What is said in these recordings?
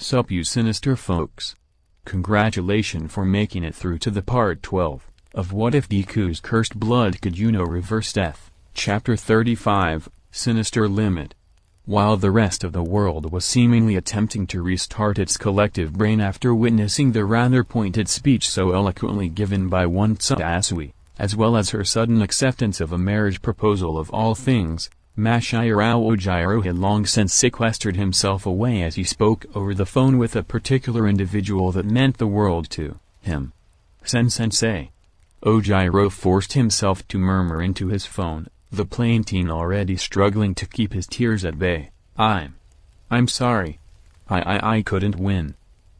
Sup you sinister folks. Congratulations for making it through to the part 12, of What If Deku's Cursed Blood Could Reverse Death, Chapter 35, Sinister Limit. While the rest of the world was seemingly attempting to restart its collective brain after witnessing the rather pointed speech so eloquently given by one Tsuasui, as well as her sudden acceptance of a marriage proposal of all things, Masahiro Ojiro had long since sequestered himself away as he spoke over the phone with a particular individual that meant the world to him. Sensei. Ojiro forced himself to murmur into his phone, the plain teen already struggling to keep his tears at bay. I'm sorry. I couldn't win.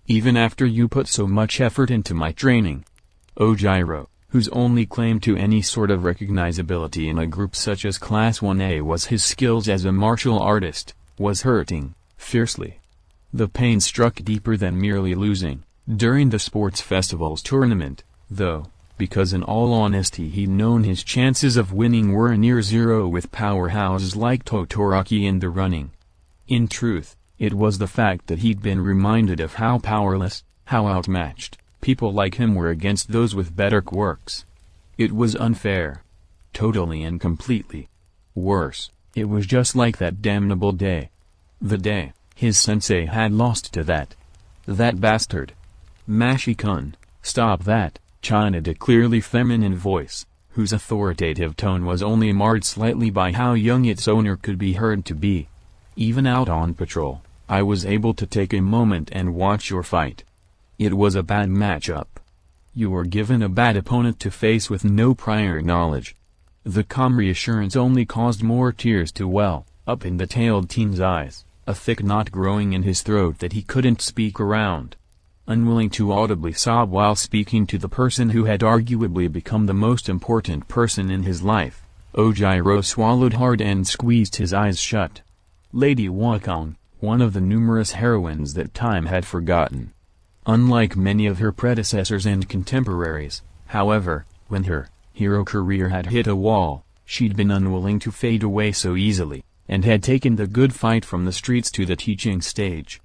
Even after you put so much effort into my training. Ojiro, whose only claim to any sort of recognizability in a group such as Class 1A was his skills as a martial artist, was hurting, fiercely. The pain struck deeper than merely losing, during the sports festival's tournament, though, because in all honesty he'd known his chances of winning were near zero with powerhouses like Todoroki in the running. In truth, it was the fact that he'd been reminded of how powerless, how outmatched, people like him were against those with better quirks. It was unfair. Totally and completely. Worse, it was just like that damnable day. The day his sensei had lost to that bastard. Mashi-kun, stop that, chided a clearly feminine voice, whose authoritative tone was only marred slightly by how young its owner could be heard to be. Even out on patrol, I was able to take a moment and watch your fight. It was a bad matchup. You were given a bad opponent to face with no prior knowledge. The calm reassurance only caused more tears to well up in the tailed teen's eyes, a thick knot growing in his throat that he couldn't speak around. Unwilling to audibly sob while speaking to the person who had arguably become the most important person in his life, Ojiro swallowed hard and squeezed his eyes shut. Lady Wakong, one of the numerous heroines that time had forgotten. Unlike many of her predecessors and contemporaries, however, when her hero career had hit a wall, she'd been unwilling to fade away so easily, and had taken the good fight from the streets to the teaching stage.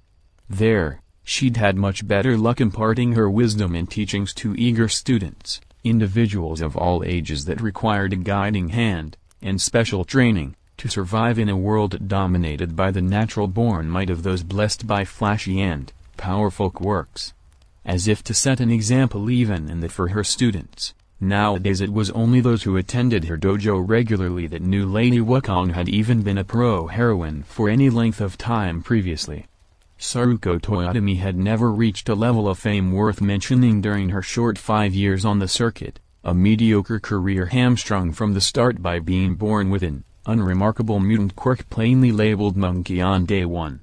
There, she'd had much better luck imparting her wisdom and teachings to eager students, individuals of all ages that required a guiding hand, and special training, to survive in a world dominated by the natural-born might of those blessed by flashy and powerful quirks. As if to set an example even in that for her students, nowadays it was only those who attended her dojo regularly that knew Lady Wakong had even been a pro-heroine for any length of time previously. Saruko Toyotomi had never reached a level of fame worth mentioning during her short 5 years on the circuit, a mediocre career hamstrung from the start by being born with an unremarkable mutant quirk plainly labeled monkey on day one.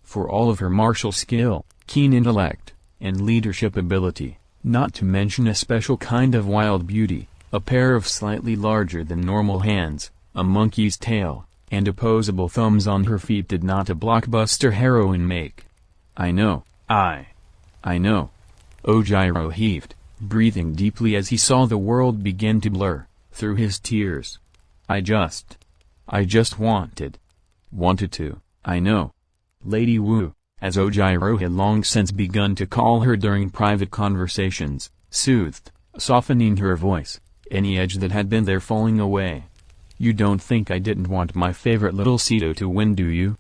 For all of her martial skill, keen intellect, and leadership ability, not to mention a special kind of wild beauty, a pair of slightly larger than normal hands, a monkey's tail, and opposable thumbs on her feet did not a blockbuster heroine make. I know. Ojiro heaved, breathing deeply as he saw the world begin to blur, through his tears. I just wanted to, I know. Lady Wu, as Ojiro had long since begun to call her during private conversations, soothed, softening her voice, any edge that had been there falling away. You don't think I didn't want my favorite little SHOTO to win, do you?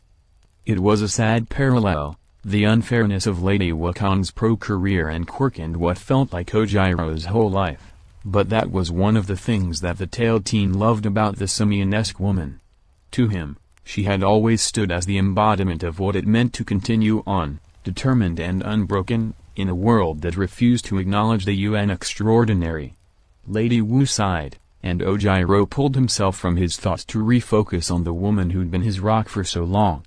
It was a sad parallel, the unfairness of Lady Wakong's pro-career and quirk and what felt like Ojiro's whole life, but that was one of the things that the tailed teen loved about the simian-esque woman. To him, she had always stood as the embodiment of what it meant to continue on, determined and unbroken, in a world that refused to acknowledge the UN extraordinary. Lady Wu sighed, and Ojiro pulled himself from his thoughts to refocus on the woman who'd been his rock for so long.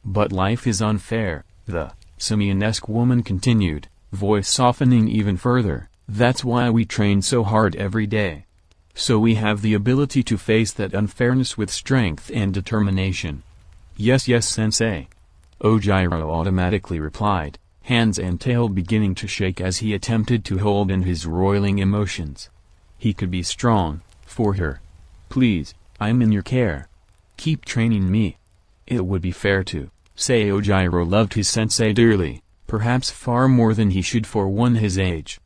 But life is unfair, the simian-esque woman continued, voice softening even further, that's why we train so hard every day. So we have the ability to face that unfairness with strength and determination. Yes, sensei. Ojiro automatically replied, hands and tail beginning to shake as he attempted to hold in his roiling emotions. He could be strong, for her. Please, I'm in your care. Keep training me. It would be fair to say Ojiro loved his sensei dearly, perhaps far more than he should for one his age.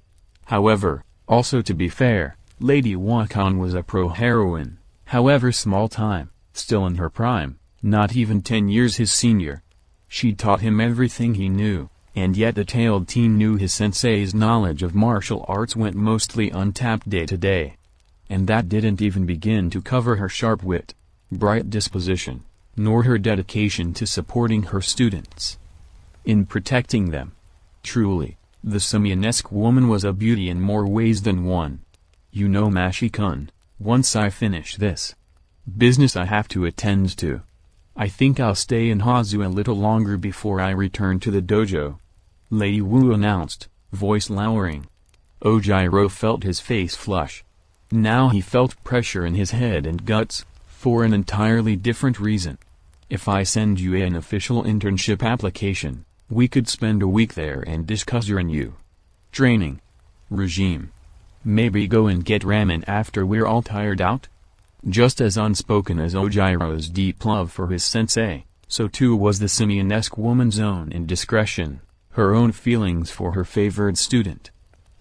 However, also to be fair, Lady Wakon was a pro-heroine, however small time, still in her prime, not even 10 years his senior. She'd taught him everything he knew, and yet the tailed teen knew his sensei's knowledge of martial arts went mostly untapped day to day. And that didn't even begin to cover her sharp wit, bright disposition, nor her dedication to supporting her students in protecting them. Truly, the Simian-esque woman was a beauty in more ways than one. You know, Mashi-kun, once I finish this business I have to attend to, I think I'll stay in Hazu a little longer before I return to the dojo," Lady Wu announced, voice lowering. Ojiro felt his face flush. Now he felt pressure in his head and guts, for an entirely different reason. "If I send you an official internship application, we could spend a week there and discuss your new training regime. Maybe go and get ramen after we're all tired out?" Just as unspoken as Ojiro's deep love for his sensei, so too was the Simian-esque woman's own indiscretion, her own feelings for her favored student.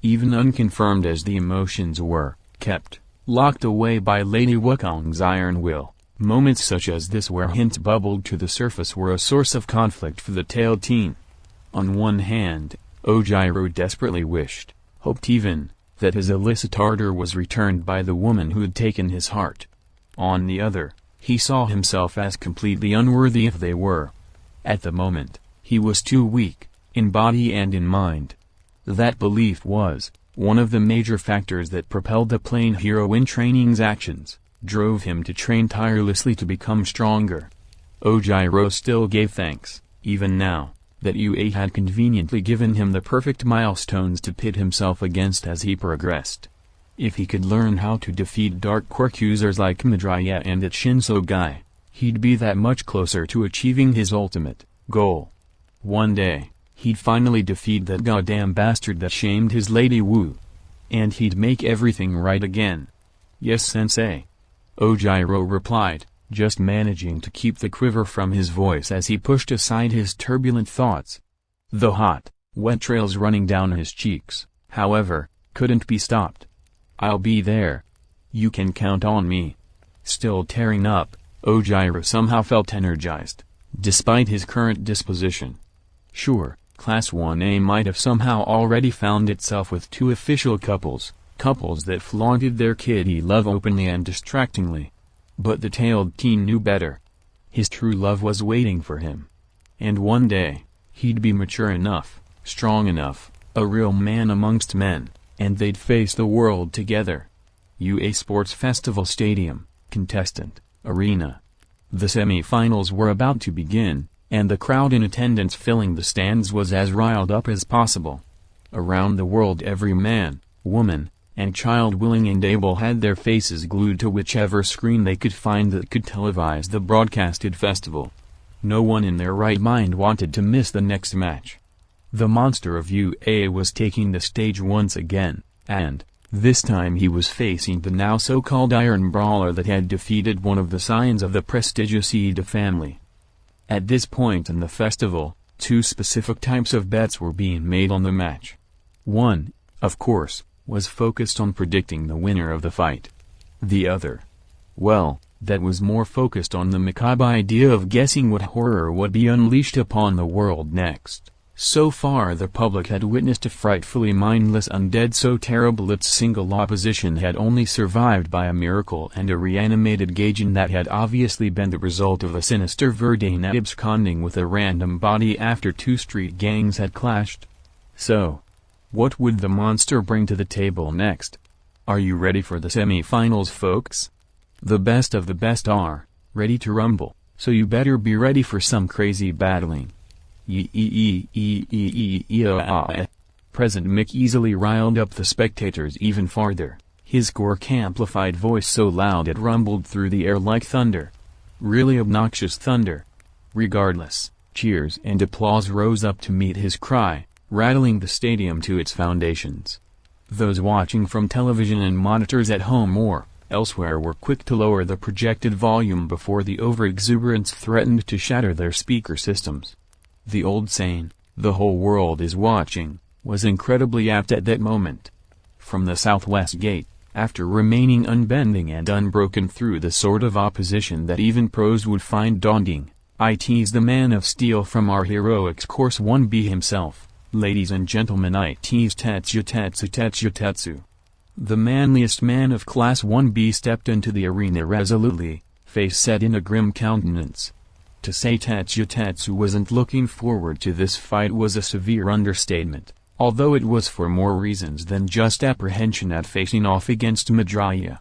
Even unconfirmed as the emotions were, kept locked away by Lady Wukong's iron will, moments such as this where hints bubbled to the surface were a source of conflict for the tailed teen. On one hand, Ojiro desperately wished, hoped even, that his illicit ardor was returned by the woman who had taken his heart. On the other, he saw himself as completely unworthy if they were. At the moment, he was too weak, in body and in mind. That belief was one of the major factors that propelled the plain hero in training's actions, drove him to train tirelessly to become stronger. Ojiro still gave thanks, even now, that UA had conveniently given him the perfect milestones to pit himself against as he progressed. If he could learn how to defeat dark quirk users like Midoriya and Shinsogai, he'd be that much closer to achieving his ultimate goal. One day, he'd finally defeat that goddamn bastard that shamed his Lady Wu. And he'd make everything right again. "Yes, sensei," Ojiro replied, just managing to keep the quiver from his voice as he pushed aside his turbulent thoughts. The hot, wet trails running down his cheeks, however, couldn't be stopped. "I'll be there. You can count on me." Still tearing up, Ojiro somehow felt energized, despite his current disposition. Sure, Class 1A might have somehow already found itself with two official couples that flaunted their kiddie love openly and distractingly. But the tailed teen knew better. His true love was waiting for him. And one day, he'd be mature enough, strong enough, a real man amongst men, and they'd face the world together. UA Sports Festival Stadium, Contestant Arena. The semi-finals were about to begin, and the crowd in attendance filling the stands was as riled up as possible. Around the world every man, woman, and child willing and able had their faces glued to whichever screen they could find that could televise the broadcasted festival. No one in their right mind wanted to miss the next match. The monster of UA was taking the stage once again, and, this time he was facing the now so-called Iron Brawler that had defeated one of the scions of the prestigious Lida family. At this point in the festival, two specific types of bets were being made on the match. One, of course, was focused on predicting the winner of the fight. The other, well, that was more focused on the macabre idea of guessing what horror would be unleashed upon the world next. So far the public had witnessed a frightfully mindless undead so terrible its single opposition had only survived by a miracle and a reanimated Gaijin that had obviously been the result of a sinister Verdane absconding with a random body after two street gangs had clashed. So, what would the monster bring to the table next? Are you ready for the semi-finals, folks? The best of the best are ready to rumble, so you better be ready for some crazy battling. President Mick easily riled up the spectators even farther, his Gork-amplified voice so loud it rumbled through the air like thunder. Really obnoxious thunder. Regardless, cheers and applause rose up to meet his cry, rattling the stadium to its foundations. Those watching from television and monitors at home or elsewhere were quick to lower the projected volume before the overexuberance threatened to shatter their speaker systems. The old saying, "The whole world is watching," was incredibly apt at that moment. From the southwest gate, after remaining unbending and unbroken through the sort of opposition that even pros would find daunting, it's the man of steel from our heroics course 1B himself. Ladies and gentlemen, it's Tetsu. The manliest man of Class 1B stepped into the arena resolutely, face set in a grim countenance. To say Tetsu wasn't looking forward to this fight was a severe understatement, although it was for more reasons than just apprehension at facing off against Midoriya.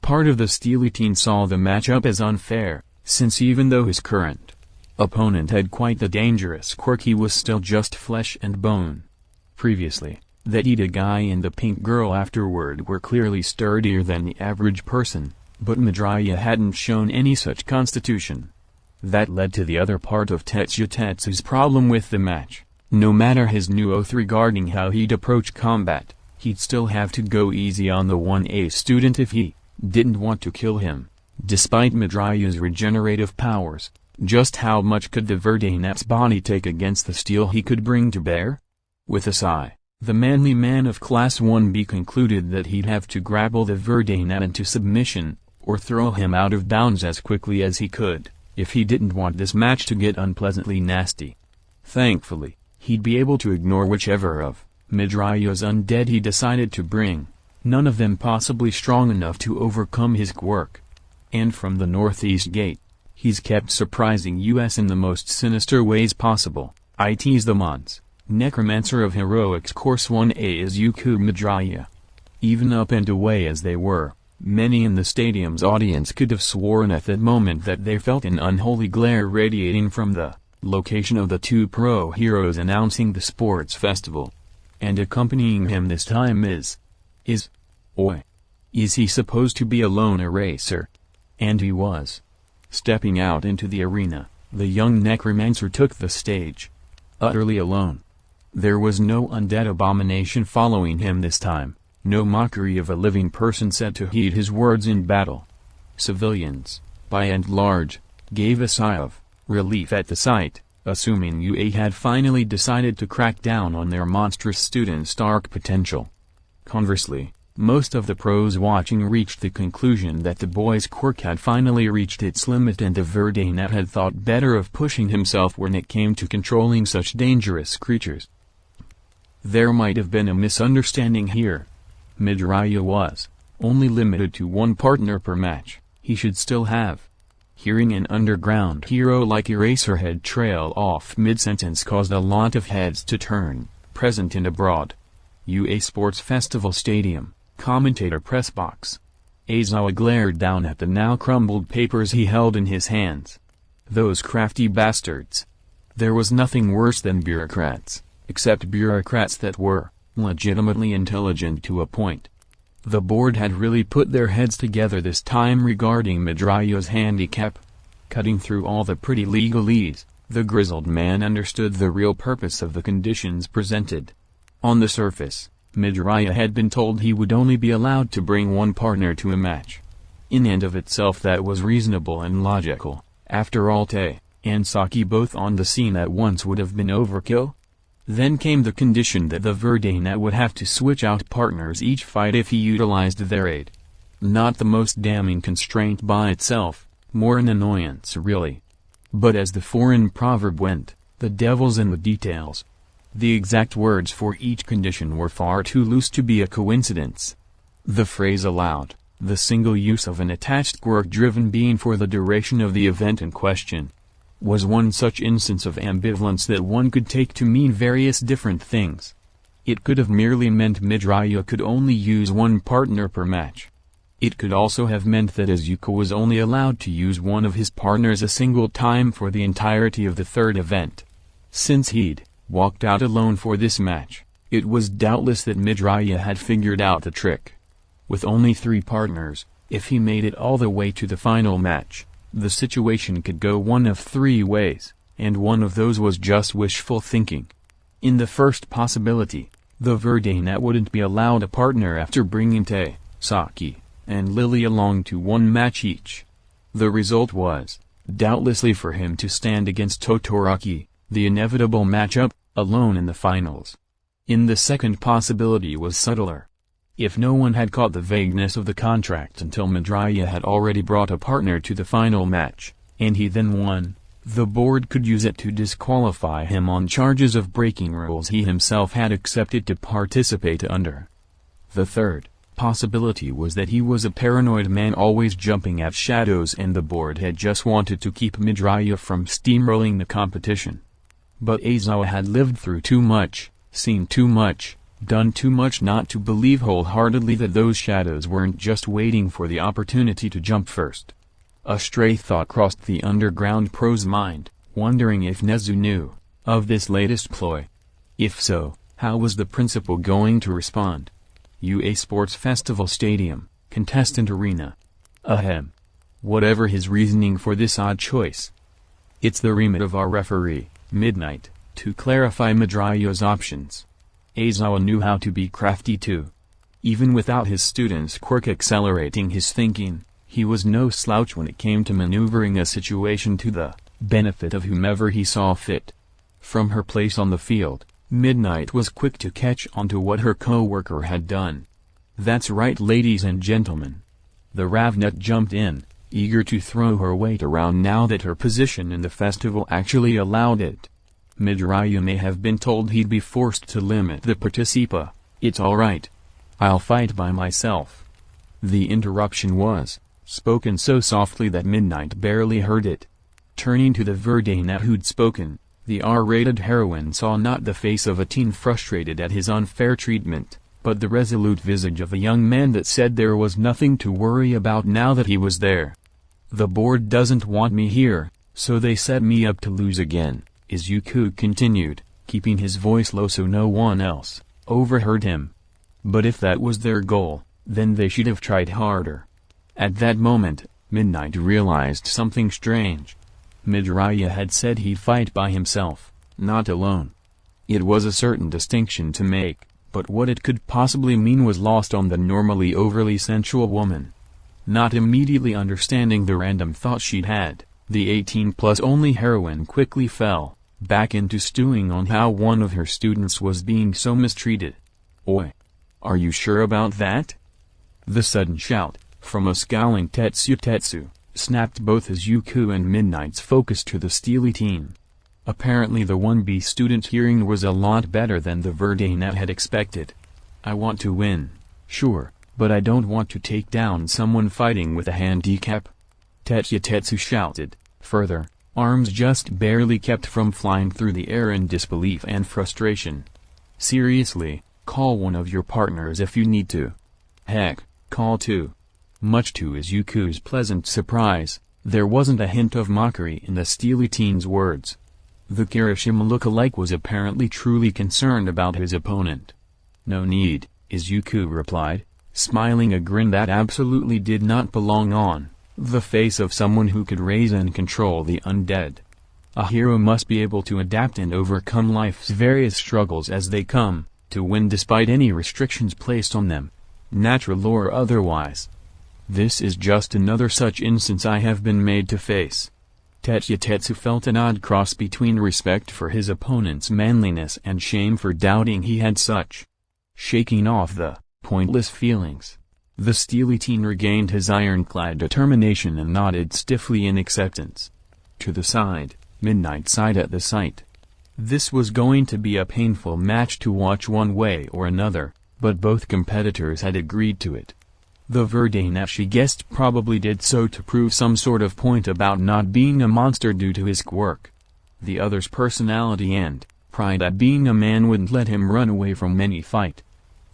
Part of the steely teen saw the matchup as unfair, since even though his current opponent had quite the dangerous quirk, he was still just flesh and bone. Previously, the Ida guy and the pink girl afterward were clearly sturdier than the average person, but Midoriya hadn't shown any such constitution. That led to the other part of Tetsu's problem with the match. No matter his new oath regarding how he'd approach combat, he'd still have to go easy on the 1A student if he didn't want to kill him. Despite Midoriya's regenerative powers, just how much could the Verdanat's body take against the steel he could bring to bear? With a sigh, the manly man of Class 1B concluded that he'd have to grapple the Verdanat into submission, or throw him out of bounds as quickly as he could, if he didn't want this match to get unpleasantly nasty. Thankfully, he'd be able to ignore whichever of Midoriya's undead he decided to bring, none of them possibly strong enough to overcome his quirk. And from the northeast gate, he's kept surprising us in the most sinister ways possible. It's the Mons, necromancer of heroics course 1A Izuku Midoriya. Even up and away as they were, many in the stadium's audience could have sworn at that moment that they felt an unholy glare radiating from the location of the two pro heroes announcing the sports festival. And accompanying him this time is he supposed to be a lone eraser? And he was. Stepping out into the arena, the young necromancer took the stage. Utterly alone. There was no undead abomination following him this time, no mockery of a living person said to heed his words in battle. Civilians, by and large, gave a sigh of relief at the sight, assuming UA had finally decided to crack down on their monstrous student's dark potential. Conversely, most of the pros watching reached the conclusion that the boy's quirk had finally reached its limit and the Verdanat had thought better of pushing himself when it came to controlling such dangerous creatures. There might have been a misunderstanding here. Midoriya was only limited to one partner per match. He should still have. Hearing an underground hero like Eraserhead trail off mid-sentence caused a lot of heads to turn, present and abroad. UA Sports Festival Stadium, commentator press box. Aizawa glared down at the now crumbled papers he held in his hands. Those crafty bastards. There was nothing worse than bureaucrats, except bureaucrats that were legitimately intelligent to a point. The board had really put their heads together this time regarding Midoriya's handicap. Cutting through all the pretty legalese, the grizzled man understood the real purpose of the conditions presented. On the surface, Midoriya had been told he would only be allowed to bring one partner to a match. In and of itself that was reasonable and logical. After all, Tae and Saki both on the scene at once would have been overkill. Then came the condition that the Verdanat would have to switch out partners each fight if he utilized their aid. Not the most damning constraint by itself, more an annoyance really. But as the foreign proverb went, the devil's in the details. The exact words for each condition were far too loose to be a coincidence. The phrase allowed, the single use of an attached quirk-driven being for the duration of the event in question, was one such instance of ambivalence that one could take to mean various different things. It could have merely meant Midoriya could only use one partner per match. It could also have meant that Izuku was only allowed to use one of his partners a single time for the entirety of the third event. Since he'd walked out alone for this match, it was doubtless that Midoriya had figured out the trick. With only 3 partners, if he made it all the way to the final match, the situation could go one of 3 ways, and one of those was just wishful thinking. In the first possibility, the Verdanat wouldn't be allowed a partner after bringing Tae, Saki, and Lily along to one match each. The result was, doubtlessly for him to stand against Todoroki, the inevitable matchup, alone in the finals. In the second possibility was subtler. If no one had caught the vagueness of the contract until Midoriya had already brought a partner to the final match, and he then won, the board could use it to disqualify him on charges of breaking rules he himself had accepted to participate under. The third possibility was that he was a paranoid man always jumping at shadows and the board had just wanted to keep Midoriya from steamrolling the competition. But Aizawa had lived through too much, seen too much, done too much not to believe wholeheartedly that those shadows weren't just waiting for the opportunity to jump first. A stray thought crossed the underground pro's mind, wondering if Nezu knew of this latest ploy. If so, how was the principal going to respond? UA Sports Festival Stadium, Contestant Arena. Ahem. Whatever his reasoning for this odd choice, it's the remit of our referee, Midnight, to clarify Midoriya's options. Aizawa knew how to be crafty too. Even without his student's quirk accelerating his thinking, he was no slouch when it came to maneuvering a situation to the benefit of whomever he saw fit. From her place on the field, Midnight was quick to catch on to what her co-worker had done. That's right, ladies and gentlemen. The Ravnet jumped in, eager to throw her weight around now that her position in the festival actually allowed it. Midoriya may have been told he'd be forced to limit the participa. It's alright. I'll fight by myself. The interruption was spoken so softly that Midnight barely heard it. Turning to the Verdana who'd spoken, the R-rated heroine saw not the face of a teen frustrated at his unfair treatment, but the resolute visage of a young man that said there was nothing to worry about now that he was there. The board doesn't want me here, so they set me up to lose again, Izuku continued, keeping his voice low so no one else overheard him. But if that was their goal, then they should have tried harder. At that moment, Midnight realized something strange. Midoriya had said he'd fight by himself, not alone. It was a certain distinction to make, but what it could possibly mean was lost on the normally overly sensual woman. Not immediately understanding the random thought she'd had, the 18-plus only heroine quickly fell back into stewing on how one of her students was being so mistreated. Oi! Are you sure about that? The sudden shout, from a scowling Tetsu, snapped both Izuku and Midnight's focus to the steely teen. Apparently the 1B student hearing was a lot better than the Verdana had expected. I want to win, sure, but I don't want to take down someone fighting with a handicap. Tetsu shouted, further, arms just barely kept from flying through the air in disbelief and frustration. Seriously, call one of your partners if you need to. Heck, call two. Much to Izuku's pleasant surprise, there wasn't a hint of mockery in the steely teen's words. The Kirishima look-alike was apparently truly concerned about his opponent. No need, Izuku replied, smiling a grin that absolutely did not belong on the face of someone who could raise and control the undead. A hero must be able to adapt and overcome life's various struggles as they come, to win despite any restrictions placed on them, natural or otherwise. This is just another such instance I have been made to face. Tetsu felt an odd cross between respect for his opponent's manliness and shame for doubting he had such. Shaking off the pointless feelings, the steely teen regained his ironclad determination and nodded stiffly in acceptance. To the side, Midnight sighed at the sight. This was going to be a painful match to watch one way or another, but both competitors had agreed to it. The Verdana she guessed probably did so to prove some sort of point about not being a monster due to his quirk. The other's personality and pride at being a man wouldn't let him run away from any fight.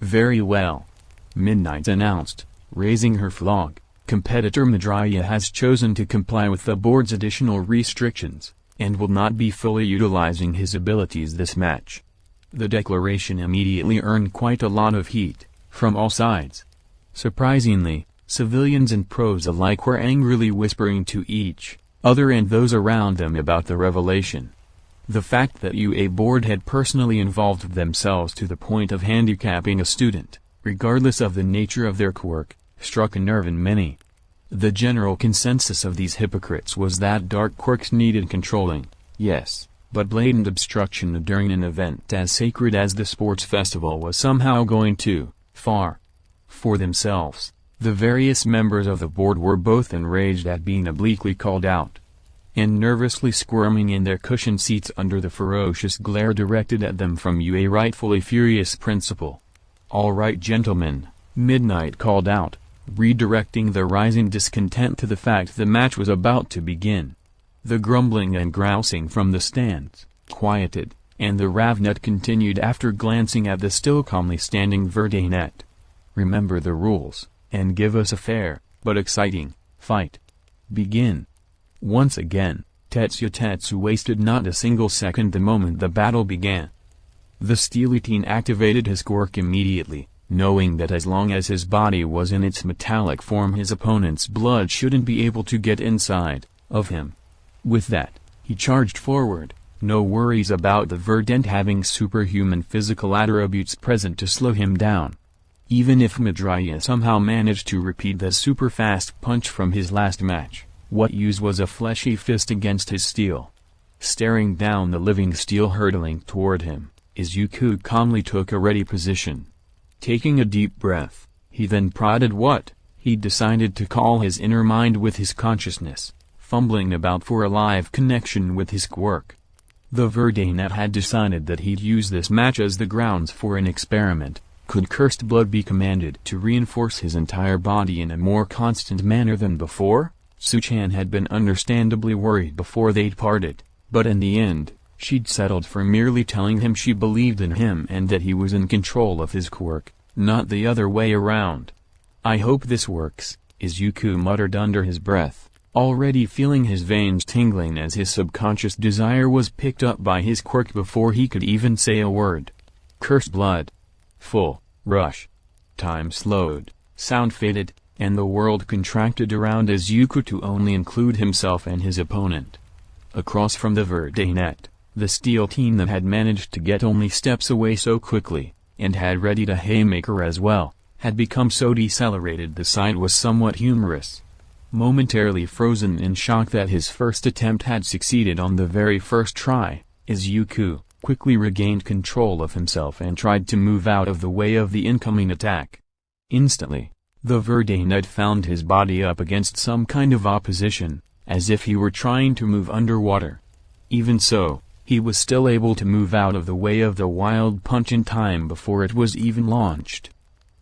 Very well. Midnight announced, raising her flag. Competitor Midoriya has chosen to comply with the board's additional restrictions, and will not be fully utilizing his abilities this match. The declaration immediately earned quite a lot of heat from all sides. Surprisingly, civilians and pros alike were angrily whispering to each other and those around them about the revelation. The fact that UA board had personally involved themselves to the point of handicapping a student, regardless of the nature of their quirk, struck a nerve in many. The general consensus of these hypocrites was that dark quirks needed controlling, yes, but blatant obstruction during an event as sacred as the sports festival was somehow going too far. For themselves, the various members of the board were both enraged at being obliquely called out, and nervously squirming in their cushioned seats under the ferocious glare directed at them from a rightfully furious principal. "All right, gentlemen," Midnight called out, redirecting the rising discontent to the fact the match was about to begin. The grumbling and grousing from the stands quieted, and the Ravnet continued after glancing at the still calmly standing Verdanet. "Remember the rules, and give us a fair, but exciting, fight. Begin." Once again, Tetsu wasted not a single second the moment the battle began. The steely teen activated his quirk immediately, knowing that as long as his body was in its metallic form his opponent's blood shouldn't be able to get inside of him. With that, he charged forward, no worries about the Verdant having superhuman physical attributes present to slow him down. Even if Midoriya somehow managed to repeat the super-fast punch from his last match, what use was a fleshy fist against his steel? Staring down the living steel hurtling toward him, Izuku calmly took a ready position. Taking a deep breath, he then prodded what he decided to call his inner mind with his consciousness, fumbling about for a live connection with his quirk. The Verdanet had decided that he'd use this match as the grounds for an experiment. Could cursed blood be commanded to reinforce his entire body in a more constant manner than before? Suchan had been understandably worried before they'd parted, but in the end, she'd settled for merely telling him she believed in him and that he was in control of his quirk, not the other way around. "I hope this works," Izuku muttered under his breath, already feeling his veins tingling as his subconscious desire was picked up by his quirk before he could even say a word. Cursed blood. Full rush. Time slowed, sound faded, and the world contracted around Izuku to only include himself and his opponent. Across from the Verdanet, the steel teen that had managed to get only steps away so quickly, and had readied a haymaker as well, had become so decelerated the sight was somewhat humorous. Momentarily frozen in shock that his first attempt had succeeded on the very first try, Izuku quickly regained control of himself and tried to move out of the way of the incoming attack. Instantly, the Verdanet found his body up against some kind of opposition, as if he were trying to move underwater. Even so, he was still able to move out of the way of the wild punch in time before it was even launched.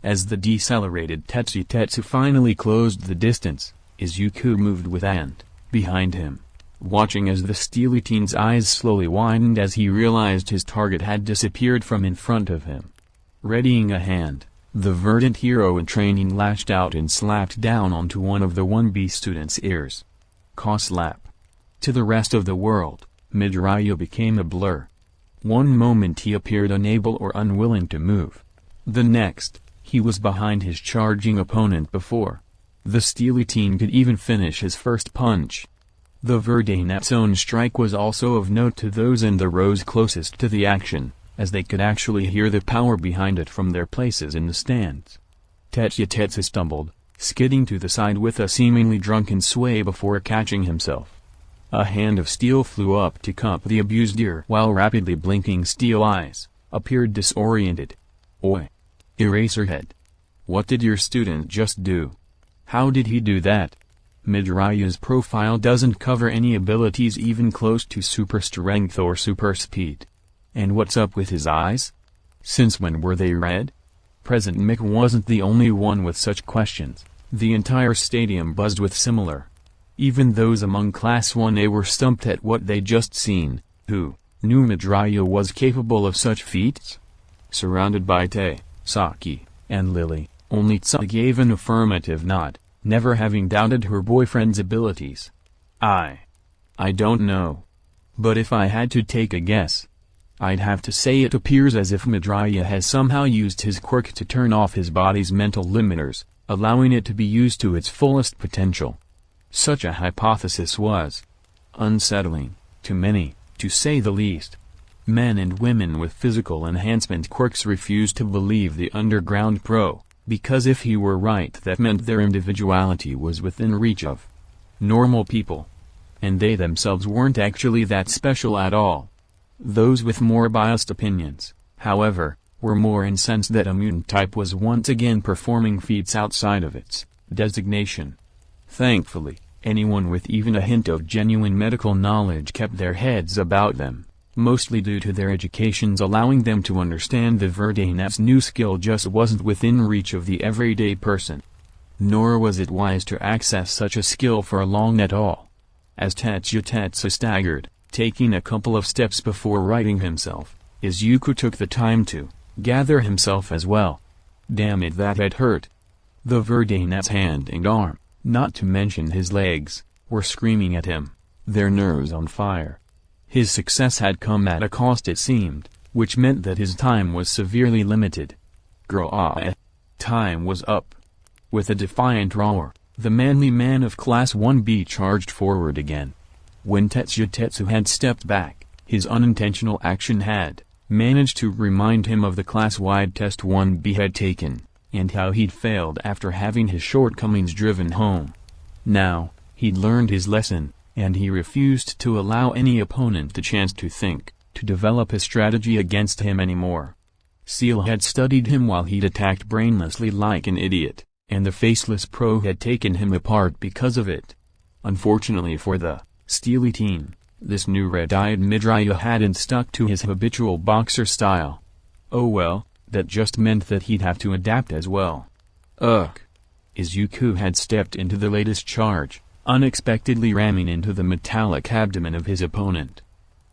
As the decelerated Tetsu finally closed the distance, Izuku moved with and behind him, watching as the steely teen's eyes slowly widened as he realized his target had disappeared from in front of him. Readying a hand, the verdant hero in training lashed out and slapped down onto one of the 1B student's ears. Slap. To the rest of the world, Midoriya became a blur. One moment he appeared unable or unwilling to move. The next, he was behind his charging opponent before the steely teen could even finish his first punch. The Verdanet's own strike was also of note to those in the rows closest to the action, as they could actually hear the power behind it from their places in the stands. Tetsu stumbled, skidding to the side with a seemingly drunken sway before catching himself. A hand of steel flew up to cup the abused ear while rapidly blinking steel eyes appeared disoriented. "Oi! Eraserhead! What did your student just do? How did he do that?" Midoriya's profile doesn't cover any abilities even close to super strength or super speed. And what's up with his eyes? Since when were they red? President Mick wasn't the only one with such questions. The entire stadium buzzed with similar. Even those among Class 1A were stumped at what they'd just seen. Who knew Midoriya was capable of such feats? Surrounded by Tae, Saki, and Lily, only Tsuha gave an affirmative nod, never having doubted her boyfriend's abilities. I don't know. But if I had to take a guess, I'd have to say it appears as if Midoriya has somehow used his quirk to turn off his body's mental limiters, allowing it to be used to its fullest potential. Such a hypothesis was unsettling to many, to say the least. Men and women with physical enhancement quirks refused to believe the underground pro, because if he were right that meant their individuality was within reach of normal people. And they themselves weren't actually that special at all. Those with more biased opinions, however, were more incensed that a mutant type was once again performing feats outside of its designation. Thankfully, anyone with even a hint of genuine medical knowledge kept their heads about them, mostly due to their educations allowing them to understand the Verdanet's new skill just wasn't within reach of the everyday person. Nor was it wise to access such a skill for long at all. As Tetsu staggered, taking a couple of steps before righting himself, Izuku took the time to gather himself as well. Damn it, that had hurt. The Verdanet's hand and arm, not to mention his legs, were screaming at him, their nerves on fire. His success had come at a cost it seemed, which meant that his time was severely limited. Time was up. With a defiant roar, the manly man of Class 1B charged forward again. When Tetsu had stepped back, his unintentional action had managed to remind him of the class-wide test 1B had taken, and how he'd failed after having his shortcomings driven home. Now, he'd learned his lesson, and he refused to allow any opponent the chance to think, to develop a strategy against him anymore. Seal had studied him while he'd attacked brainlessly like an idiot, and the faceless pro had taken him apart because of it. Unfortunately for the Steely team, this new red-eyed Midoriya hadn't stuck to his habitual boxer style. Oh well, that just meant that he'd have to adapt as well. Ugh. Izuku had stepped into the latest charge, unexpectedly ramming into the metallic abdomen of his opponent.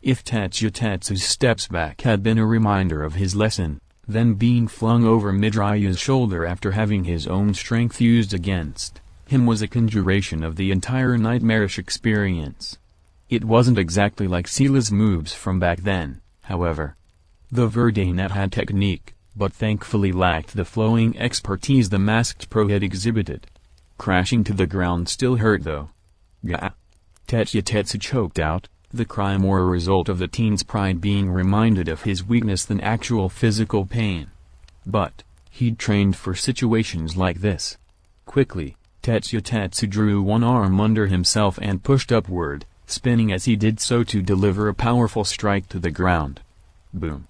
If Tetsu's steps back had been a reminder of his lesson, then being flung over Midoriya's shoulder after having his own strength used against him was a conjuration of the entire nightmarish experience. It wasn't exactly like Seele's moves from back then, however. The Verdanet had technique, but thankfully lacked the flowing expertise the masked pro had exhibited. Crashing to the ground still hurt though. Gah! Tetsu choked out, the cry more a result of the teen's pride being reminded of his weakness than actual physical pain. But he'd trained for situations like this. Quickly, Tetsu drew one arm under himself and pushed upward, spinning as he did so to deliver a powerful strike to the ground. Boom!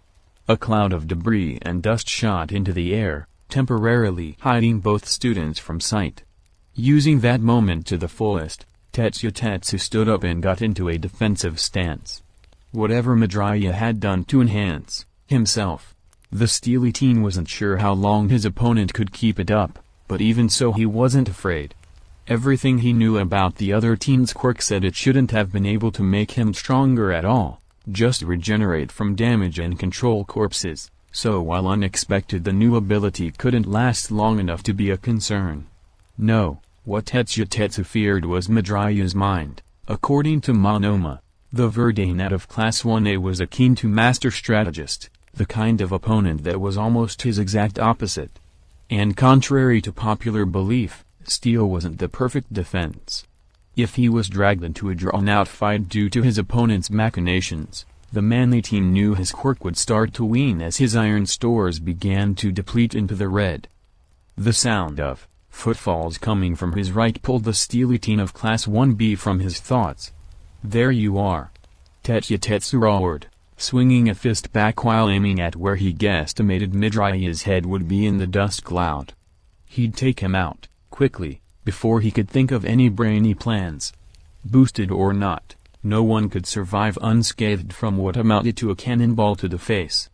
A cloud of debris and dust shot into the air, temporarily hiding both students from sight. Using that moment to the fullest, Tetsu stood up and got into a defensive stance. Whatever Midoriya had done to enhance himself, the steely teen wasn't sure how long his opponent could keep it up, but even so he wasn't afraid. Everything he knew about the other teen's quirk said it shouldn't have been able to make him stronger at all, just regenerate from damage and control corpses, so while unexpected the new ability couldn't last long enough to be a concern. No. What Tetsu feared was Midoriya's mind. According to Monoma, the Verdanet of Class 1A was a keen-to-master strategist, the kind of opponent that was almost his exact opposite. And contrary to popular belief, steel wasn't the perfect defense. If he was dragged into a drawn-out fight due to his opponent's machinations, the manly team knew his quirk would start to wane as his iron stores began to deplete into the red. The sound of footfalls coming from his right pulled the steely teen of Class 1B from his thoughts. There you are. Tetsu roared, swinging a fist back while aiming at where he guesstimated Midoriya's head would be in the dust cloud. He'd take him out, quickly, before he could think of any brainy plans. Boosted or not, no one could survive unscathed from what amounted to a cannonball to the face.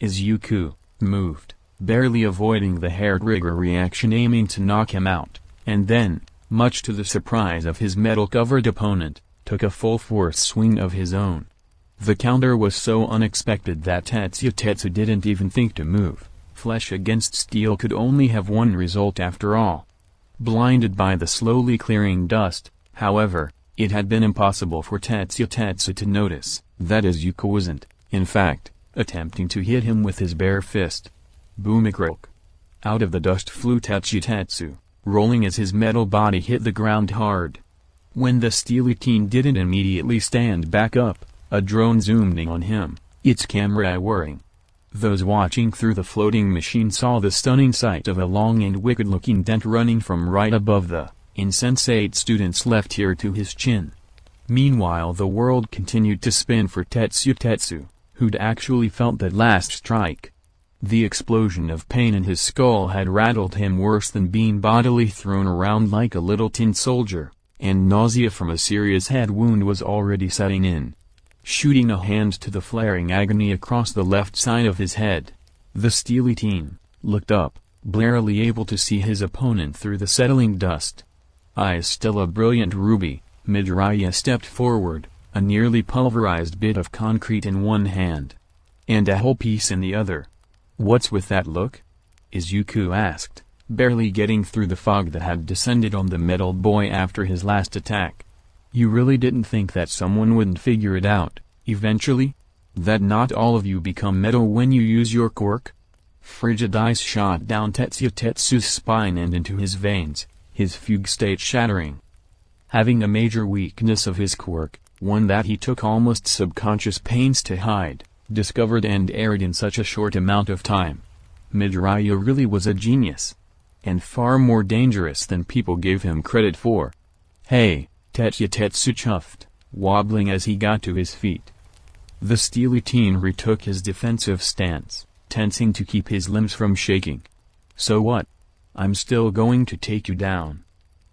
Izuku moved, barely avoiding the hair-trigger reaction aiming to knock him out, and then, much to the surprise of his metal-covered opponent, took a full-force swing of his own. The counter was so unexpected that Tetsu didn't even think to move. Flesh against steel could only have one result after all. Blinded by the slowly clearing dust, however, it had been impossible for Tetsu to notice that Izuku wasn't, in fact, attempting to hit him with his bare fist. Boomikroak. Out of the dust flew Tetsu, rolling as his metal body hit the ground hard. When the steely teen didn't immediately stand back up, a drone zoomed in on him, its camera whirring. Those watching through the floating machine saw the stunning sight of a long and wicked-looking dent running from right above the insensate student's left ear to his chin. Meanwhile the world continued to spin for Tetsu, who'd actually felt that last strike. The explosion of pain in his skull had rattled him worse than being bodily thrown around like a little tin soldier, and nausea from a serious head wound was already setting in. Shooting a hand to the flaring agony across the left side of his head, the steely teen looked up, barely able to see his opponent through the settling dust. Eyes still a brilliant ruby, Midoriya stepped forward, a nearly pulverized bit of concrete in one hand, and a whole piece in the other. "What's with that look?" Izuku asked, barely getting through the fog that had descended on the metal boy after his last attack. "You really didn't think that someone wouldn't figure it out, eventually? That not all of you become metal when you use your quirk?" Frigid ice shot down Tetsu's spine and into his veins, his fugue state shattering. Having a major weakness of his quirk, one that he took almost subconscious pains to hide, discovered and aired in such a short amount of time. Midoriya really was a genius. And far more dangerous than people gave him credit for. "Hey," Tetsu chuffed, wobbling as he got to his feet. The steely teen retook his defensive stance, tensing to keep his limbs from shaking. "So what? I'm still going to take you down."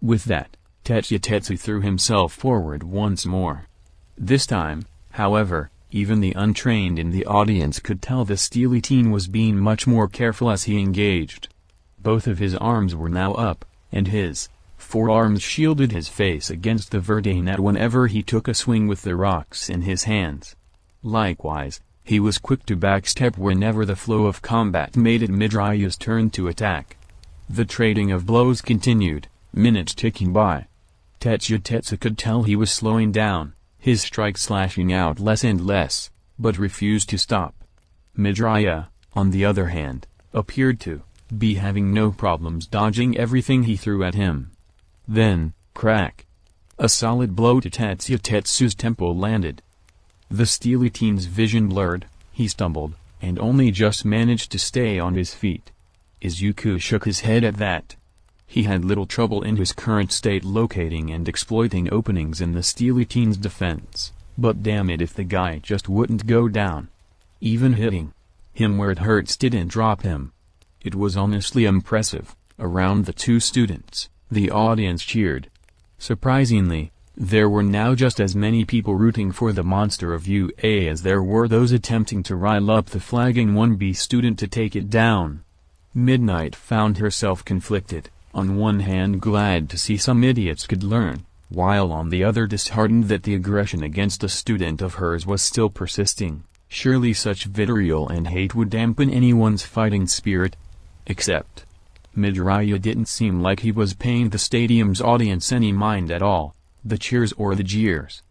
With that, Tetsu threw himself forward once more. This time, however, even the untrained in the audience could tell the steely teen was being much more careful as he engaged. Both of his arms were now up, and his forearms shielded his face against the verde net whenever he took a swing with the rocks in his hands. Likewise, he was quick to backstep whenever the flow of combat made it Midoriya's turn to attack. The trading of blows continued, minutes ticking by. Tetsu could tell he was slowing down, his strikes slashing out less and less, but refused to stop. Midoriya, on the other hand, appeared to be having no problems dodging everything he threw at him. Then, crack! A solid blow to Tetsu's temple landed. The steely teen's vision blurred, he stumbled, and only just managed to stay on his feet. Izuku shook his head at that. He had little trouble in his current state locating and exploiting openings in the steely teen's defense, but damn it if the guy just wouldn't go down. Even hitting him where it hurts didn't drop him. It was honestly impressive. Around the two students, the audience cheered. Surprisingly, there were now just as many people rooting for the monster of UA as there were those attempting to rile up the flagging 1B student to take it down. Midnight found herself conflicted, on one hand glad to see some idiots could learn, while on the other disheartened that the aggression against a student of hers was still persisting. Surely such vitriol and hate would dampen anyone's fighting spirit. Except, Midoriya didn't seem like he was paying the stadium's audience any mind at all, the cheers or the jeers.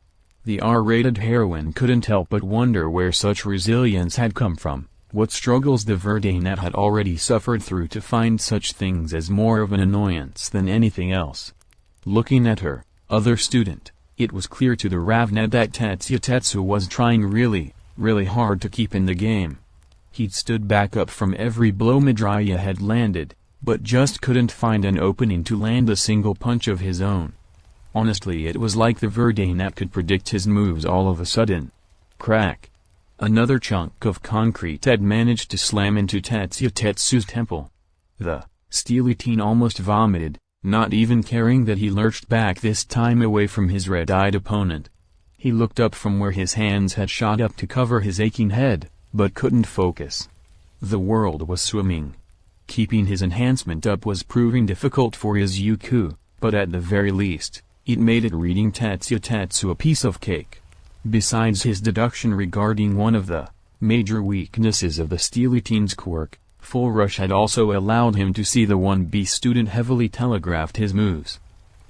The R-rated heroine couldn't help but wonder where such resilience had come from, what struggles the Verde Net had already suffered through to find such things as more of an annoyance than anything else. Looking at her, other student, it was clear to the Ravnet that Tetsu was trying really hard to keep in the game. He'd stood back up from every blow Midoriya had landed, but just couldn't find an opening to land a single punch of his own. Honestly, it was like the Verde Net could predict his moves all of a sudden. Crack! Another chunk of concrete had managed to slam into Tetsu's temple. The steely teen almost vomited, not even caring that he lurched back this time away from his red-eyed opponent. He looked up from where his hands had shot up to cover his aching head, but couldn't focus. The world was swimming. Keeping his enhancement up was proving difficult for Izuku, but at the very least, it made it reading Tetsu a piece of cake. Besides his deduction regarding one of the major weaknesses of the steely teen's quirk, Full Rush had also allowed him to see the 1B student heavily telegraphed his moves.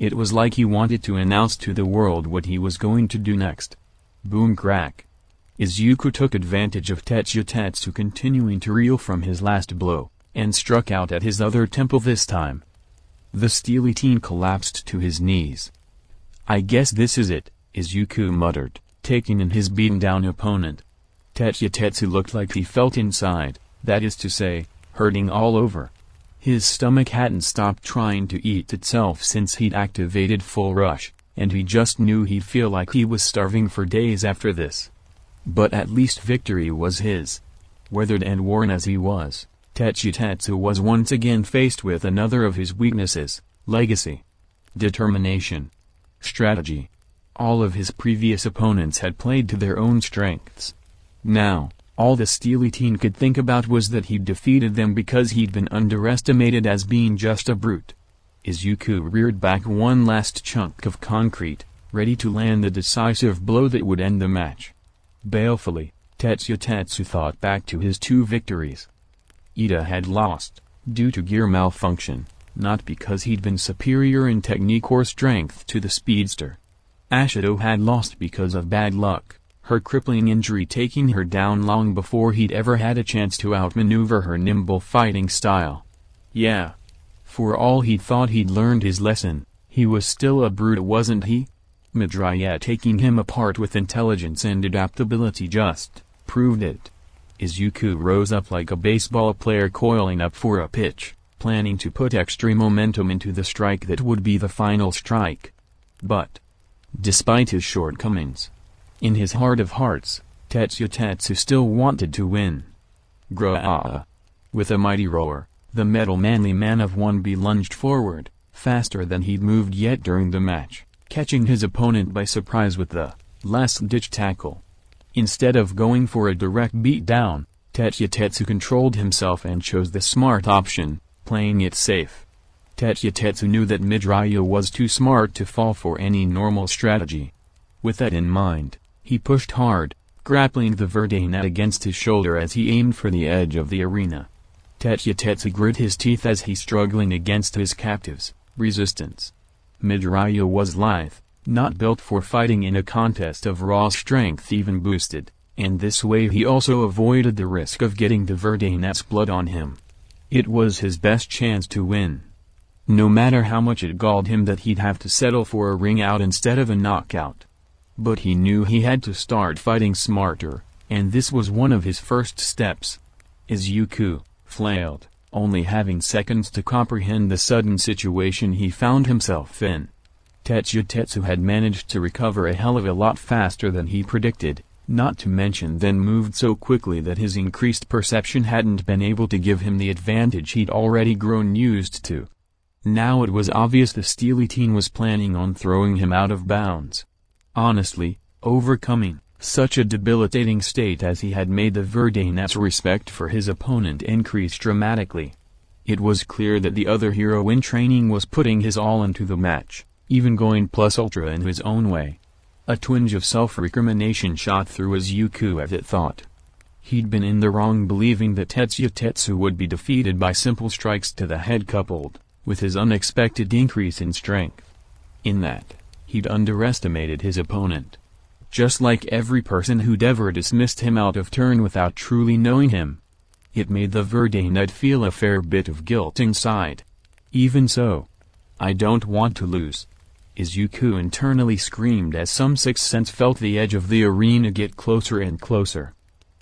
It was like he wanted to announce to the world what he was going to do next. Boom crack! Izuku took advantage of Tetsu continuing to reel from his last blow, and struck out at his other temple this time. The steely teen collapsed to his knees. "I guess this is it," Izuku muttered, taking in his beaten-down opponent. Tetsu looked like he felt inside, that is to say, hurting all over. His stomach hadn't stopped trying to eat itself since he'd activated Full Rush, and he just knew he'd feel like he was starving for days after this. But at least victory was his. Weathered and worn as he was, Tetsu was once again faced with another of his weaknesses: legacy, determination, strategy. All of his previous opponents had played to their own strengths. Now, all the steely teen could think about was that he'd defeated them because he'd been underestimated as being just a brute. Izuku reared back one last chunk of concrete, ready to land the decisive blow that would end the match. Balefully, Tetsu thought back to his 2 victories. Ida had lost, due to gear malfunction, not because he'd been superior in technique or strength to the speedster. SHOTO had lost because of bad luck, her crippling injury taking her down long before he'd ever had a chance to outmaneuver her nimble fighting style. Yeah. For all he thought he'd learned his lesson, he was still a brute, wasn't he? Midoriya taking him apart with intelligence and adaptability just proved it. Izuku rose up like a baseball player coiling up for a pitch, planning to put extra momentum into the strike that would be the final strike. But, despite his shortcomings, in his heart of hearts, Tetsu still wanted to win. Grah! With a mighty roar, the metal manly man of 1B lunged forward, faster than he'd moved yet during the match, catching his opponent by surprise with the last-ditch tackle. Instead of going for a direct beatdown, Tetsu controlled himself and chose the smart option, playing it safe. Tetsu knew that Midoriya was too smart to fall for any normal strategy. With that in mind, he pushed hard, grappling the verde net against his shoulder as he aimed for the edge of the arena. Tetsu grit his teeth as he struggling against his captive's resistance. Midoriya was lithe, not built for fighting in a contest of raw strength even boosted, and this way he also avoided the risk of getting the verde net's blood on him. It was his best chance to win. No matter how much it galled him that he'd have to settle for a ring out instead of a knockout. But he knew he had to start fighting smarter, and this was one of his first steps. Izuku flailed, only having seconds to comprehend the sudden situation he found himself in. Tetsu had managed to recover a hell of a lot faster than he predicted, not to mention then moved so quickly that his increased perception hadn't been able to give him the advantage he'd already grown used to. Now it was obvious the steely teen was planning on throwing him out of bounds. Honestly, overcoming such a debilitating state as he had made the verde net's respect for his opponent increase dramatically. It was clear that the other hero in training was putting his all into the match, even going plus ultra in his own way. A twinge of self-recrimination shot through Izuku at that thought. He'd been in the wrong believing that Tetsu would be defeated by simple strikes to the head coupled with his unexpected increase in strength. In that, he'd underestimated his opponent. Just like every person who'd ever dismissed him out of turn without truly knowing him. It made the verde net feel a fair bit of guilt inside. Even so, I don't want to lose, Izuku internally screamed as some sixth sense felt the edge of the arena get closer and closer.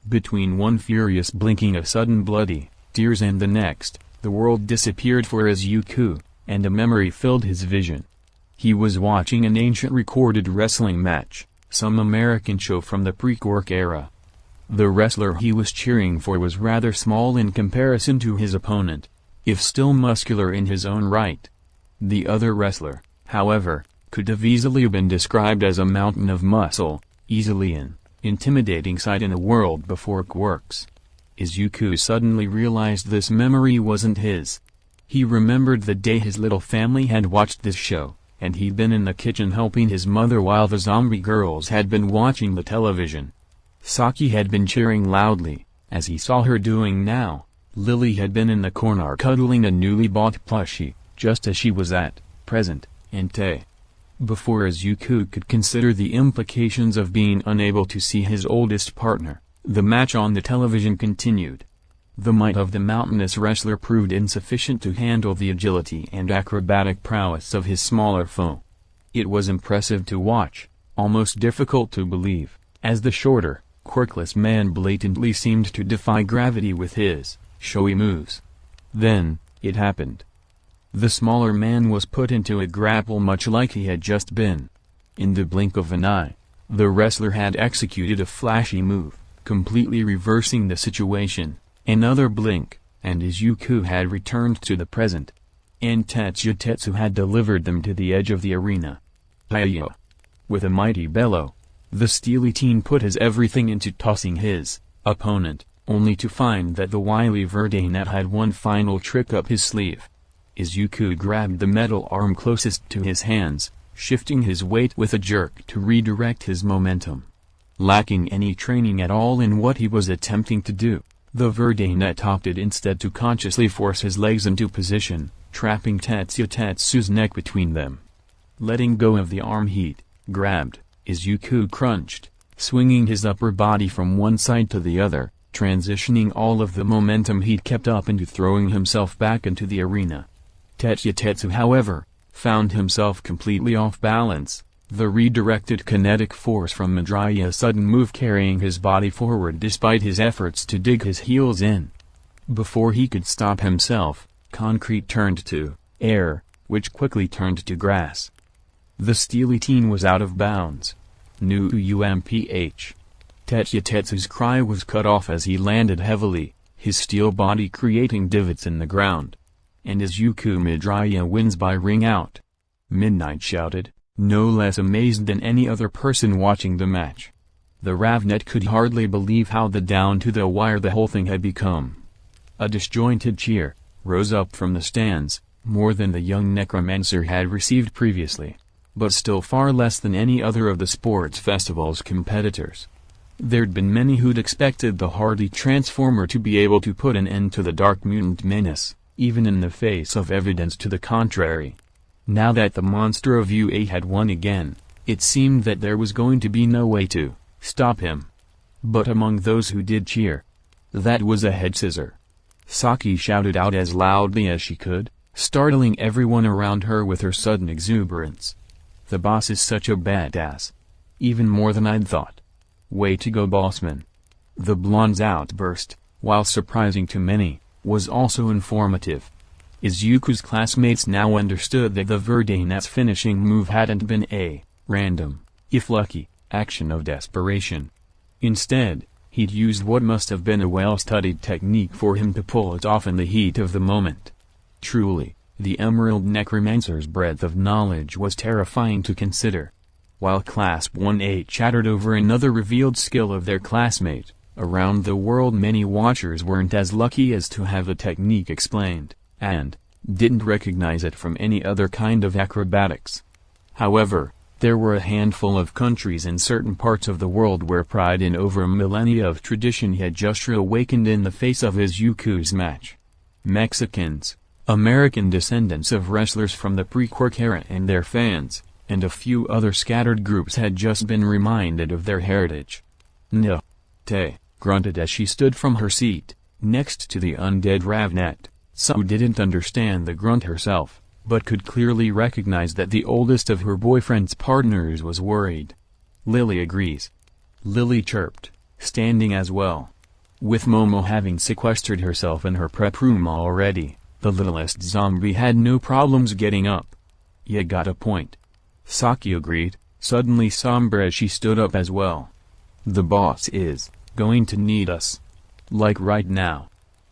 Between one furious blinking of sudden bloody tears and the next, the world disappeared for Izuku, and a memory filled his vision. He was watching an ancient recorded wrestling match, some American show from the pre-Quirk era. The wrestler he was cheering for was rather small in comparison to his opponent, if still muscular in his own right. The other wrestler, however, could have easily been described as a mountain of muscle, easily an intimidating sight in a world before quirks. Izuku suddenly realized this memory wasn't his. He remembered the day his little family had watched this show, and he'd been in the kitchen helping his mother while the zombie girls had been watching the television. Saki had been cheering loudly, as he saw her doing now. Lily had been in the corner cuddling a newly bought plushie, just as she was at present, and before Izuku could consider the implications of being unable to see his oldest partner, the match on the television continued. The might of the mountainous wrestler proved insufficient to handle the agility and acrobatic prowess of his smaller foe. It was impressive to watch, almost difficult to believe, as the shorter, quirkless man blatantly seemed to defy gravity with his showy moves. Then, it happened. The smaller man was put into a grapple much like he had just been. In the blink of an eye, The wrestler had executed a flashy move, completely reversing the situation. Another blink, and Izuku had returned to the present. And Tetsu had delivered them to the edge of the arena. Hiya! With a mighty bellow, the steely teen put his everything into tossing his opponent, only to find that the wily Verdanet had one final trick up his sleeve. Izuku grabbed the metal arm closest to his hands, shifting his weight with a jerk to redirect his momentum. Lacking any training at all in what he was attempting to do, the Verdanet opted instead to consciously force his legs into position, trapping Tetsu's neck between them. Letting go of the arm heat, grabbed, Izuku crunched, swinging his upper body from one side to the other, transitioning all of the momentum he'd kept up into throwing himself back into the arena. Tetsu, however, found himself completely off balance, the redirected kinetic force from Midraya's sudden move carrying his body forward despite his efforts to dig his heels in. Before he could stop himself, concrete turned to air, which quickly turned to grass. The steely teen was out of bounds. New UMPH. Tetsu's cry was cut off as he landed heavily, his steel body creating divots in the ground. And Izuku Midoriya wins by ring out. Midnight shouted, no less amazed than any other person watching the match. The Ravnet could hardly believe how down to the wire the whole thing had become. A disjointed cheer rose up from the stands, more than the young necromancer had received previously, but still far less than any other of the sports festival's competitors. There'd been many who'd expected the hardy Transformer to be able to put an end to the Dark Mutant menace, even in the face of evidence to the contrary. Now that the monster of UA had won again, it seemed that there was going to be no way to stop him. But among those who did cheer, that was a head scissor. Saki shouted out as loudly as she could, startling everyone around her with her sudden exuberance. The boss is such a badass. Even more than I'd thought. Way to go, bossman. The blonde's outburst, while surprising to many, was also informative. Izuku's classmates now understood that the Verdanet's finishing move hadn't been a random, if lucky, action of desperation. Instead, he'd used what must have been a well-studied technique for him to pull it off in the heat of the moment. Truly, the Emerald Necromancer's breadth of knowledge was terrifying to consider. While Class 1A chattered over another revealed skill of their classmate, around the world many watchers weren't as lucky as to have the technique explained, and didn't recognize it from any other kind of acrobatics. However, there were a handful of countries in certain parts of the world where pride in over millennia of tradition had just reawakened in the face of Izuku's match. Mexicans, American descendants of wrestlers from the pre-Quark era and their fans, and a few other scattered groups had just been reminded of their heritage. "No. Te," grunted as she stood from her seat, next to the undead Ravnet. Sue didn't understand the grunt herself, but could clearly recognize that the oldest of her boyfriend's partners was worried. "Lily agrees." Lily chirped, standing as well. With Momo having sequestered herself in her prep room already, the littlest zombie had no problems getting up. "You got a point." Saki agreed, suddenly somber as she stood up as well. "The boss is going to need us. Like right now."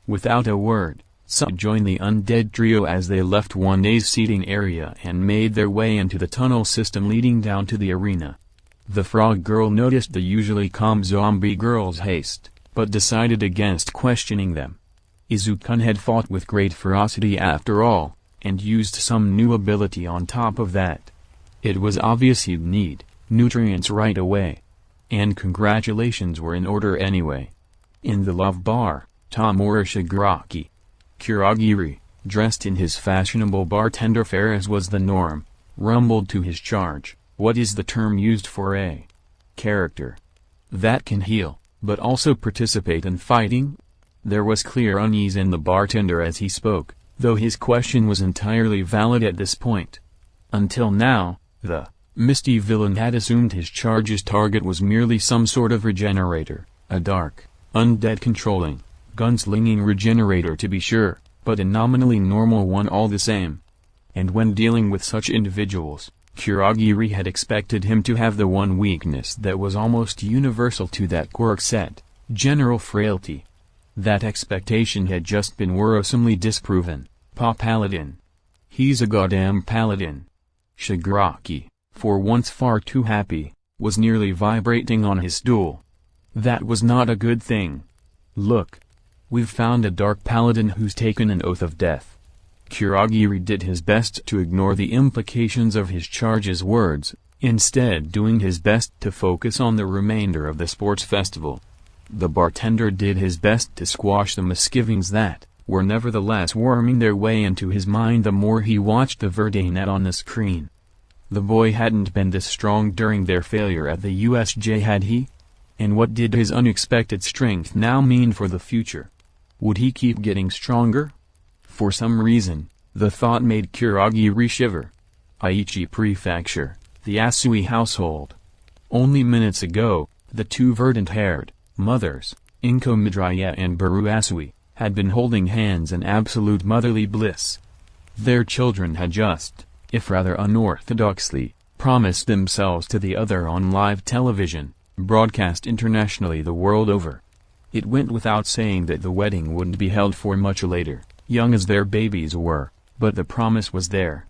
Without a word, Saki joined the undead trio as they left 1A's seating area and made their way into the tunnel system leading down to the arena. The frog girl noticed the usually calm zombie girl's haste, but decided against questioning them. Izuku had fought with great ferocity after all, and used some new ability on top of that. It was obvious he'd need nutrients right away. And congratulations were in order anyway. In the l.o.v bar, Tomura Kuragiri, dressed in his fashionable bartender fare as was the norm, rumbled to his charge, "What is the term used for a character that can heal, but also participate in fighting?" There was clear unease in the bartender as he spoke, though his question was entirely valid at this point. Until now, the misty villain had assumed his charge's target was merely some sort of regenerator, a dark, undead controlling, gunslinging regenerator to be sure, but a nominally normal one all the same. And when dealing with such individuals, Kurogiri had expected him to have the one weakness that was almost universal to that quirk set, general frailty. That expectation had just been worrisomely disproven. Paladin. He's a goddamn paladin. Shigaraki, for once far too happy, was nearly vibrating on his stool. That was not a good thing. Look. We've found a dark paladin who's taken an oath of death. Kurogiri did his best to ignore the implications of his charge's words, instead doing his best to focus on the remainder of the sports festival. The bartender did his best to squash the misgivings that were nevertheless worming their way into his mind the more he watched the Verdanet on the screen. The boy hadn't been this strong during their failure at the USJ, had he? And what did his unexpected strength now mean for the future? Would he keep getting stronger? For some reason, the thought made Kurogiri shiver. Aichi Prefecture, the Asui household. Only minutes ago, the two verdant-haired mothers, Inko Midoriya and Baru Asui, had been holding hands in absolute motherly bliss. Their children had just, if rather unorthodoxly, promised themselves to the other on live television, broadcast internationally the world over. It went without saying that the wedding wouldn't be held for much later, young as their babies were, but the promise was there.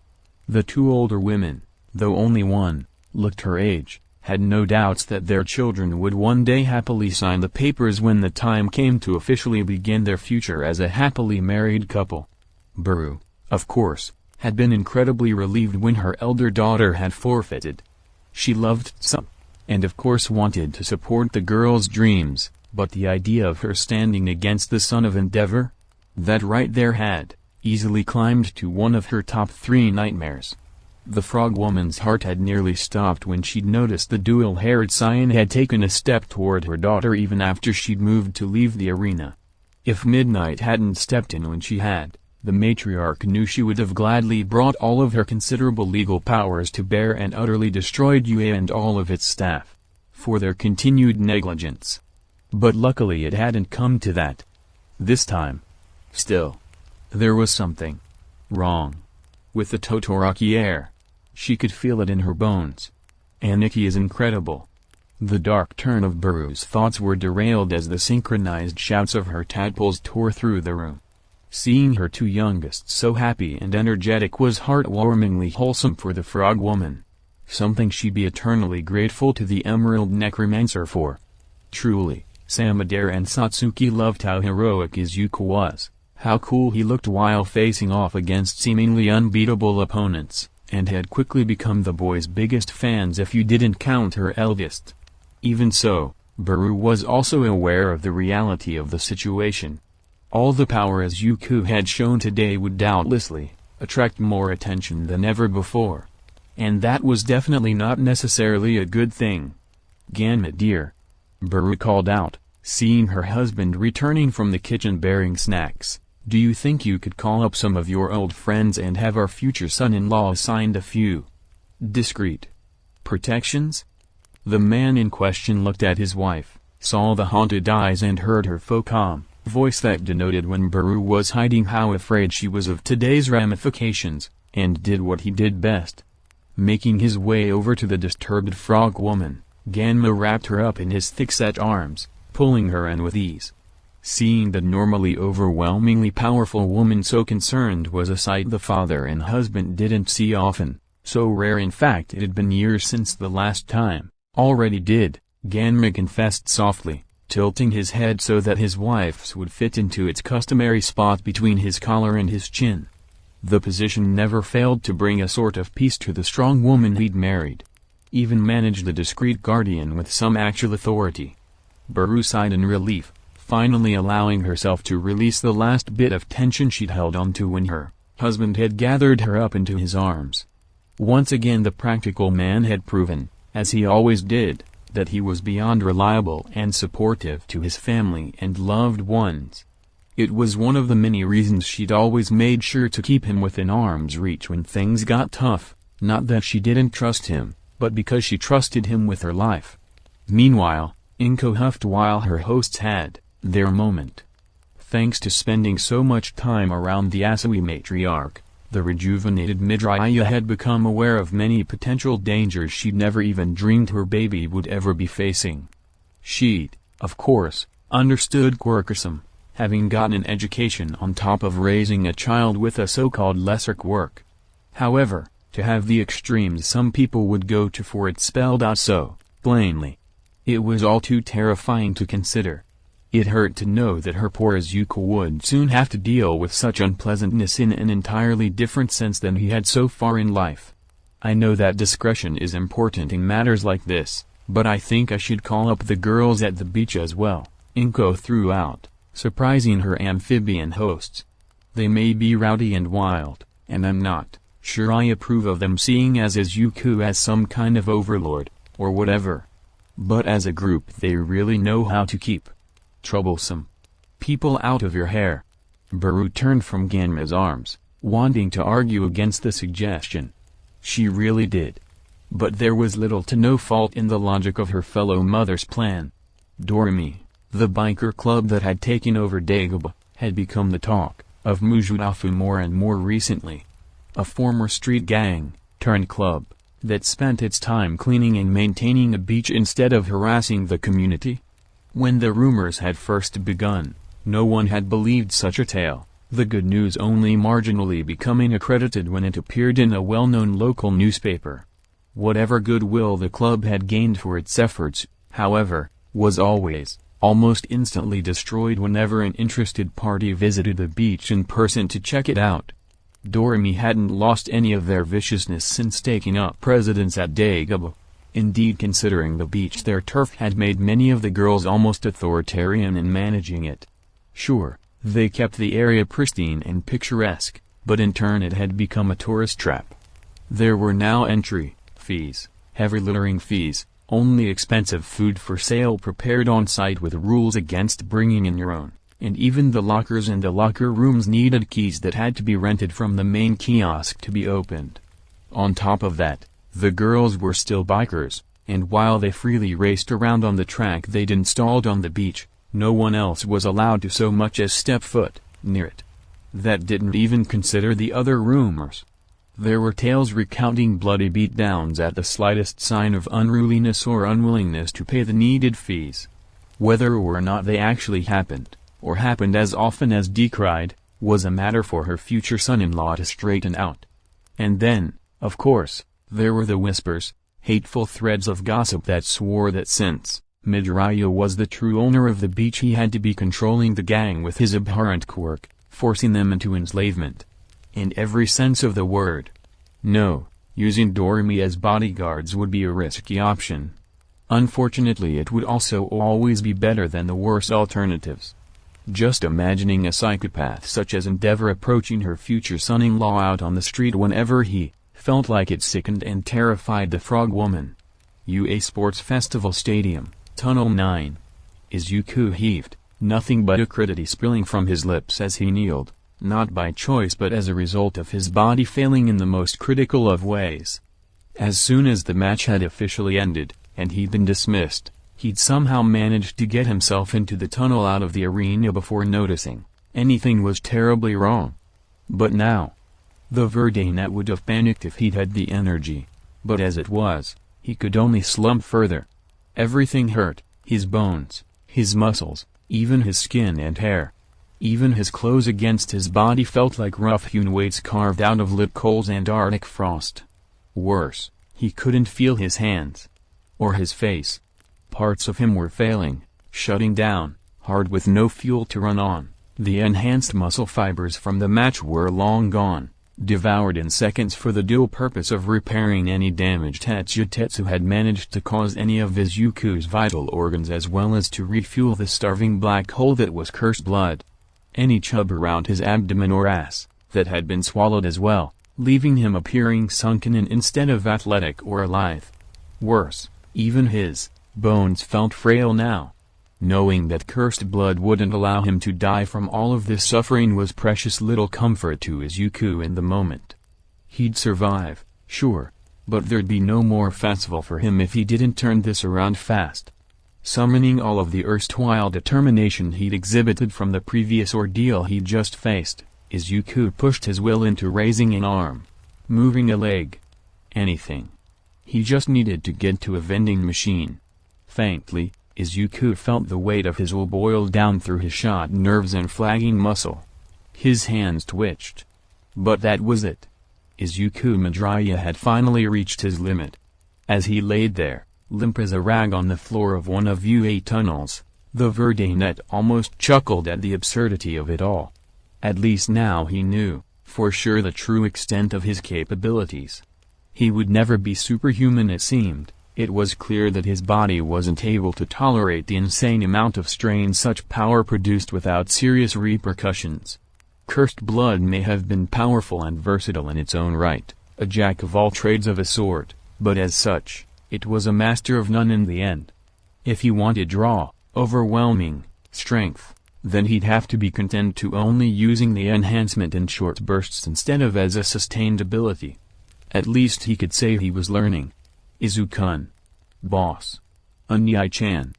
The two older women, though only one looked her age, had no doubts that their children would one day happily sign the papers when the time came to officially begin their future as a happily married couple. Baru, of course, had been incredibly relieved when her elder daughter had forfeited. She loved Tsum, and of course wanted to support the girl's dreams, but the idea of her standing against the son of Endeavor? That right there had easily climbed to one of her top 3 nightmares. The frog woman's heart had nearly stopped when she'd noticed the dual-haired scion had taken a step toward her daughter even after she'd moved to leave the arena. If Midnight hadn't stepped in when she had, the matriarch knew she would have gladly brought all of her considerable legal powers to bear and utterly destroyed UA and all of its staff for their continued negligence. But luckily it hadn't come to that. This time. Still. There was something wrong with the Todoroki heir. She could feel it in her bones. Aniki is incredible. The dark turn of Baru's thoughts were derailed as the synchronized shouts of her tadpoles tore through the room. Seeing her two youngest so happy and energetic was heartwarmingly wholesome for the frog woman. Something she'd be eternally grateful to the Emerald Necromancer for. Truly, Samadera and Satsuki loved how heroic Izuku was, how cool he looked while facing off against seemingly unbeatable opponents, and had quickly become the boy's biggest fans if you didn't count her eldest. Even so, Baru was also aware of the reality of the situation. All the power Izuku had shown today would doubtlessly attract more attention than ever before. And that was definitely not necessarily a good thing. "Ganma dear," Baru called out, seeing her husband returning from the kitchen bearing snacks, "do you think you could call up some of your old friends and have our future son-in-law assigned a few discreet protections?" The man in question looked at his wife, saw the haunted eyes and heard her calm voice that denoted when Baru was hiding how afraid she was of today's ramifications, and did what he did best. Making his way over to the disturbed frog woman, Ganma wrapped her up in his thick-set arms, pulling her in with ease. Seeing the normally overwhelmingly powerful woman so concerned was a sight the father and husband didn't see often, so rare in fact it had been years since the last time. "Already did," Ganma confessed softly, tilting his head so that his wife's would fit into its customary spot between his collar and his chin. The position never failed to bring a sort of peace to the strong woman he'd married. Even managed the discreet guardian with some actual authority. Baru sighed in relief, finally allowing herself to release the last bit of tension she'd held onto when her husband had gathered her up into his arms. Once again the practical man had proven, as he always did, that he was beyond reliable and supportive to his family and loved ones. It was one of the many reasons she'd always made sure to keep him within arm's reach when things got tough, not that she didn't trust him, but because she trusted him with her life. Meanwhile, Inko huffed while her hosts had their moment. Thanks to spending so much time around the Asui matriarch, The rejuvenated Midoriya had become aware of many potential dangers she'd never even dreamed her baby would ever be facing. She'd, of course, understood quirkerism, having gotten an education on top of raising a child with a so-called lesser quirk. However, to have the extremes some people would go to for it spelled out so plainly, it was all too terrifying to consider. It hurt to know that her poor Izuku would soon have to deal with such unpleasantness in an entirely different sense than he had so far in life. I know that discretion is important in matters like this, but I think I should call up the girls at the beach as well, Inko threw out, surprising her amphibian hosts. They may be rowdy and wild, and I'm not sure I approve of them seeing as Izuku as some kind of overlord, or whatever. But as a group they really know how to keep troublesome people out of your hair. Baru turned from Ganma's arms, wanting to argue against the suggestion. She really did. But there was little to no fault in the logic of her fellow mother's plan. Doremi, the biker club that had taken over Dagobah, had become the talk of Mujudafu more and more recently. A former street gang, turned club, that spent its time cleaning and maintaining a beach instead of harassing the community. When the rumors had first begun, no one had believed such a tale, the good news only marginally becoming accredited when it appeared in a well-known local newspaper. Whatever goodwill the club had gained for its efforts, however, was almost instantly destroyed whenever an interested party visited the beach in person to check it out. Doremi hadn't lost any of their viciousness since taking up precedence at Dagobah. Indeed, considering the beach their turf had made many of the girls almost authoritarian in managing it. Sure, they kept the area pristine and picturesque, but in turn it had become a tourist trap. There were now entry fees, heavy littering fees, only expensive food for sale prepared on site with rules against bringing in your own, and even the lockers and the locker rooms needed keys that had to be rented from the main kiosk to be opened. On top of that, the girls were still bikers, and while they freely raced around on the track they'd installed on the beach, no one else was allowed to so much as step foot near it. That didn't even consider the other rumors. There were tales recounting bloody beatdowns at the slightest sign of unruliness or unwillingness to pay the needed fees. Whether or not they actually happened, or happened as often as decried, was a matter for her future son-in-law to straighten out. And then, of course, there were the whispers, hateful threads of gossip that swore that since Midoriya was the true owner of the beach he had to be controlling the gang with his abhorrent quirk, forcing them into enslavement. In every sense of the word. No, using Doremi as bodyguards would be a risky option. Unfortunately, it would also always be better than the worst alternatives. Just imagining a psychopath such as Endeavor approaching her future son-in-law out on the street whenever he felt like it sickened and terrified the frog woman. UA Sports Festival Stadium, Tunnel 9. Izuku heaved, nothing but acridity spilling from his lips as he kneeled, not by choice but as a result of his body failing in the most critical of ways. As soon as the match had officially ended, and he'd been dismissed, he'd somehow managed to get himself into the tunnel out of the arena before noticing anything was terribly wrong. But now, the Verdanet would have panicked if he'd had the energy, but as it was, he could only slump further. Everything hurt, his bones, his muscles, even his skin and hair. Even his clothes against his body felt like rough-hewn weights carved out of lit coals and Arctic frost. Worse, he couldn't feel his hands. Or his face. Parts of him were failing, shutting down, hard with no fuel to run on. The enhanced muscle fibers from the match were long gone, devoured in seconds for the dual purpose of repairing any damage Tetsu had managed to cause any of Izuku's vital organs as well as to refuel the starving black hole that was cursed blood. Any chub around his abdomen or ass, that had been swallowed as well, leaving him appearing sunken in instead of athletic or lithe. Worse, even his bones felt frail now. Knowing that cursed blood wouldn't allow him to die from all of this suffering was precious little comfort to Izuku in the moment. He'd survive, sure, but there'd be no more festival for him if he didn't turn this around fast. Summoning all of the erstwhile determination he'd exhibited from the previous ordeal he'd just faced, Izuku pushed his will into raising an arm, moving a leg, anything. He just needed to get to a vending machine. Faintly, Izuku felt the weight of his will boil down through his shot nerves and flagging muscle. His hands twitched. But that was it. Izuku Midoriya had finally reached his limit. As he laid there, limp as a rag on the floor of one of UA tunnels, the Verdanet almost chuckled at the absurdity of it all. At least now he knew, for sure, the true extent of his capabilities. He would never be superhuman, it seemed. It was clear that his body wasn't able to tolerate the insane amount of strain such power produced without serious repercussions. Cursed blood may have been powerful and versatile in its own right, a jack of all trades of a sort, but as such, it was a master of none in the end. If he wanted raw, overwhelming strength, then he'd have to be content to only using the enhancement in short bursts instead of as a sustained ability. At least he could say he was learning. Izukun. Boss. Onyai-chan.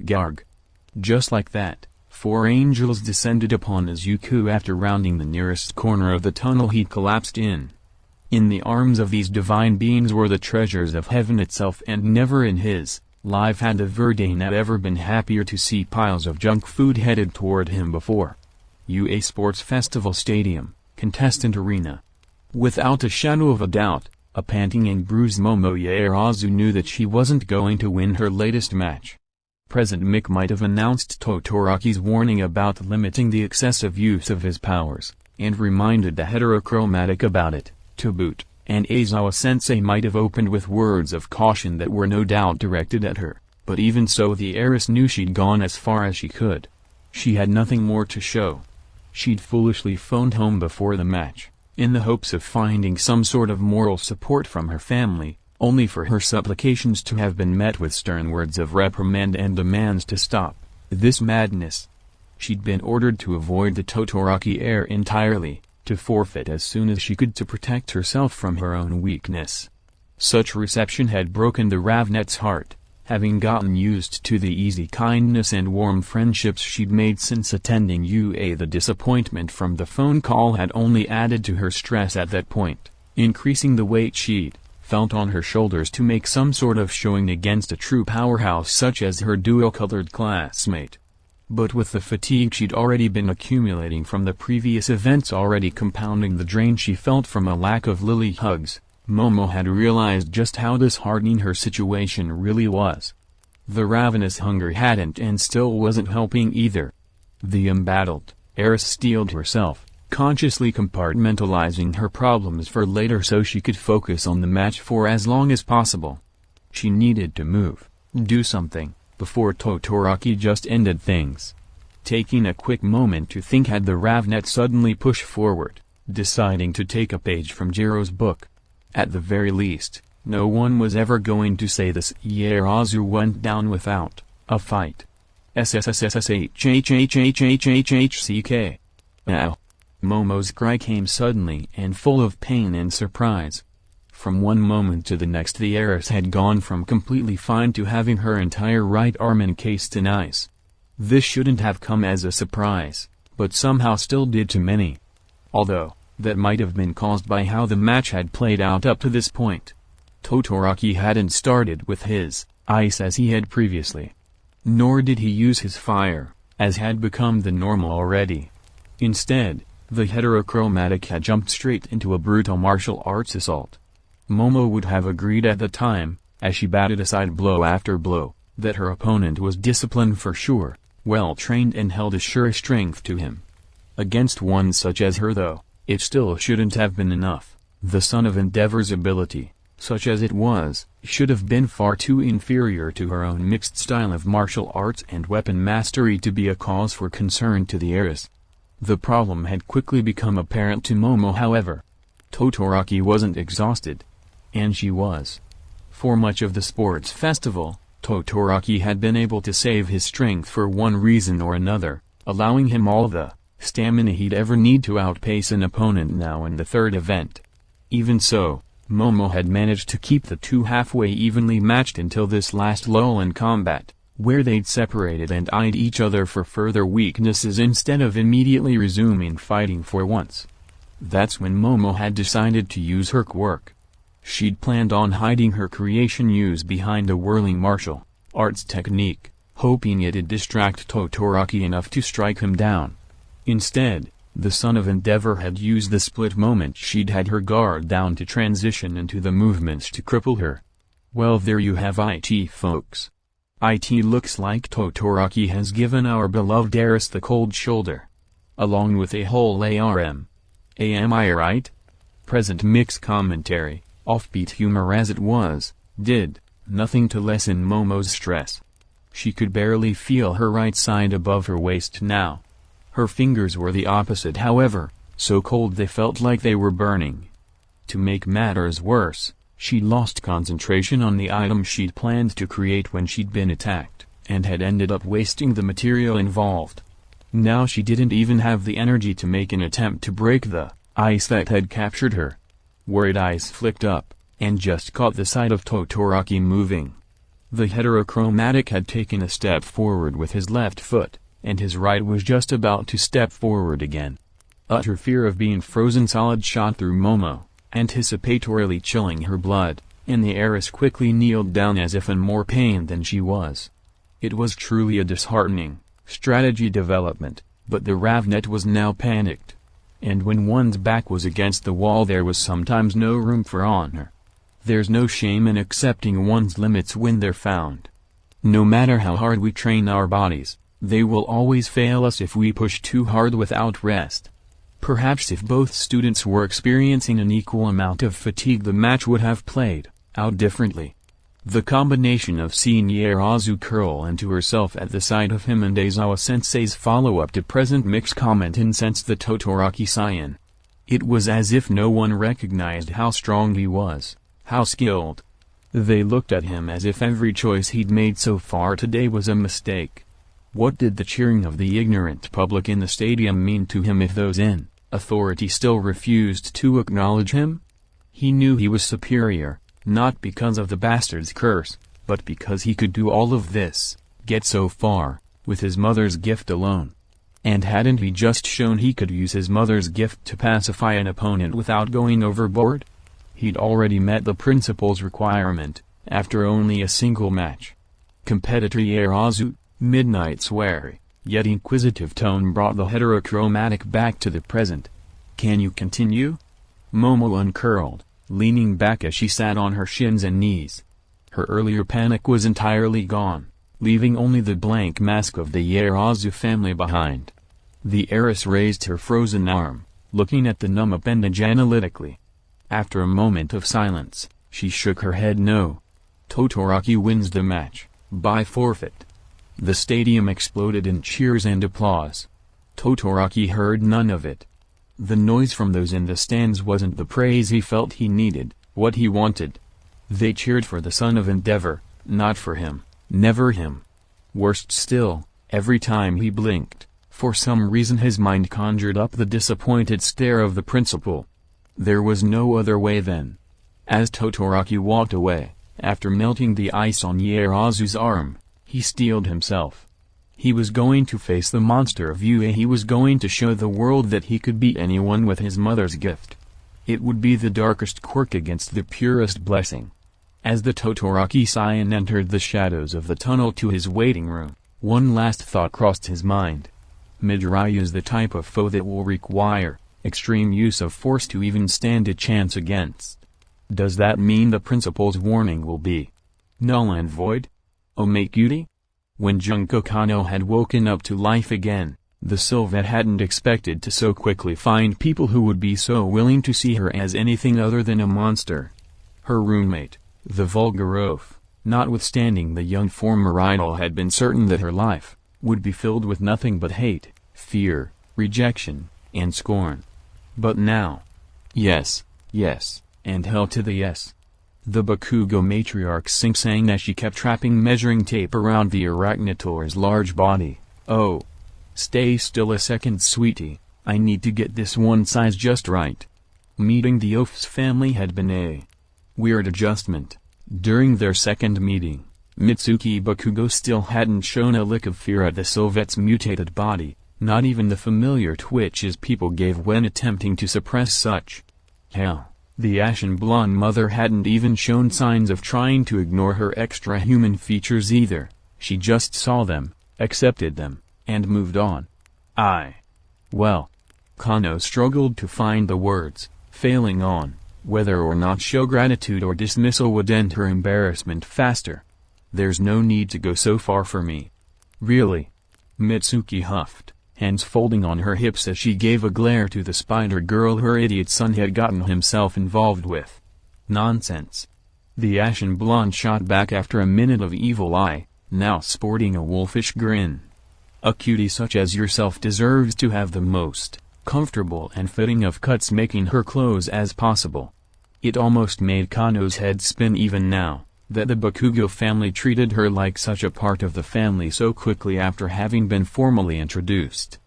Garg. Just like that, 4 angels descended upon Izuku after rounding the nearest corner of the tunnel he'd collapsed in. In the arms of these divine beings were the treasures of heaven itself, and never in his life had the Verdanet ever been happier to see piles of junk food headed toward him before. UA Sports Festival Stadium, Contestant Arena. Without a shadow of a doubt, a panting and bruised Momo Yaoyorozu knew that she wasn't going to win her latest match. President Mick might have announced Todoroki's warning about limiting the excessive use of his powers, and reminded the heterochromatic about it, to boot, and Aizawa-sensei might have opened with words of caution that were no doubt directed at her, but even so the heiress knew she'd gone as far as she could. She had nothing more to show. She'd foolishly phoned home before the match, in the hopes of finding some sort of moral support from her family, only for her supplications to have been met with stern words of reprimand and demands to stop this madness. She'd been ordered to avoid the Todoroki heir entirely, to forfeit as soon as she could to protect herself from her own weakness. Such reception had broken the Ravnet's heart, having gotten used to the easy kindness and warm friendships she'd made since attending UA. The disappointment from the phone call had only added to her stress at that point, increasing the weight she'd felt on her shoulders to make some sort of showing against a true powerhouse such as her dual-colored classmate. But with the fatigue she'd already been accumulating from the previous events already compounding the drain she felt from a lack of Lily hugs, Momo had realized just how disheartening her situation really was. The ravenous hunger hadn't and still wasn't helping either. The embattled heiress steeled herself, consciously compartmentalizing her problems for later so she could focus on the match for as long as possible. She needed to move, do something, before Todoroki just ended things. Taking a quick moment to think had the Ravnet suddenly pushed forward, deciding to take a page from Jiro's book. At the very least, no one was ever going to say this Yaoyorozu went down without a fight. SSSSHHHHHHHCK. Ow. Momo's cry came suddenly and full of pain and surprise. From one moment to the next the heiress had gone from completely fine to having her entire right arm encased in ice. This shouldn't have come as a surprise, but somehow still did to many. Although, that might have been caused by how the match had played out up to this point. Todoroki hadn't started with his ice as he had previously. Nor did he use his fire, as had become the normal already. Instead, the heterochromatic had jumped straight into a brutal martial arts assault. Momo would have agreed at the time, as she batted aside blow after blow, that her opponent was disciplined for sure, well-trained and held a sure strength to him. Against one such as her though, it still shouldn't have been enough. The Son of Endeavor's ability, such as it was, should have been far too inferior to her own mixed style of martial arts and weapon mastery to be a cause for concern to the heiress. The problem had quickly become apparent to Momo however. Todoroki wasn't exhausted. And she was. For much of the sports festival, Todoroki had been able to save his strength for one reason or another, allowing him all the stamina he'd ever need to outpace an opponent now in the third event. Even so, Momo had managed to keep the two halfway evenly matched until this last lull in combat, where they'd separated and eyed each other for further weaknesses instead of immediately resuming fighting for once. That's when Momo had decided to use her quirk. She'd planned on hiding her creation Use behind a whirling martial arts technique, hoping it'd distract Todoroki enough to strike him down. Instead, the son of Endeavor had used the split moment she'd had her guard down to transition into the movements to cripple her. Well, there you have it, folks. It looks like Todoroki has given our beloved heiress the cold shoulder. Along with a whole ARM. Am I right? Present mixed commentary, offbeat humor as it was, did nothing to lessen Momo's stress. She could barely feel her right side above her waist now. Her fingers were the opposite, however, so cold they felt like they were burning. To make matters worse, she'd lost concentration on the item she'd planned to create when she'd been attacked, and had ended up wasting the material involved. Now she didn't even have the energy to make an attempt to break the ice that had captured her. Worried eyes flicked up, and just caught the sight of Todoroki moving. The heterochromatic had taken a step forward with his left foot, and his right was just about to step forward again. Utter fear of being frozen solid shot through Momo, anticipatorily chilling her blood, and the heiress quickly kneeled down as if in more pain than she was. It was truly a disheartening strategy development, but the Ravnet was now panicked. And when one's back was against the wall, there was sometimes no room for honor. There's no shame in accepting one's limits when they're found. No matter how hard we train our bodies, they will always fail us if we push too hard without rest. Perhaps if both students were experiencing an equal amount of fatigue, the match would have played out differently. The combination of seeing Yaozu curl into herself at the sight of him and Aizawa-sensei's follow-up to present mixed comment incensed the Todoroki Saiyan. It was as if no one recognized how strong he was, how skilled. They looked at him as if every choice he'd made so far today was a mistake. What did the cheering of the ignorant public in the stadium mean to him if those in authority still refused to acknowledge him? He knew he was superior, not because of the bastard's curse, but because he could do all of this, get so far, with his mother's gift alone. And hadn't he just shown he could use his mother's gift to pacify an opponent without going overboard? He'd already met the principal's requirement, after only a single match. Competitor Yaozu, Midnight's wary, yet inquisitive tone brought the heterochromatic back to the present. Can you continue? Momo uncurled, leaning back as she sat on her shins and knees. Her earlier panic was entirely gone, leaving only the blank mask of the Yaozu family behind. The heiress raised her frozen arm, looking at the numb appendage analytically. After a moment of silence, she shook her head no. Todoroki wins the match, by forfeit. The stadium exploded in cheers and applause. Todoroki heard none of it. The noise from those in the stands wasn't the praise he felt he needed, what he wanted. They cheered for the son of Endeavor, not for him, never him. Worst still, every time he blinked, for some reason his mind conjured up the disappointed stare of the principal. There was no other way then. As Todoroki walked away, after melting the ice on Yaozu's arm, he steeled himself. He was going to face the monster of UA. He was going to show the world that he could beat anyone with his mother's gift. It would be the darkest quirk against the purest blessing. As the Todoroki Saiyan entered the shadows of the tunnel to his waiting room, one last thought crossed his mind. Midoriya's the type of foe that will require extreme use of force to even stand a chance against. Does that mean the principal's warning will be null and void? Omakuri? When Junko Kano had woken up to life again, the Sylph hadn't expected to so quickly find people who would be so willing to see her as anything other than a monster. Her roommate, the vulgar oaf, notwithstanding the young former idol, had been certain that her life would be filled with nothing but hate, fear, rejection, and scorn. But now, yes, and hell to the yes. The Bakugo matriarch sang as she kept wrapping measuring tape around the arachnitor's large body. Oh. Stay still a second, sweetie, I need to get this one size just right. Meeting the oaf's family had been a weird adjustment. During their second meeting, Mitsuki Bakugo still hadn't shown a lick of fear at the Sylvet's mutated body, not even the familiar twitches people gave when attempting to suppress such. Hell, the ashen blonde mother hadn't even shown signs of trying to ignore her extra-human features either. She just saw them, accepted them, and moved on. Well, Kano struggled to find the words, failing on whether or not show gratitude or dismissal would end her embarrassment faster. There's no need to go so far for me. Really? Mitsuki huffed, hands folding on her hips as she gave a glare to the spider girl her idiot son had gotten himself involved with. Nonsense. The ashen blonde shot back after a minute of evil eye, now sporting a wolfish grin. A cutie such as yourself deserves to have the most comfortable and fitting of cuts making her clothes as possible. It almost made Kano's head spin even now, that the Bakugo family treated her like such a part of the family so quickly after having been formally introduced.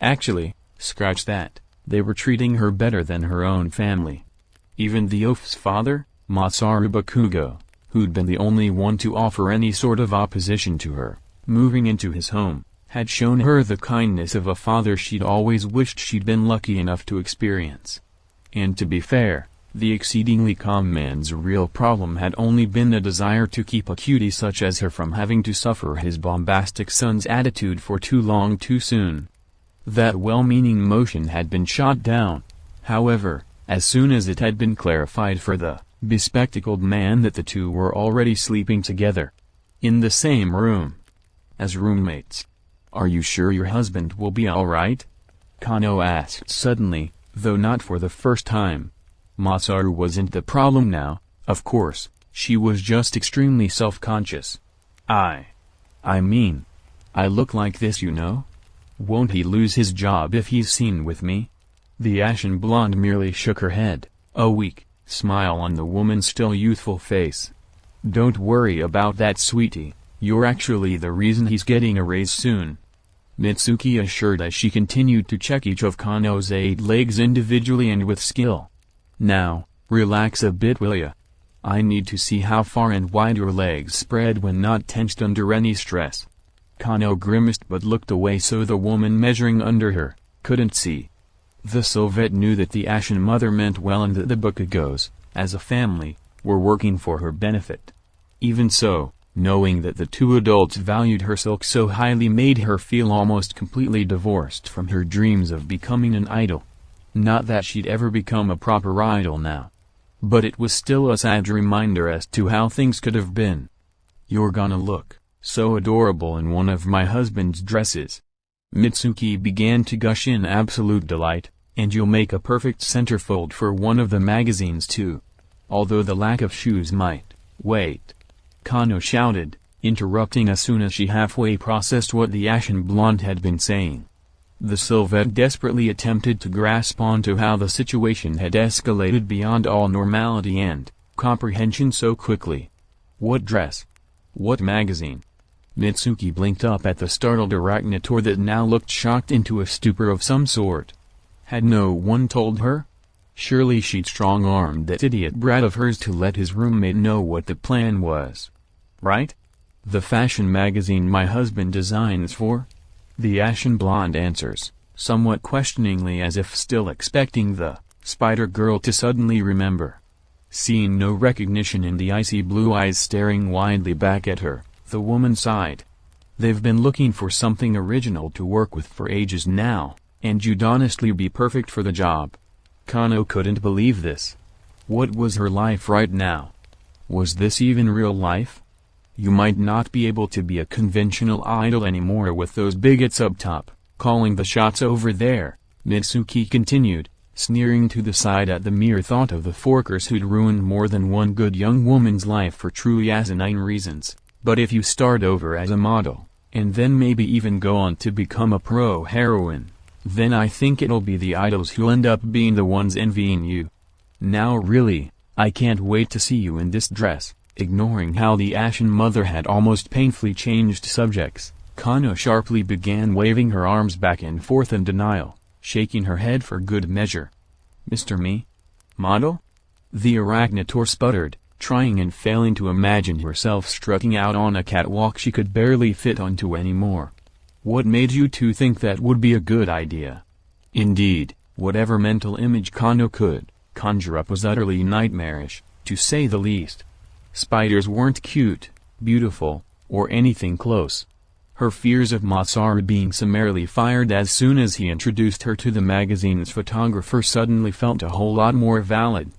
Actually, scratch that, they were treating her better than her own family. Even the l.o.v's father, Masaru Bakugo, who'd been the only one to offer any sort of opposition to her moving into his home, had shown her the kindness of a father she'd always wished she'd been lucky enough to experience. And to be fair, the exceedingly calm man's real problem had only been a desire to keep a cutie such as her from having to suffer his bombastic son's attitude for too long too soon. That well-meaning motion had been shot down, however, as soon as it had been clarified for the bespectacled man that the two were already sleeping together. In the same room. As roommates. Are you sure your husband will be alright? Kano asked suddenly, though not for the first time. Masaru wasn't the problem now, of course, she was just extremely self-conscious. I mean, I look like this, you know? Won't he lose his job if he's seen with me? The ashen blonde merely shook her head, a weak smile on the woman's still youthful face. Don't worry about that, sweetie, you're actually the reason he's getting a raise soon. Mitsuki assured as she continued to check each of Kano's 8 legs individually and with skill. Now, relax a bit, will ya? I need to see how far and wide your legs spread when not tensed under any stress. Kano grimaced but looked away so the woman measuring under her couldn't see. The Sylvet knew that the ashen mother meant well and that the Bakugos, as a family, were working for her benefit. Even so, knowing that the two adults valued her silk so highly made her feel almost completely divorced from her dreams of becoming an idol. Not that she'd ever become a proper idol now. But it was still a sad reminder as to how things could have been. You're gonna look so adorable in one of my husband's dresses. Mitsuki began to gush in absolute delight, and you'll make a perfect centerfold for one of the magazines too. Although the lack of shoes might wait. Kano shouted, interrupting as soon as she halfway processed what the ashen blonde had been saying. The Sylvet desperately attempted to grasp onto how the situation had escalated beyond all normality and comprehension so quickly. What dress? What magazine? Mitsuki blinked up at the startled arachnitor that now looked shocked into a stupor of some sort. Had no one told her? Surely she'd strong-armed that idiot brat of hers to let his roommate know what the plan was. Right? The fashion magazine my husband designs for? The ashen blonde answers, somewhat questioningly as if still expecting the spider girl to suddenly remember. Seeing no recognition in the icy blue eyes staring widely back at her, the woman sighed. They've been looking for something original to work with for ages now, and you'd honestly be perfect for the job. Kano couldn't believe this. What was her life right now? Was this even real life? You might not be able to be a conventional idol anymore with those bigots up top, calling the shots over there, Mitsuki continued, sneering to the side at the mere thought of the forkers who'd ruined more than one good young woman's life for truly asinine reasons. But if you start over as a model, and then maybe even go on to become a pro heroine, then I think it'll be the idols who'll end up being the ones envying you. Now really, I can't wait to see you in this dress. Ignoring how the ashen mother had almost painfully changed subjects, Kano sharply began waving her arms back and forth in denial, shaking her head for good measure. Mr. Me? Model? The arachnitor sputtered, trying and failing to imagine herself strutting out on a catwalk she could barely fit onto anymore. What made you two think that would be a good idea? Indeed, whatever mental image Kano could conjure up was utterly nightmarish, to say the least. Spiders weren't cute, beautiful, or anything close. Her fears of Masaru being summarily fired as soon as he introduced her to the magazine's photographer suddenly felt a whole lot more valid.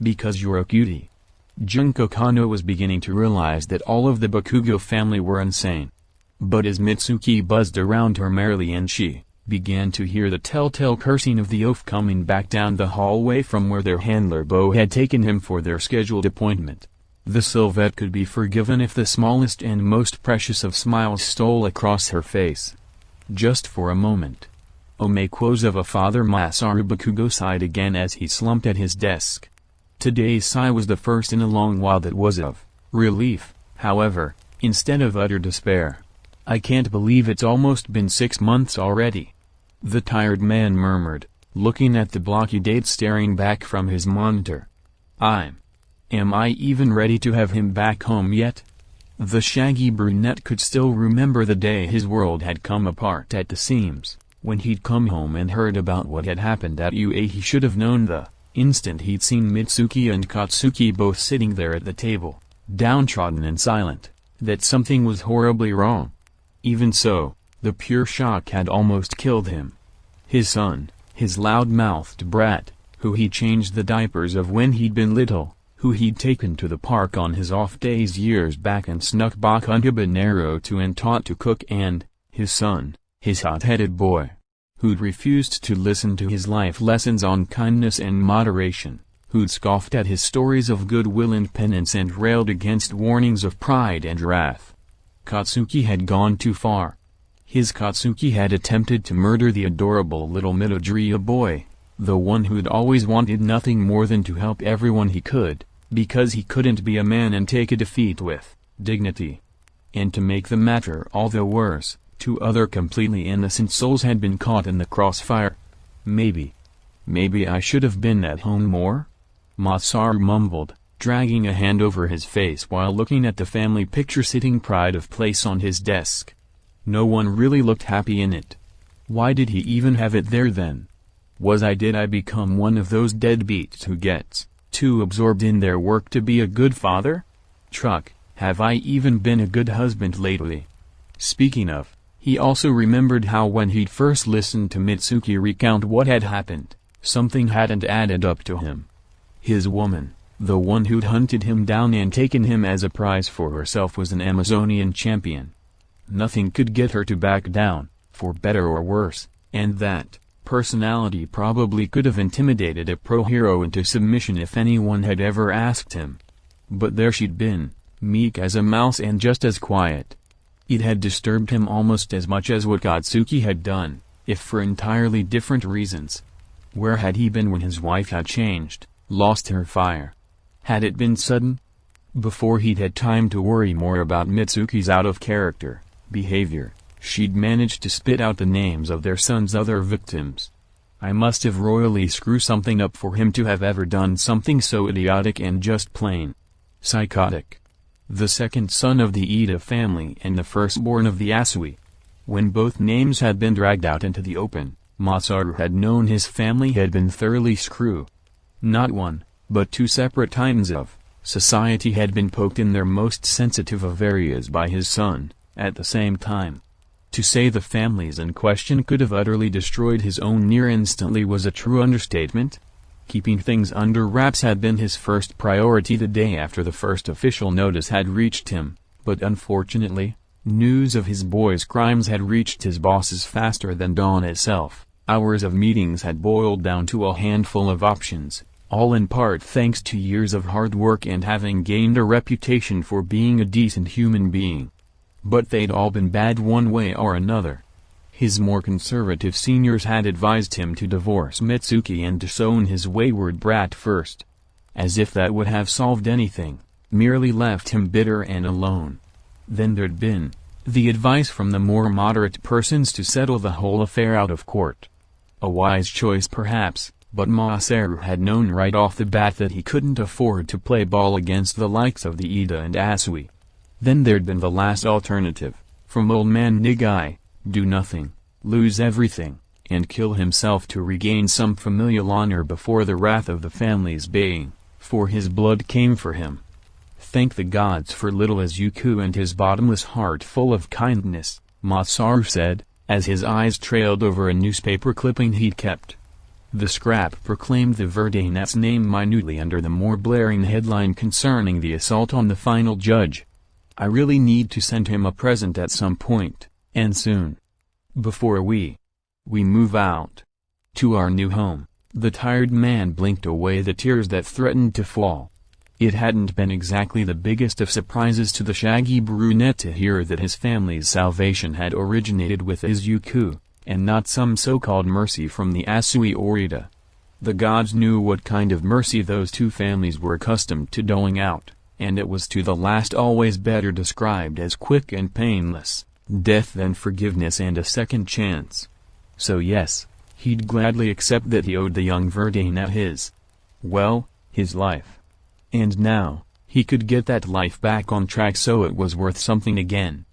Because you're a cutie. Junko Kano was beginning to realize that all of the Bakugo family were insane. But as Mitsuki buzzed around her merrily and she began to hear the telltale cursing of the oaf coming back down the hallway from where their handler Bo had taken him for their scheduled appointment, the Sylvette could be forgiven if the smallest and most precious of smiles stole across her face. Just for a moment. Omequos of a father. Masaru Bakugo sighed again as he slumped at his desk. Today's sigh was the first in a long while that was of relief, however, instead of utter despair. I can't believe it's almost been 6 months already. The tired man murmured, looking at the blocky date staring back from his monitor. Am I even ready to have him back home yet? The shaggy brunette could still remember the day his world had come apart at the seams, when he'd come home and heard about what had happened at UA. He should have known the instant he'd seen Mitsuki and Katsuki both sitting there at the table, downtrodden and silent, that something was horribly wrong. Even so, the pure shock had almost killed him. His son, his loud-mouthed brat, who he'd changed the diapers of when he'd been little, who he'd taken to the park on his off days years back and snuck bakugo to and taught to cook, and his son, his hot-headed boy, who'd refused to listen to his life lessons on kindness and moderation, who'd scoffed at his stories of goodwill and penance and railed against warnings of pride and wrath. Katsuki had gone too far. His Katsuki had attempted to murder the adorable little Midoriya boy, the one who'd always wanted nothing more than to help everyone he could, because he couldn't be a man and take a defeat with dignity. And to make the matter all the worse, 2 other completely innocent souls had been caught in the crossfire. Maybe I should have been at home more? Masaru mumbled, dragging a hand over his face while looking at the family picture sitting pride of place on his desk. No one really looked happy in it. Why did he even have it there then? Did I become one of those deadbeats who gets too absorbed in their work to be a good father? Have I even been a good husband lately? Speaking of, he also remembered how when he'd first listened to Mitsuki recount what had happened, something hadn't added up to him. His woman, the one who'd hunted him down and taken him as a prize for herself, was an Amazonian champion. Nothing could get her to back down, for better or worse, and that personality probably could have intimidated a pro hero into submission if anyone had ever asked him. But there she'd been, meek as a mouse and just as quiet. It had disturbed him almost as much as what Katsuki had done, if for entirely different reasons. Where had he been when his wife had changed, lost her fire? Had it been sudden? Before he'd had time to worry more about Mitsuki's out-of-character behavior, she'd managed to spit out the names of their son's other victims. I must have royally screwed something up for him to have ever done something so idiotic and just plain psychotic. The second son of the Ida family and the firstborn of the Asui. When both names had been dragged out into the open, Masaru had known his family had been thoroughly screwed. Not 1, but 2 separate times of society had been poked in their most sensitive of areas by his son, at the same time. To say the families in question could have utterly destroyed his own near instantly was a true understatement. Keeping things under wraps had been his first priority the day after the first official notice had reached him, but unfortunately, news of his boy's crimes had reached his bosses faster than dawn itself. Hours of meetings had boiled down to a handful of options, all in part thanks to years of hard work and having gained a reputation for being a decent human being. But they'd all been bad one way or another. His more conservative seniors had advised him to divorce Mitsuki and disown his wayward brat first. As if that would have solved anything, merely left him bitter and alone. Then there'd been the advice from the more moderate persons to settle the whole affair out of court. A wise choice perhaps, But Masaru had known right off the bat that he couldn't afford to play ball against the likes of the Ida and Asui. Then there'd been the last alternative, from Old Man Nigai, do nothing, lose everything, and kill himself to regain some familial honor before the wrath of the family's baying, for his blood came for him. Thank the gods for little Izuku and his bottomless heart full of kindness, Masaru said, as his eyes trailed over a newspaper clipping he'd kept. The scrap proclaimed the Verdeinet's name minutely under the more blaring headline concerning the assault on the final judge. I really need to send him a present at some point, and soon. Before we move out to our new home. The tired man blinked away the tears that threatened to fall. It hadn't been exactly the biggest of surprises to the shaggy brunette to hear that his family's salvation had originated with Izuku, and not some so-called mercy from the Asui or Ida. The gods knew what kind of mercy those two families were accustomed to doling out, and it was to the last always better described as quick and painless, death than forgiveness and a second chance. So yes, he'd gladly accept that he owed the young Verdeinet his life. And now, he could get that life back on track, so it was worth something again.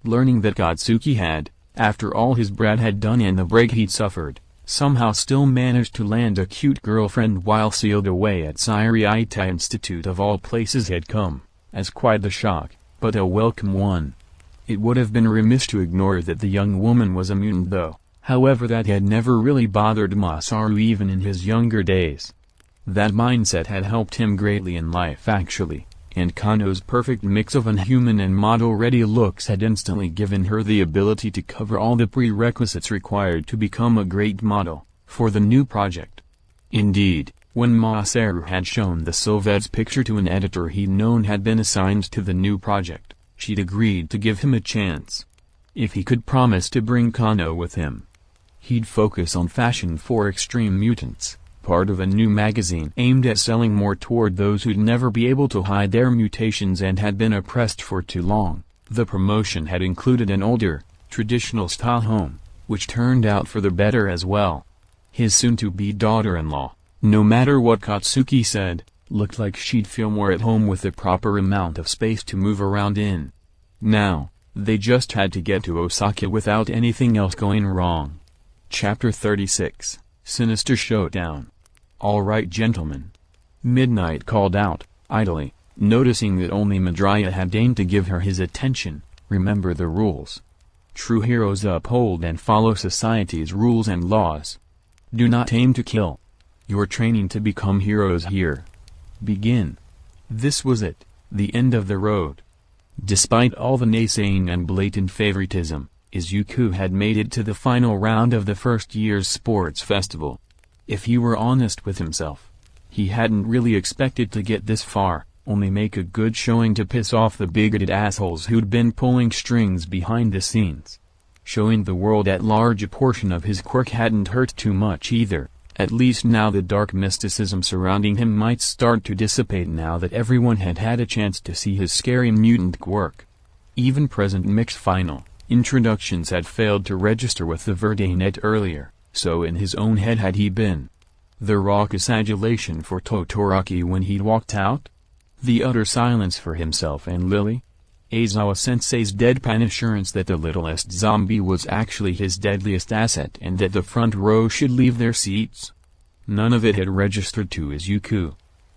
Learning that Katsuki had, after all his brat had done and the break he'd suffered, somehow still managed to land a cute girlfriend while sealed away at Siriita Institute of all places had come, as quite the shock, but a welcome one. It would have been remiss to ignore that the young woman was a mutant though. However, that had never really bothered Masaru even in his younger days. That mindset had helped him greatly in life actually, and Kano's perfect mix of unhuman and model-ready looks had instantly given her the ability to cover all the prerequisites required to become a great model for the new project. Indeed, when Masaru had shown the Sylved's picture to an editor he'd known had been assigned to the new project, she'd agreed to give him a chance. If he could promise to bring Kano with him. He'd focus on fashion for extreme mutants, part of a new magazine aimed at selling more toward those who'd never be able to hide their mutations and had been oppressed for too long. The promotion had included an older, traditional-style home, which turned out for the better as well. His soon-to-be daughter-in-law, no matter what Katsuki said, looked like she'd feel more at home with the proper amount of space to move around in. Now, they just had to get to Osaka without anything else going wrong. Chapter 36, Sinister Showdown. All right, gentlemen. Midnight called out, idly, noticing that only Madrya had deigned to give her his attention. Remember the rules. True heroes uphold and follow society's rules and laws. Do not aim to kill. You're training to become heroes here. Begin. This was it, the end of the road. Despite all the naysaying and blatant favoritism, Izuku had made it to the final round of the first year's sports festival. If he were honest with himself, he hadn't really expected to get this far, only make a good showing to piss off the bigoted assholes who'd been pulling strings behind the scenes. Showing the world at large a portion of his quirk hadn't hurt too much either, at least now the dark mysticism surrounding him might start to dissipate now that everyone had had a chance to see his scary mutant quirk. Even present mixed final introductions had failed to register with the Verdeinet earlier, so in his own head had he been. The raucous adulation for Todoroki when he'd walked out? The utter silence for himself and Lily? Aizawa-sensei's deadpan assurance that the littlest zombie was actually his deadliest asset and that the front row should leave their seats? None of it had registered to Izuku.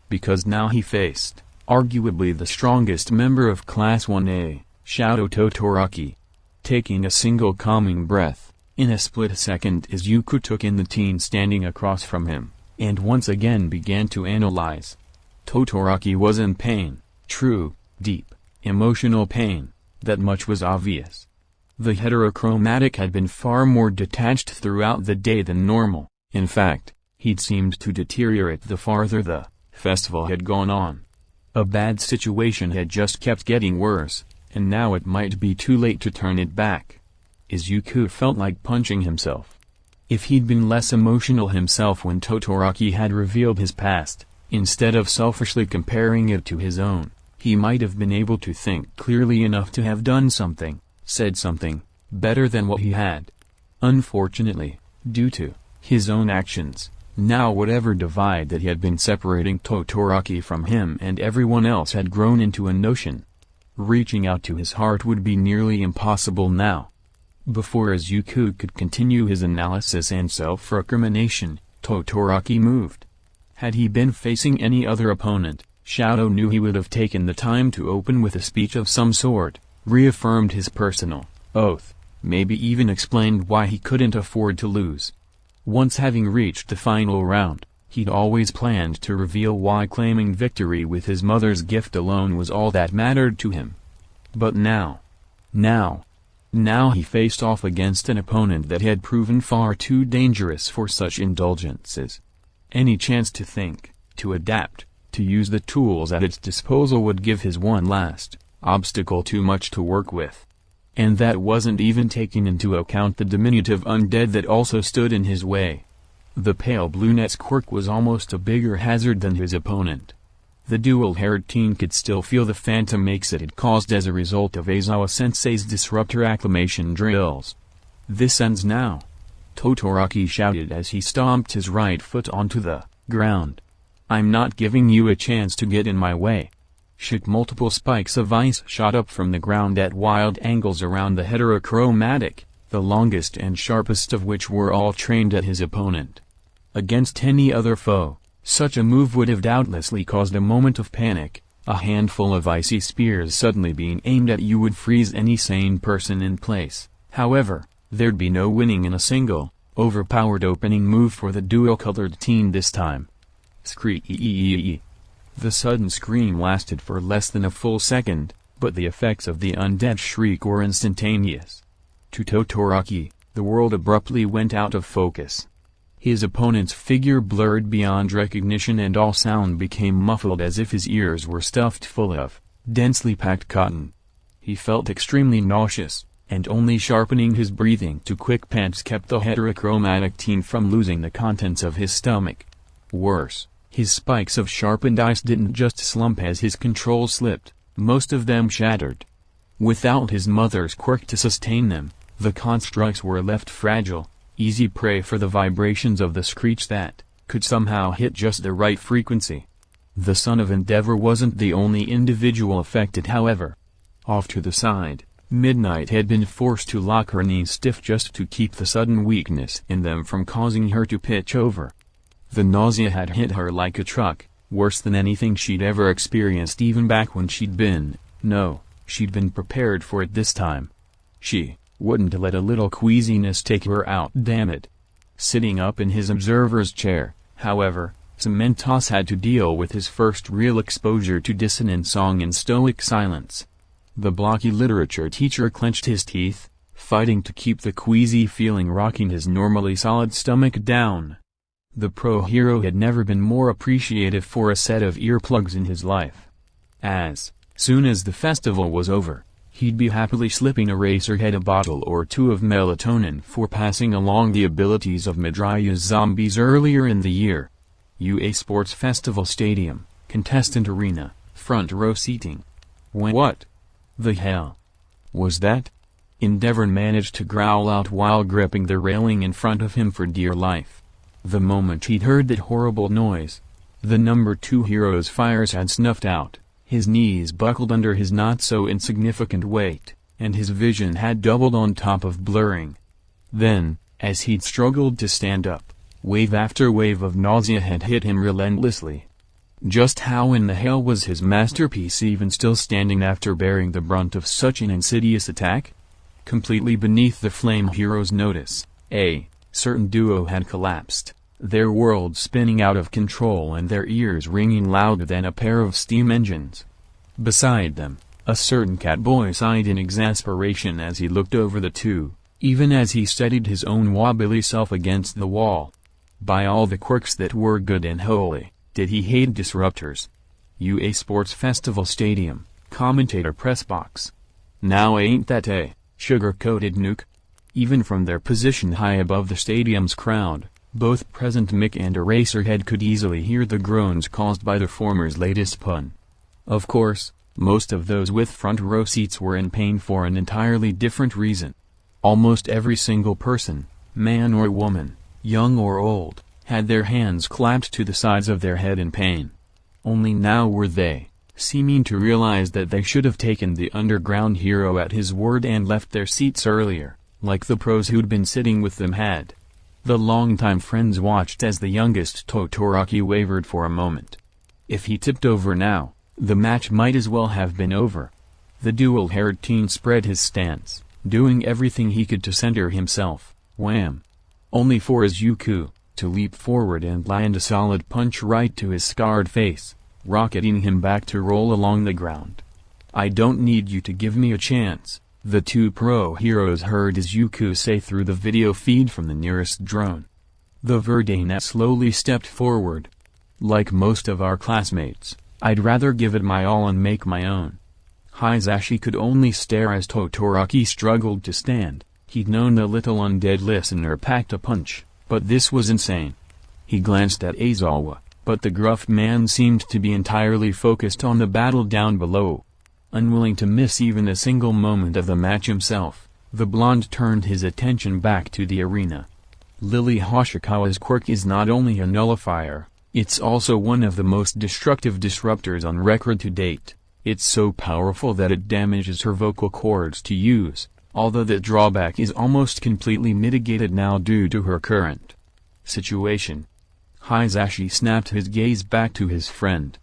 Because now he faced, arguably the strongest member of Class 1A, SHOTO Todoroki. Taking a single calming breath, in a split second Izuku took in the teen standing across from him, and once again began to analyze. Todoroki was in pain, true, deep, emotional pain, that much was obvious. The heterochromatic had been far more detached throughout the day than normal, in fact, he'd seemed to deteriorate the farther the festival had gone on. A bad situation had just kept getting worse, and now it might be too late to turn it back. Izuku felt like punching himself. If he'd been less emotional himself when Todoroki had revealed his past, instead of selfishly comparing it to his own, he might have been able to think clearly enough to have done something, said something, better than what he had. Unfortunately, due to his own actions, Now whatever divide that had been separating Todoroki from him and everyone else had grown into a notion. Reaching out to his heart would be nearly impossible now. Before Izuku could continue his analysis and self-recrimination, Todoroki moved. Had he been facing any other opponent, SHOTO knew he would have taken the time to open with a speech of some sort, reaffirmed his personal oath, maybe even explained why he couldn't afford to lose. Once having reached the final round, he'd always planned to reveal why claiming victory with his mother's gift alone was all that mattered to him. But now he faced off against an opponent that had proven far too dangerous for such indulgences. Any chance to think, to adapt, to use the tools at its disposal would give his one last obstacle too much to work with. And that wasn't even taking into account the diminutive undead that also stood in his way. The pale brunette's quirk was almost a bigger hazard than his opponent. The dual-haired teen could still feel the phantom aches it had caused as a result of Aizawa-sensei's disruptor acclamation drills. "This ends now," Todoroki shouted as he stomped his right foot onto the ground. "I'm not giving you a chance to get in my way." Multiple spikes of ice shot up from the ground at wild angles around the heterochromatic, the longest and sharpest of which were all trained at his opponent. Against any other foe, such a move would have doubtlessly caused a moment of panic. A handful of icy spears suddenly being aimed at you would freeze any sane person in place. However, there'd be no winning in a single, overpowered opening move for the dual-colored teen this time. Screech. The sudden scream lasted for less than a full second, but the effects of the undead shriek were instantaneous. To Todoroki, the world abruptly went out of focus. His opponent's figure blurred beyond recognition and all sound became muffled as if his ears were stuffed full of densely packed cotton. He felt extremely nauseous, and only sharpening his breathing to quick pants kept the heterochromatic teen from losing the contents of his stomach. Worse, his spikes of sharpened ice didn't just slump as his control slipped, most of them shattered. Without his mother's quirk to sustain them, the constructs were left fragile, easy prey for the vibrations of the screech that could somehow hit just the right frequency. The Son of Endeavor wasn't the only individual affected, however. Off to the side, Midnight had been forced to lock her knees stiff just to keep the sudden weakness in them from causing her to pitch over. The nausea had hit her like a truck, worse than anything she'd ever experienced even back when she'd been prepared for it this time. She wouldn't let a little queasiness take her out, damn it. Sitting up in his observer's chair, however, Cementos had to deal with his first real exposure to dissonant song in stoic silence. The blocky literature teacher clenched his teeth, fighting to keep the queasy feeling rocking his normally solid stomach down. The pro hero had never been more appreciative for a set of earplugs in his life. As soon as the festival was over, he'd be happily slipping Eraserhead a bottle or two of melatonin for passing along the abilities of Midraya's zombies earlier in the year. UA Sports Festival Stadium, Contestant Arena, front row seating. What the hell was that? Endeavor managed to growl out while gripping the railing in front of him for dear life. The moment he'd heard that horrible noise, the number 2 hero's fires had snuffed out, his knees buckled under his not-so-insignificant weight, and his vision had doubled on top of blurring. Then, as he'd struggled to stand up, wave after wave of nausea had hit him relentlessly. Just how in the hell was his masterpiece even still standing after bearing the brunt of such an insidious attack? Completely beneath the flame hero's notice, a certain duo had collapsed, their world spinning out of control and their ears ringing louder than a pair of steam engines. Beside them, a certain catboy sighed in exasperation as he looked over the two, even as he steadied his own wobbly self against the wall. By all the quirks that were good and holy, did he hate disruptors? UA Sports Festival Stadium, commentator press box. Now ain't that a sugar-coated nuke? Even from their position high above the stadium's crowd, both present Mick and Eraserhead could easily hear the groans caused by the former's latest pun. Of course, most of those with front row seats were in pain for an entirely different reason. Almost every single person, man or woman, young or old, had their hands clapped to the sides of their head in pain. Only now were they, seeming to realize that they should have taken the underground hero at his word and left their seats earlier, like the pros who'd been sitting with them had. The longtime friends watched as the youngest Todoroki wavered for a moment. If he tipped over now, the match might as well have been over. The dual-haired teen spread his stance, doing everything he could to center himself. Wham! Only for Izuku to leap forward and land a solid punch right to his scarred face, rocketing him back to roll along the ground. "I don't need you to give me a chance," the two pro heroes heard Izuku say through the video feed from the nearest drone. The Verdanet slowly stepped forward. "Like most of our classmates, I'd rather give it my all and make my own." Hisashi could only stare as Todoroki struggled to stand. He'd known the little undead listener packed a punch, but this was insane. He glanced at Aizawa, but the gruff man seemed to be entirely focused on the battle down below. Unwilling to miss even a single moment of the match himself, the blonde turned his attention back to the arena. Lily Hoshikawa's quirk is not only a nullifier, it's also one of the most destructive disruptors on record to date. It's so powerful that it damages her vocal cords to use, although the drawback is almost completely mitigated now due to her current situation. Hisashi snapped his gaze back to his friend.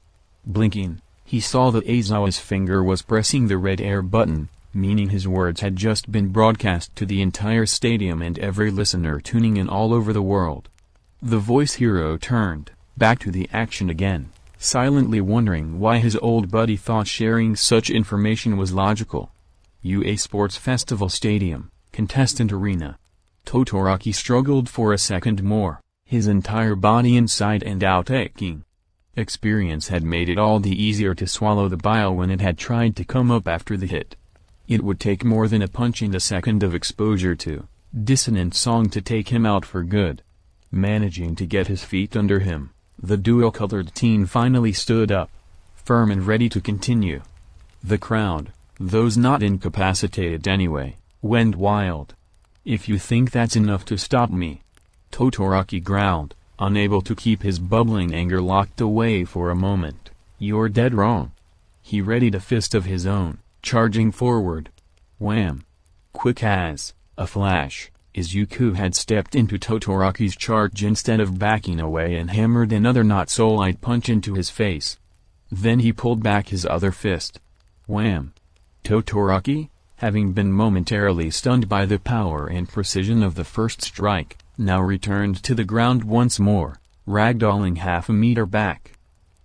Blinking, he saw that Aizawa's finger was pressing the red air button, meaning his words had just been broadcast to the entire stadium and every listener tuning in all over the world. The voice hero turned back to the action again, silently wondering why his old buddy thought sharing such information was logical. UA Sports Festival Stadium, Contestant Arena. Todoroki struggled for a second more, his entire body inside and out aching. Experience had made it all the easier to swallow the bile when it had tried to come up after the hit. It would take more than a punch and a second of exposure to dissonant song to take him out for good. Managing to get his feet under him, the dual-colored teen finally stood up, firm and ready to continue. The crowd, those not incapacitated anyway, went wild. "If you think that's enough to stop me," Todoroki growled, unable to keep his bubbling anger locked away for a moment, "you're dead wrong." He readied a fist of his own, charging forward. Wham! Quick as a flash, Izuku had stepped into Todoroki's charge instead of backing away and hammered another not-so-light punch into his face. Then he pulled back his other fist. Wham! Todoroki, having been momentarily stunned by the power and precision of the first strike, now returned to the ground once more, ragdolling half a meter back.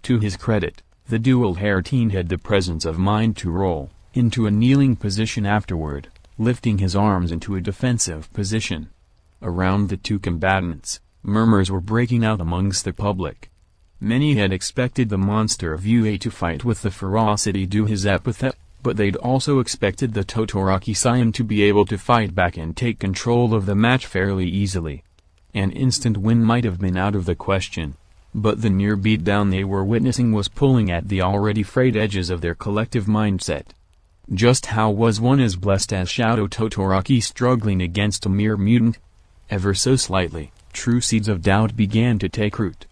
To his credit, the dual-haired teen had the presence of mind to roll into a kneeling position afterward, lifting his arms into a defensive position. Around the two combatants, murmurs were breaking out amongst the public. Many had expected the monster of UA to fight with the ferocity due his epithet, but they'd also expected the Todoroki scion to be able to fight back and take control of the match fairly easily. An instant win might have been out of the question, but the near beatdown they were witnessing was pulling at the already frayed edges of their collective mindset. Just how was one as blessed as SHOTO Todoroki struggling against a mere mutant? Ever so slightly, true seeds of doubt began to take root.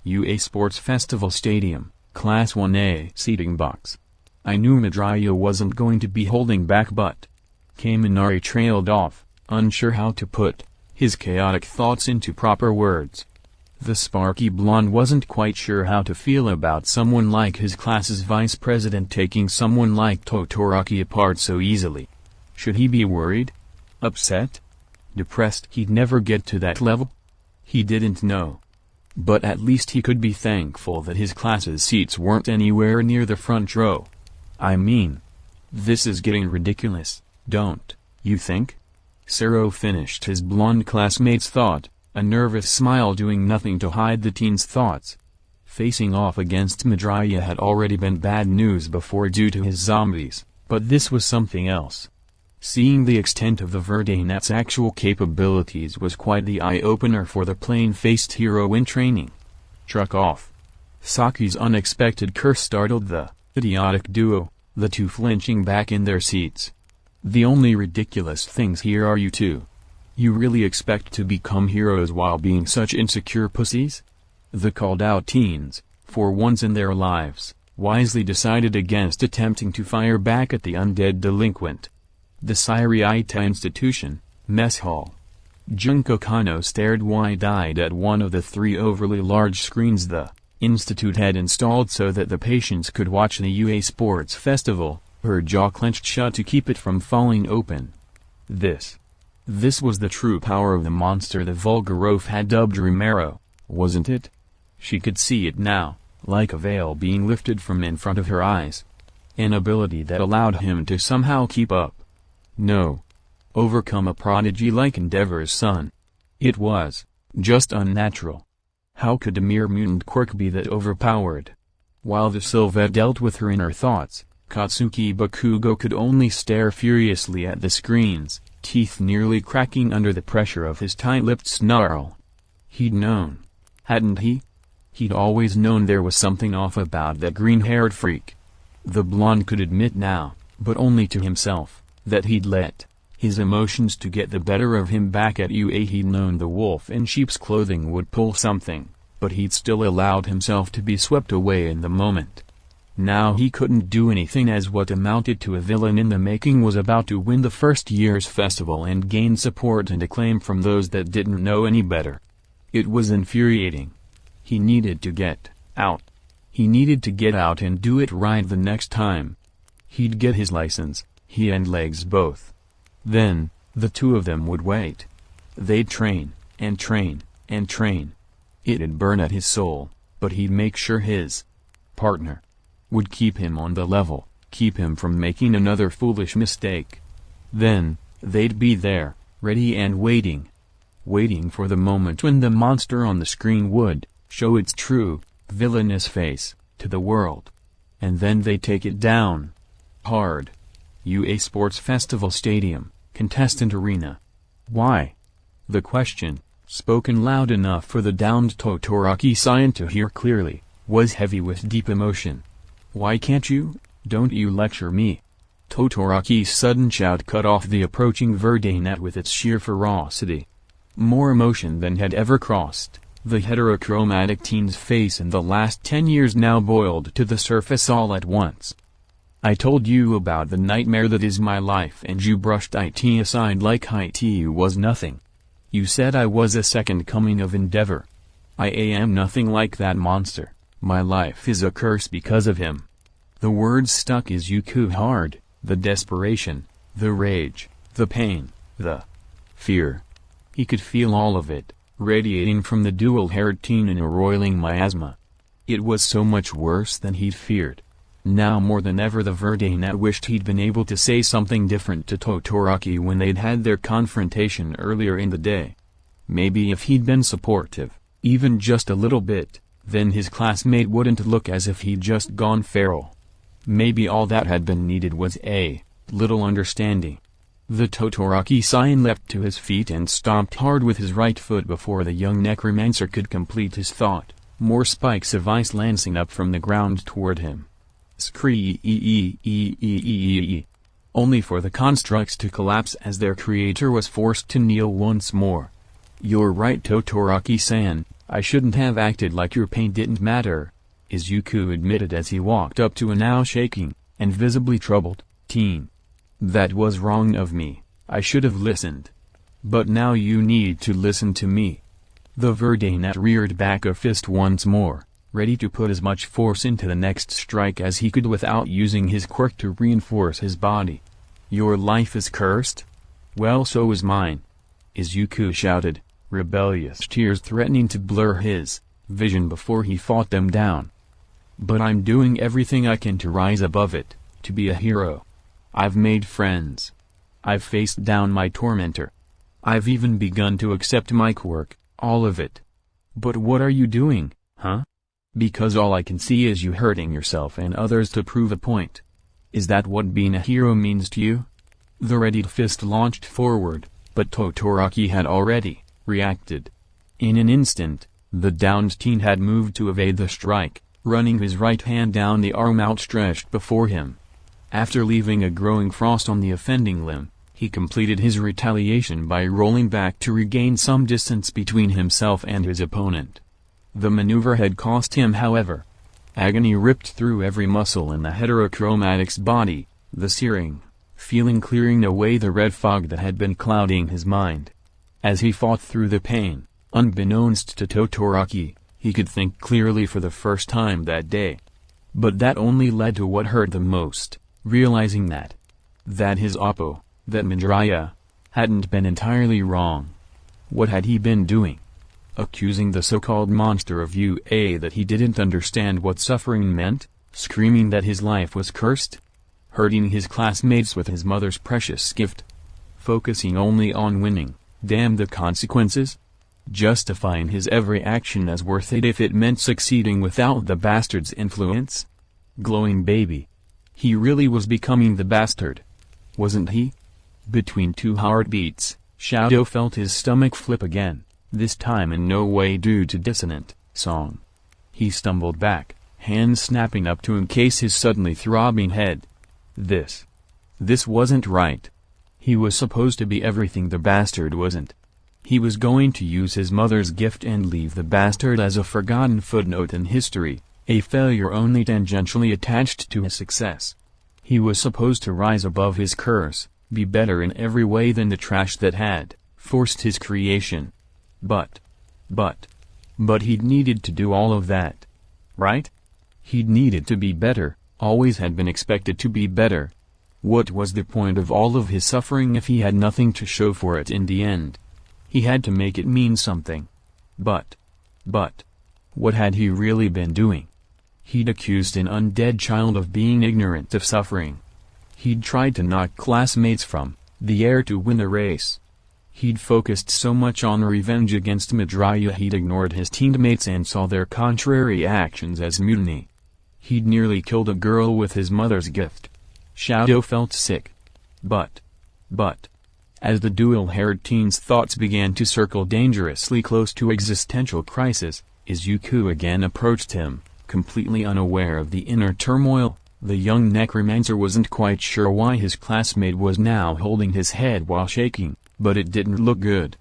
UA Sports Festival Stadium, Class 1A seating box. I knew Midoriya wasn't going to be holding back, but Kaminari trailed off, unsure how to put his chaotic thoughts into proper words. The sparky blonde wasn't quite sure how to feel about someone like his class's vice president taking someone like Todoroki apart so easily. Should he be worried? Upset? Depressed he'd never get to that level? He didn't know. But at least he could be thankful that his class's seats weren't anywhere near the front row. I mean, this is getting ridiculous, don't you think? Sero finished his blonde classmate's thought, a nervous smile doing nothing to hide the teen's thoughts. Facing off against Midoriya had already been bad news before due to his zombies, but this was something else. Seeing the extent of the Verdanet's actual capabilities was quite the eye-opener for the plain-faced hero in training. Truck off. Saki's unexpected curse startled the idiotic duo, the two flinching back in their seats. The only ridiculous things here are you two. You really expect to become heroes while being such insecure pussies? The called-out teens, for once in their lives, wisely decided against attempting to fire back at the undead delinquent. The Siriata Institution, Mess Hall. Junko Kano stared wide-eyed at one of the 3 overly large screens the Institute had installed so that the patients could watch the UA Sports Festival, her jaw clenched shut to keep it from falling open. This was the true power of the monster the Vulgarov had dubbed Romero, wasn't it? She could see it now, like a veil being lifted from in front of her eyes. An ability that allowed him to somehow keep up. No. Overcome a prodigy like Endeavor's son. It was just unnatural. How could a mere mutant quirk be that overpowered? While the Sylvette dealt with her inner thoughts, Katsuki Bakugo could only stare furiously at the screens, teeth nearly cracking under the pressure of his tight-lipped snarl. He'd known. Hadn't he? He'd always known there was something off about that green-haired freak. The blonde could admit now, but only to himself, that he'd let his emotions to get the better of him back at UA. He'd known the wolf in sheep's clothing would pull something, but he'd still allowed himself to be swept away in the moment. Now he couldn't do anything as what amounted to a villain in the making was about to win the first year's festival and gain support and acclaim from those that didn't know any better. It was infuriating. He needed to get out. He needed to get out and do it right the next time. He'd get his license, he and Legs both. Then, the two of them would wait. They'd train, and train, and train. It'd burn at his soul, but he'd make sure his partner would keep him on the level, keep him from making another foolish mistake. Then, they'd be there, ready and waiting. Waiting for the moment when the monster on the screen would show its true, villainous face to the world. And then they'd take it down. Hard. UA Sports Festival Stadium, Contestant Arena. Why? The question, spoken loud enough for the downed Todoroki-san to hear clearly, was heavy with deep emotion. Why can't you? Don't you lecture me. Todoroki's sudden shout cut off the approaching Verdanet with its sheer ferocity. More emotion than had ever crossed the heterochromatic teen's face in the last 10 years now boiled to the surface all at once. I told you about the nightmare that is my life and you brushed it aside like it was nothing. You said I was a second coming of Endeavor. I am nothing like that monster. My life is a curse because of him. The words stuck Izuku hard, the desperation, the rage, the pain, the fear. He could feel all of it, radiating from the dual-haired teen in a roiling miasma. It was so much worse than he'd feared. Now more than ever the Verdanet wished he'd been able to say something different to Todoroki when they'd had their confrontation earlier in the day. Maybe if he'd been supportive, even just a little bit, then his classmate wouldn't look as if he'd just gone feral. Maybe all that had been needed was a little understanding. The Todoroki-san leapt to his feet and stomped hard with his right foot before the young necromancer could complete his thought, more spikes of ice lancing up from the ground toward him. Scree only for the constructs to collapse as their creator was forced to kneel once more. You're right Todoroki-san, I shouldn't have acted like your pain didn't matter, Izuku admitted as he walked up to a now shaking, and visibly troubled, teen. That was wrong of me, I should have listened. But now you need to listen to me. The Verdanet reared back a fist once more, ready to put as much force into the next strike as he could without using his quirk to reinforce his body. Your life is cursed? Well, so is mine. Izuku shouted, rebellious tears threatening to blur his vision before he fought them down. But I'm doing everything I can to rise above it, to be a hero. I've made friends. I've faced down my tormentor. I've even begun to accept my quirk, all of it. But what are you doing, huh? Because all I can see is you hurting yourself and others to prove a point. Is that what being a hero means to you? The readied fist launched forward, but Todoroki had already reacted. In an instant, the downed teen had moved to evade the strike, running his right hand down the arm outstretched before him. After leaving a growing frost on the offending limb, He completed his retaliation by rolling back to regain some distance between himself and his opponent. The maneuver had cost him, however. Agony ripped through every muscle in the heterochromatic's body, the searing feeling clearing away the red fog that had been clouding his mind. As he fought through the pain, unbeknownst to Todoroki, he could think clearly for the first time that day. But that only led to what hurt the most, realizing that his oppo, that Midoriya, hadn't been entirely wrong. What had he been doing? Accusing the so-called monster of UA that he didn't understand what suffering meant, screaming that his life was cursed? Hurting his classmates with his mother's precious gift? Focusing only on winning, damn the consequences? Justifying his every action as worth it if it meant succeeding without the bastard's influence? Glowing baby. He really was becoming the bastard. Wasn't he? Between two heartbeats, SHOTO felt his stomach flip again, this time in no way due to dissonant song. He stumbled back, hands snapping up to encase his suddenly throbbing head. This wasn't right. He was supposed to be everything the bastard wasn't. He was going to use his mother's gift and leave the bastard as a forgotten footnote in history, a failure only tangentially attached to his success. He was supposed to rise above his curse, be better in every way than the trash that had forced his creation. But he'd needed to do all of that. Right? He'd needed to be better, always had been expected to be better. What was the point of all of his suffering if he had nothing to show for it in the end? He had to make it mean something. But, what had he really been doing? He'd accused an undead child of being ignorant of suffering. He'd tried to knock classmates from the air to win the race. He'd focused so much on revenge against Midoriya he'd ignored his teammates and saw their contrary actions as mutiny. He'd nearly killed a girl with his mother's gift. SHOTO felt sick. But, as the dual-haired teen's thoughts began to circle dangerously close to existential crisis, Izuku again approached him, completely unaware of the inner turmoil. The young necromancer wasn't quite sure why his classmate was now holding his head while shaking, but it didn't look good.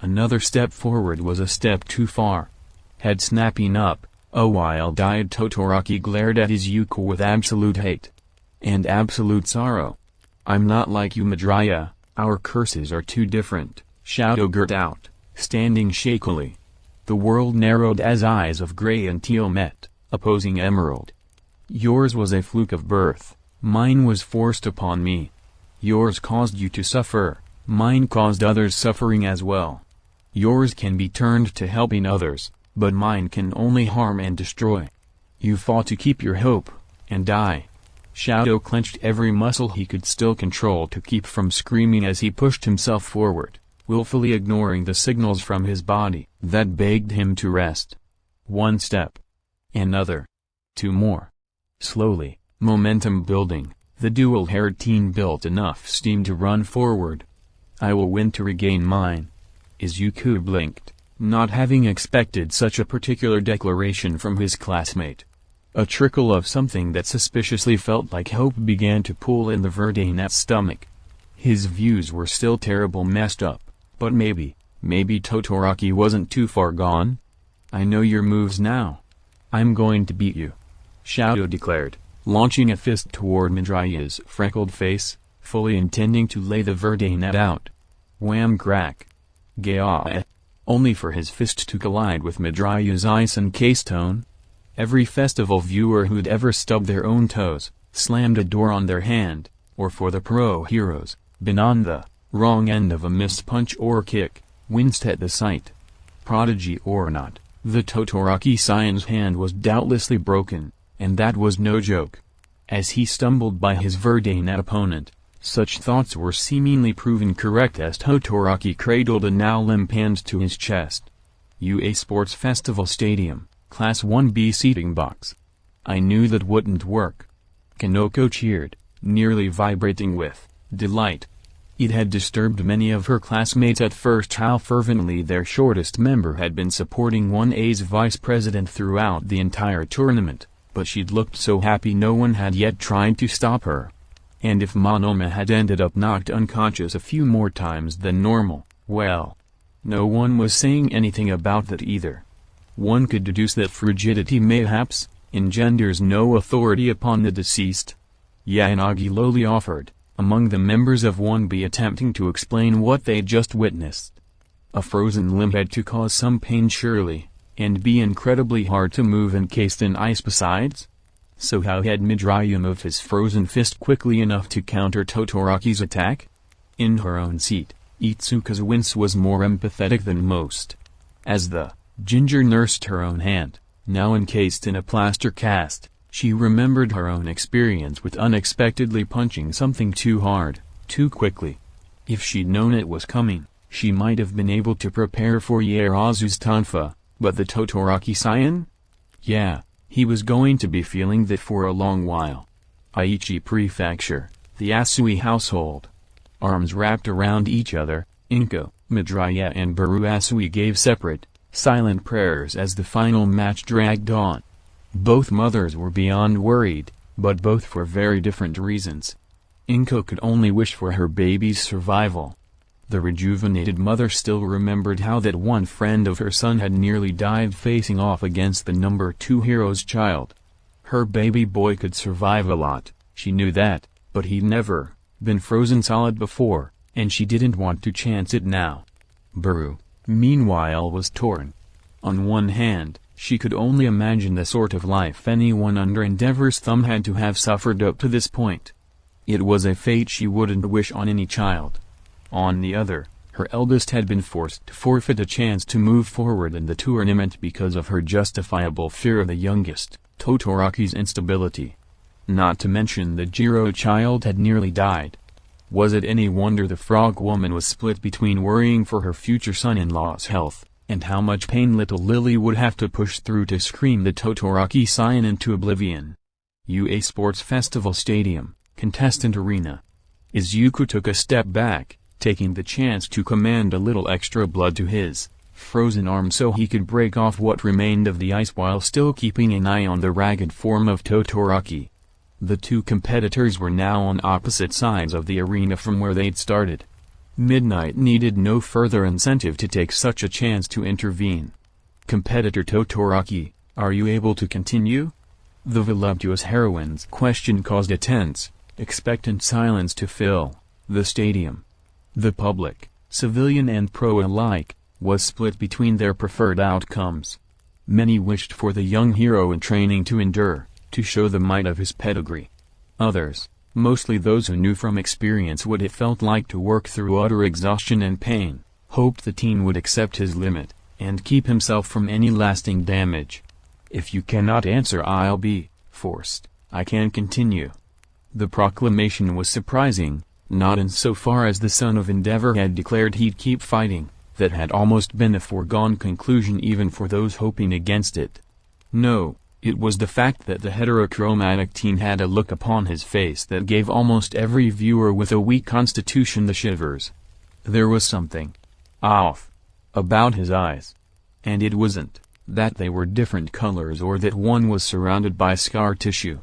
Another step forward was a step too far. Head snapping up, a wild-eyed Todoroki glared at Izuku with absolute hate and absolute sorrow. "I'm not like you, Midoriya, our curses are too different," SHOTO girt out, standing shakily. The world narrowed as eyes of gray and teal met, opposing emerald. "Yours was a fluke of birth, mine was forced upon me. Yours caused you to suffer, mine caused others suffering as well. Yours can be turned to helping others, but mine can only harm and destroy. You fought to keep your hope, and I." SHOTO clenched every muscle he could still control to keep from screaming as he pushed himself forward, willfully ignoring the signals from his body that begged him to rest. One step. Another. Two more. Slowly, momentum building, the dual-haired teen built enough steam to run forward. "I will win to regain mine." Izuku blinked, not having expected such a particular declaration from his classmate. A trickle of something that suspiciously felt like hope began to pool in the Verdanet's stomach. His views were still terrible messed up, but maybe Todoroki wasn't too far gone? "I know your moves now. I'm going to beat you," SHOTO declared, launching a fist toward Midoriya's freckled face, fully intending to lay the Verdanet out. Wham crack. Gah! Only for his fist to collide with Midoriya's ice-encased tone. Every festival viewer who'd ever stubbed their own toes, slammed a door on their hand, or for the pro heroes, been on the wrong end of a missed punch or kick, winced at the sight. Prodigy or not, the Todoroki scion's hand was doubtlessly broken, and that was no joke. As he stumbled by his Verdanet opponent, such thoughts were seemingly proven correct as Todoroki cradled a now limp hand to his chest. UA Sports Festival Stadium, Class 1B seating box. "I knew that wouldn't work." Kanoko cheered, nearly vibrating with delight. It had disturbed many of her classmates at first how fervently their shortest member had been supporting 1A's vice president throughout the entire tournament, but she'd looked so happy no one had yet tried to stop her. And if Monoma had ended up knocked unconscious a few more times than normal, well, no one was saying anything about that either. One could deduce that frigidity mayhaps engenders no authority upon the deceased. Yanagi lowly offered, among the members of 1B attempting to explain what they'd just witnessed. A frozen limb had to cause some pain surely, and be incredibly hard to move encased in ice besides? So how had Midoriya moved his frozen fist quickly enough to counter Todoroki's attack? In her own seat, Itsuka's wince was more empathetic than most. As the ginger nursed her own hand, now encased in a plaster cast, she remembered her own experience with unexpectedly punching something too hard, too quickly. If she'd known it was coming, she might have been able to prepare for Ierazu's tonfa, but the Todoroki scion? Yeah, he was going to be feeling that for a long while. Aichi Prefecture, the Asui household. Arms wrapped around each other, Inko, Midoriya and Baru Asui gave separate, silent prayers as the final match dragged on. Both mothers were beyond worried, but both for very different reasons. Inko could only wish for her baby's survival. The rejuvenated mother still remembered how that one friend of her son had nearly died facing off against the number 2 hero's child. Her baby boy could survive a lot, she knew that, but he'd never been frozen solid before, and she didn't want to chance it now. Baru, meanwhile, was torn. On one hand, she could only imagine the sort of life anyone under Endeavor's thumb had to have suffered up to this point. It was a fate she wouldn't wish on any child. On the other, her eldest had been forced to forfeit a chance to move forward in the tournament because of her justifiable fear of the youngest, Todoroki's instability. Not to mention the Jiro child had nearly died. Was it any wonder the frog woman was split between worrying for her future son-in-law's health, and how much pain little Lily would have to push through to scream the Todoroki scion into oblivion? UA Sports Festival Stadium, Contestant Arena. Izuku took a step back, taking the chance to command a little extra blood to his frozen arm so he could break off what remained of the ice while still keeping an eye on the ragged form of Todoroki. The two competitors were now on opposite sides of the arena from where they'd started. Midnight needed no further incentive to take such a chance to intervene. Competitor Todoroki, are you able to continue? The voluptuous heroine's question caused a tense, expectant silence to fill the stadium. The public, civilian and pro alike, was split between their preferred outcomes. Many wished for the young hero in training to endure, to show the might of his pedigree. Others, mostly those who knew from experience what it felt like to work through utter exhaustion and pain, hoped the teen would accept his limit, and keep himself from any lasting damage. If you cannot answer, I'll be forced. I can continue. The proclamation was surprising, not insofar as the son of Endeavor had declared he'd keep fighting, that had almost been a foregone conclusion even for those hoping against it. No, it was the fact that the heterochromatic teen had a look upon his face that gave almost every viewer with a weak constitution the shivers. There was something off about his eyes. And it wasn't that they were different colors or that one was surrounded by scar tissue.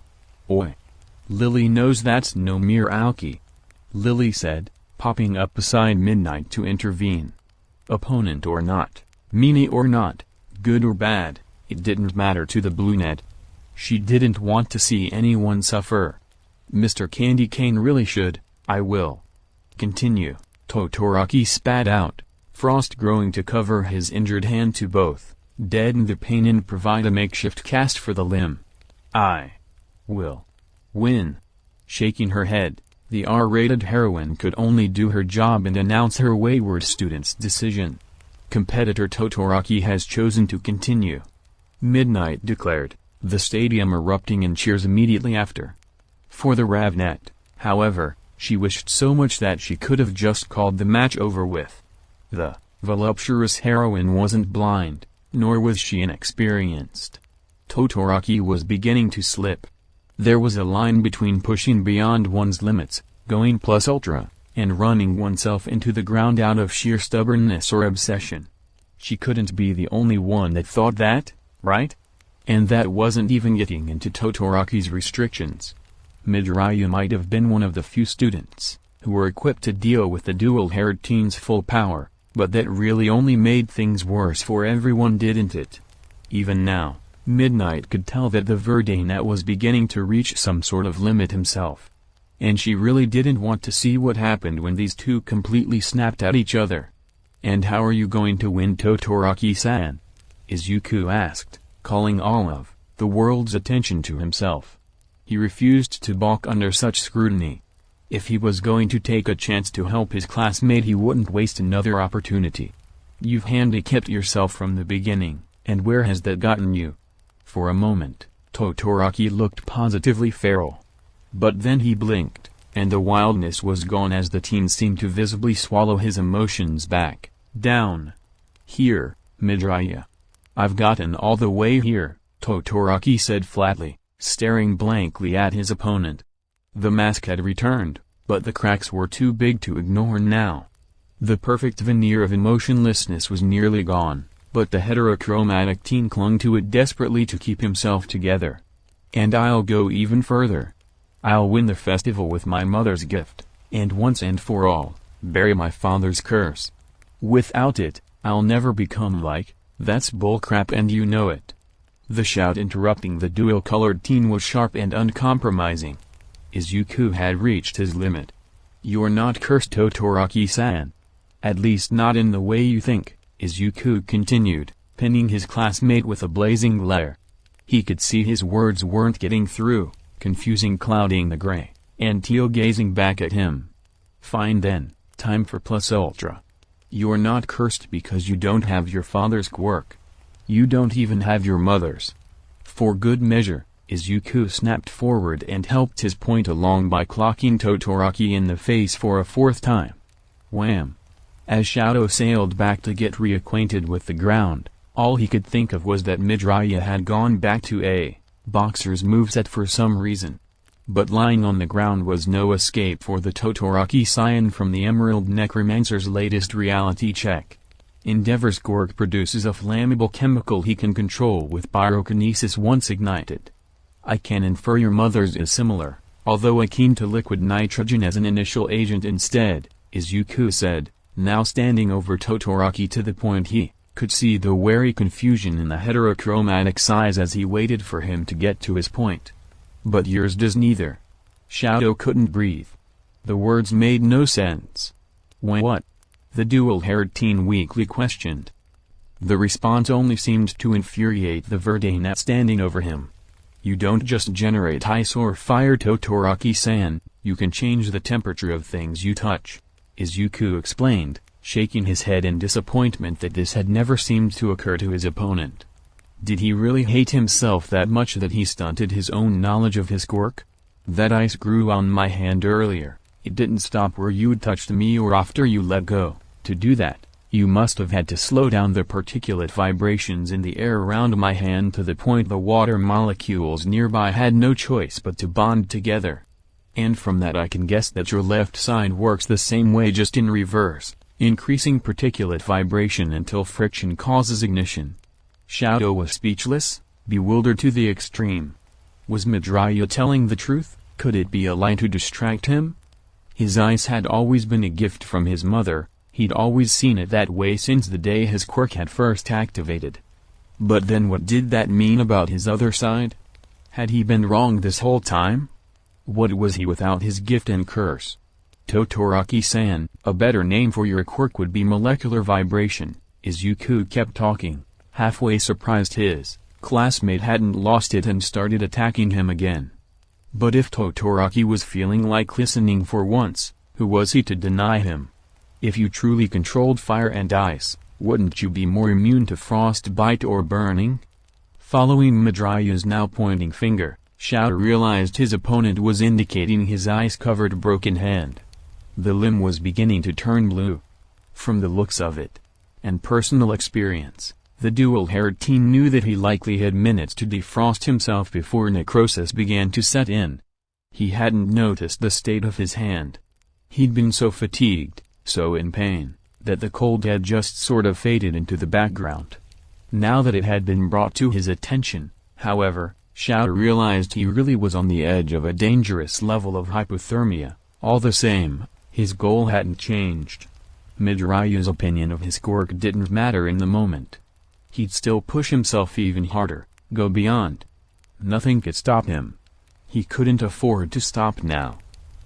Oi. Lily knows that's no mere alky. Lily said, popping up beside Midnight to intervene. Opponent or not, meanie or not, good or bad, it didn't matter to the brunette. She didn't want to see anyone suffer. Mr. Candy Cane really should. I will continue, Todoroki spat out, frost growing to cover his injured hand to both, deaden the pain and provide a makeshift cast for the limb. I will win. Shaking her head, the R-rated heroine could only do her job and announce her wayward student's decision. Competitor Todoroki has chosen to continue. Midnight declared, the stadium erupting in cheers immediately after. For the Ravnet, however, she wished so much that she could have just called the match over with. The voluptuous heroine wasn't blind, nor was she inexperienced. Todoroki was beginning to slip. There was a line between pushing beyond one's limits, going plus ultra, and running oneself into the ground out of sheer stubbornness or obsession. She couldn't be the only one that thought that, right? And that wasn't even getting into Todoroki's restrictions. Midoriya might have been one of the few students who were equipped to deal with the dual-haired teen's full power, but that really only made things worse for everyone, didn't it? Even now, Midnight could tell that the Verdana was beginning to reach some sort of limit himself. And she really didn't want to see what happened when these two completely snapped at each other. "And how are you going to win, Todoroki-san?" Izuku asked, calling all of the world's attention to himself. He refused to balk under such scrutiny. If he was going to take a chance to help his classmate, he wouldn't waste another opportunity. "You've handicapped yourself from the beginning, and where has that gotten you?" For a moment, Todoroki looked positively feral. But then he blinked, and the wildness was gone as the teen seemed to visibly swallow his emotions back down. "Here, Midoriya. I've gotten all the way here," Todoroki said flatly, staring blankly at his opponent. The mask had returned, but the cracks were too big to ignore now. The perfect veneer of emotionlessness was nearly gone, but the heterochromatic teen clung to it desperately to keep himself together. "And I'll go even further. I'll win the festival with my mother's gift, and once and for all, bury my father's curse. Without it, I'll never become like." "That's bullcrap, and you know it." The shout interrupting the dual-colored teen was sharp and uncompromising. Izuku had reached his limit. "You're not cursed, Todoroki-san. At least not in the way you think," Izuku continued, pinning his classmate with a blazing glare. He could see his words weren't getting through, confusing clouding the gray and teal gazing back at him. "Fine then, time for plus ultra. You're not cursed because you don't have your father's quirk. You don't even have your mother's." For good measure, Izuku snapped forward and helped his point along by clocking Todoroki in the face for a fourth time. Wham! As SHOTO sailed back to get reacquainted with the ground, all he could think of was that Midoriya had gone back to a boxer's moveset for some reason. But lying on the ground was no escape for the Todoroki scion from the Emerald Necromancer's latest reality check. Endeavor's quirk produces a flammable chemical he can control with pyrokinesis once ignited. "I can infer your mother's is similar, although akin to liquid nitrogen as an initial agent instead," Izuku said, now standing over Todoroki to the point he could see the wary confusion in the heterochromatic's eyes as he waited for him to get to his point. "But yours does neither." SHOTO couldn't breathe. The words made no sense. "What?" the dual-haired teen weakly questioned. The response only seemed to infuriate the Verdana standing over him. "You don't just generate ice or fire, Todoroki-san, you can change the temperature of things you touch," Izuku explained, shaking his head in disappointment that this had never seemed to occur to his opponent. Did he really hate himself that much that he stunted his own knowledge of his quirk? "That ice grew on my hand earlier. It didn't stop where you'd touched me or after you let go. To do that, you must have had to slow down the particulate vibrations in the air around my hand to the point the water molecules nearby had no choice but to bond together. And from that I can guess that your left side works the same way, just in reverse, increasing particulate vibration until friction causes ignition." SHOTO was speechless, bewildered to the extreme. Was Midoriya telling the truth? Could it be a lie to distract him? His eyes had always been a gift from his mother, he'd always seen it that way since the day his quirk had first activated. But then what did that mean about his other side? Had he been wrong this whole time? What was he without his gift and curse? "Todoroki-san, a better name for your quirk would be molecular vibration," Izuku kept talking, halfway surprised his classmate hadn't lost it and started attacking him again. But if Todoroki was feeling like listening for once, who was he to deny him? If you truly controlled fire and ice, wouldn't you be more immune to frostbite or burning? Following Midoriya's now pointing finger, SHOTO realized his opponent was indicating his ice-covered broken hand. The limb was beginning to turn blue. From the looks of it, and personal experience, the dual-haired teen knew that he likely had minutes to defrost himself before necrosis began to set in. He hadn't noticed the state of his hand. He'd been so fatigued, so in pain, that the cold had just sort of faded into the background. Now that it had been brought to his attention, however, SHOTO realized he really was on the edge of a dangerous level of hypothermia. All the same, his goal hadn't changed. Midoriya's opinion of his quirk didn't matter in the moment. He'd still push himself even harder, go beyond. Nothing could stop him. He couldn't afford to stop now.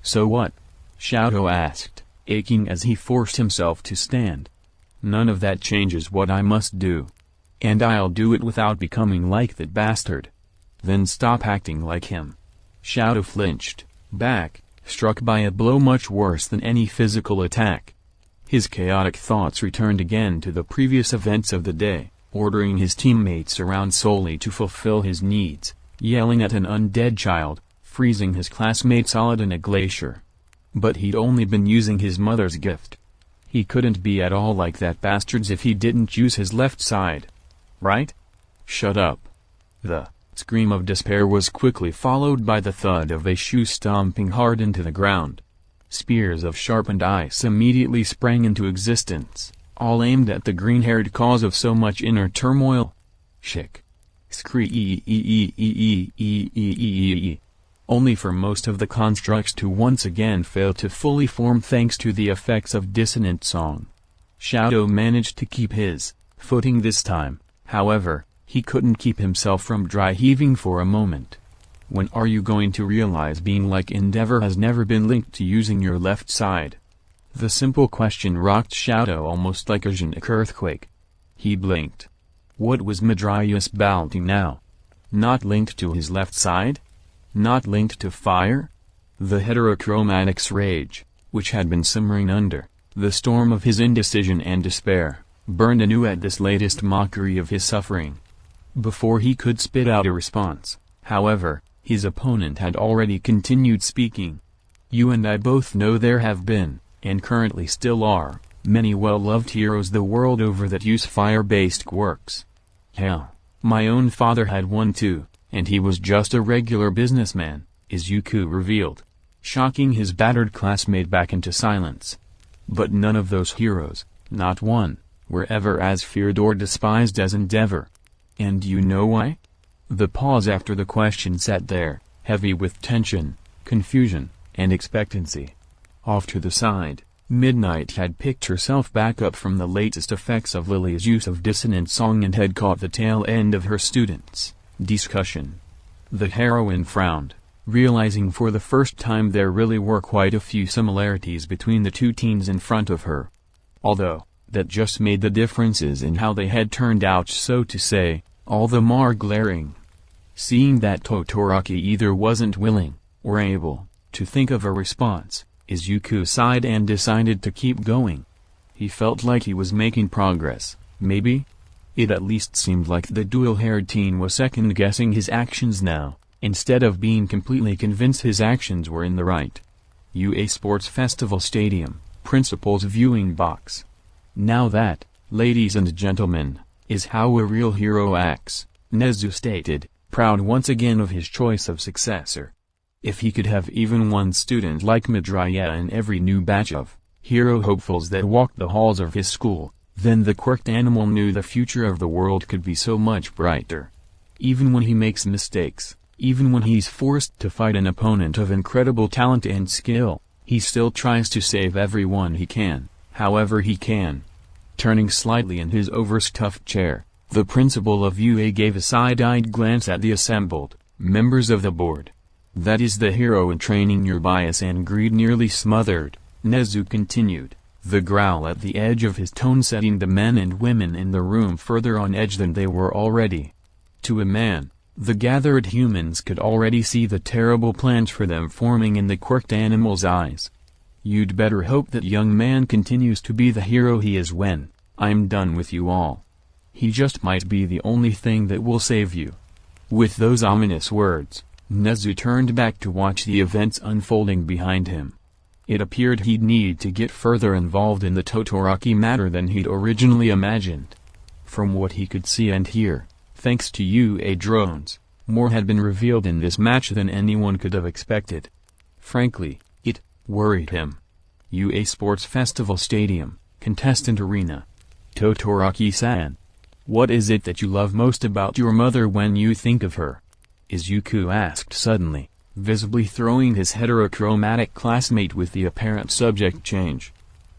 So what? SHOTO asked, aching as he forced himself to stand. None of that changes what I must do. And I'll do it without becoming like that bastard. Then stop acting like him. SHOTO flinched, back, struck by a blow much worse than any physical attack. His chaotic thoughts returned again to the previous events of the day, ordering his teammates around solely to fulfill his needs, yelling at an undead child, freezing his classmate solid in a glacier. But he'd only been using his mother's gift. He couldn't be at all like that bastard if he didn't use his left side. Right? Shut up. The scream of despair was quickly followed by the thud of a shoe stomping hard into the ground. Spears of sharpened ice immediately sprang into existence, all aimed at the green-haired cause of so much inner turmoil. Shick. Scree. Only for most of the constructs to once again fail to fully form thanks to the effects of dissonant song. SHOTO managed to keep his footing this time, however, he couldn't keep himself from dry heaving for a moment. When are you going to realize being like Endeavor has never been linked to using your left side? The simple question rocked SHOTO almost like a genetic earthquake. He blinked. What was Midoriya's bounty now? Not linked to his left side? Not linked to fire? The heterochromatic's rage, which had been simmering under the storm of his indecision and despair, burned anew at this latest mockery of his suffering. Before he could spit out a response, however, his opponent had already continued speaking. You and I both know there have been, and currently still are, many well-loved heroes the world over that use fire-based quirks. Hell, my own father had one too, and he was just a regular businessman, Izuku revealed, shocking his battered classmate back into silence. But none of those heroes, not one, were ever as feared or despised as Endeavor. And you know why? The pause after the question sat there, heavy with tension, confusion, and expectancy. Off to the side, Midnight had picked herself back up from the latest effects of Lily's use of dissonant song and had caught the tail end of her students' discussion. The heroine frowned, realizing for the first time there really were quite a few similarities between the two teens in front of her. Although, that just made the differences in how they had turned out, so to say, all the more glaring. Seeing that Todoroki either wasn't willing, or able, to think of a response, Izuku sighed and decided to keep going. He felt like he was making progress, maybe? It at least seemed like the dual-haired teen was second-guessing his actions now, instead of being completely convinced his actions were in the right. UA Sports Festival Stadium, Principal's Viewing Box. Now that, ladies and gentlemen, is how a real hero acts, Nezu stated, proud once again of his choice of successor. If he could have even one student like Midoriya in every new batch of hero hopefuls that walked the halls of his school, then the quirked animal knew the future of the world could be so much brighter. Even when he makes mistakes, even when he's forced to fight an opponent of incredible talent and skill, he still tries to save everyone he can, however he can. Turning slightly in his overstuffed chair, the principal of UA gave a side-eyed glance at the assembled members of the board. That is the hero in training your bias and greed nearly smothered, Nezu continued, the growl at the edge of his tone setting the men and women in the room further on edge than they were already. To a man, the gathered humans could already see the terrible plans for them forming in the quirked animal's eyes. You'd better hope that young man continues to be the hero he is when I'm done with you all. He just might be the only thing that will save you. With those ominous words, Nezu turned back to watch the events unfolding behind him. It appeared he'd need to get further involved in the Todoroki matter than he'd originally imagined. From what he could see and hear, thanks to UA drones, more had been revealed in this match than anyone could have expected. Frankly, it worried him. UA Sports Festival Stadium, Contestant Arena. Todoroki-san. What is it that you love most about your mother when you think of her? Izuku asked suddenly, visibly throwing his heterochromatic classmate with the apparent subject change.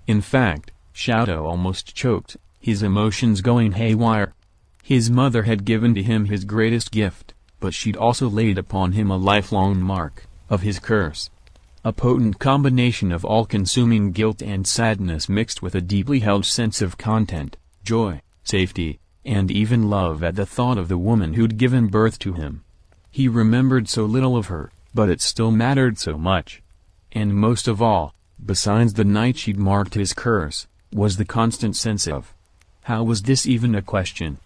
In fact, SHOTO almost choked, his emotions going haywire. His mother had given to him his greatest gift, but she'd also laid upon him a lifelong mark of his curse. A potent combination of all-consuming guilt and sadness mixed with a deeply held sense of content, joy, safety, and even love at the thought of the woman who'd given birth to him. He remembered so little of her, but it still mattered so much. And most of all, besides the night she'd marked his curse, was the constant sense of, how was this even a question?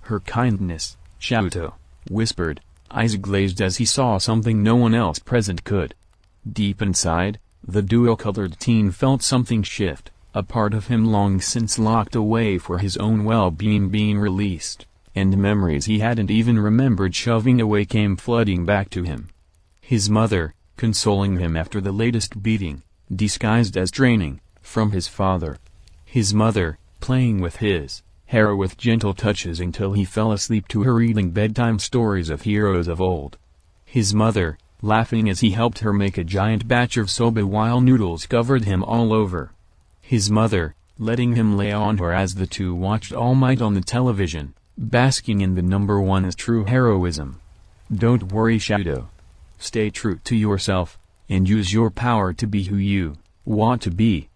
Her kindness, SHOTO whispered, eyes glazed as he saw something no one else present could. Deep inside, the dual-colored teen felt something shift, a part of him long since locked away for his own well-being being released, and memories he hadn't even remembered shoving away came flooding back to him. His mother, consoling him after the latest beating, disguised as training, from his father. His mother, playing with his hair with gentle touches until he fell asleep to her reading bedtime stories of heroes of old. His mother, laughing as he helped her make a giant batch of soba while noodles covered him all over. His mother, letting him lay on her as the two watched All Might on the television, basking in the number one as true heroism. Don't worry, SHOTO. Stay true to yourself, and use your power to be who you want to be.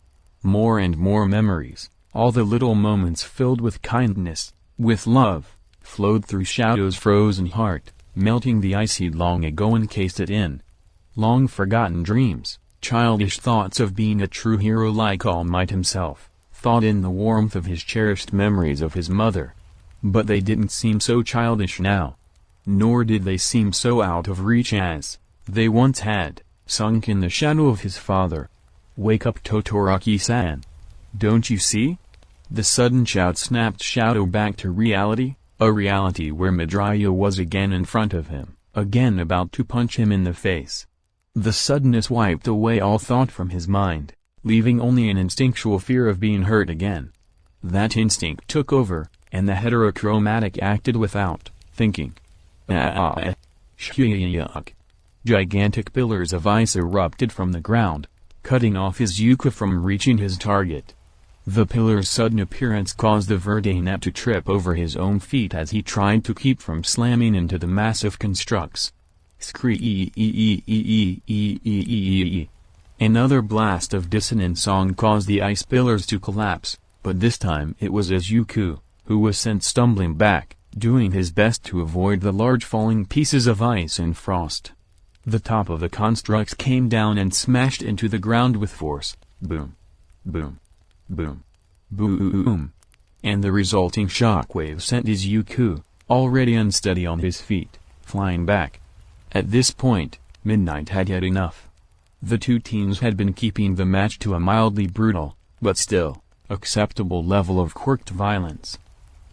More and more memories, all the little moments filled with kindness, with love, flowed through SHOTO's frozen heart, melting the ice he'd long ago encased it in. Long forgotten dreams, childish thoughts of being a true hero like All Might himself, thought in the warmth of his cherished memories of his mother. But they didn't seem so childish now. Nor did they seem so out of reach as they once had, sunk in the shadow of his father. Wake up, Todoroki-san. Don't you see? The sudden shout snapped SHOTO back to reality, a reality where Midoriya was again in front of him, again about to punch him in the face. The suddenness wiped away all thought from his mind, leaving only an instinctual fear of being hurt again. That instinct took over, and the heterochromatic acted without thinking. Shuyuk. Gigantic pillars of ice erupted from the ground, cutting off Izuku from reaching his target. The pillar's sudden appearance caused the verde net to trip over his own feet as he tried to keep from slamming into the massive constructs. Scree. Another blast of dissonant song caused the ice pillars to collapse, but this time it was Izuku who was sent stumbling back, doing his best to avoid the large falling pieces of ice and frost. The top of the constructs came down and smashed into the ground with force. Boom. Boom. Boom. Boom. And the resulting shockwave sent Izuku, already unsteady on his feet, flying back. At this point, Midnight had had enough. The two teams had been keeping the match to a mildly brutal, but still, acceptable level of quirked violence.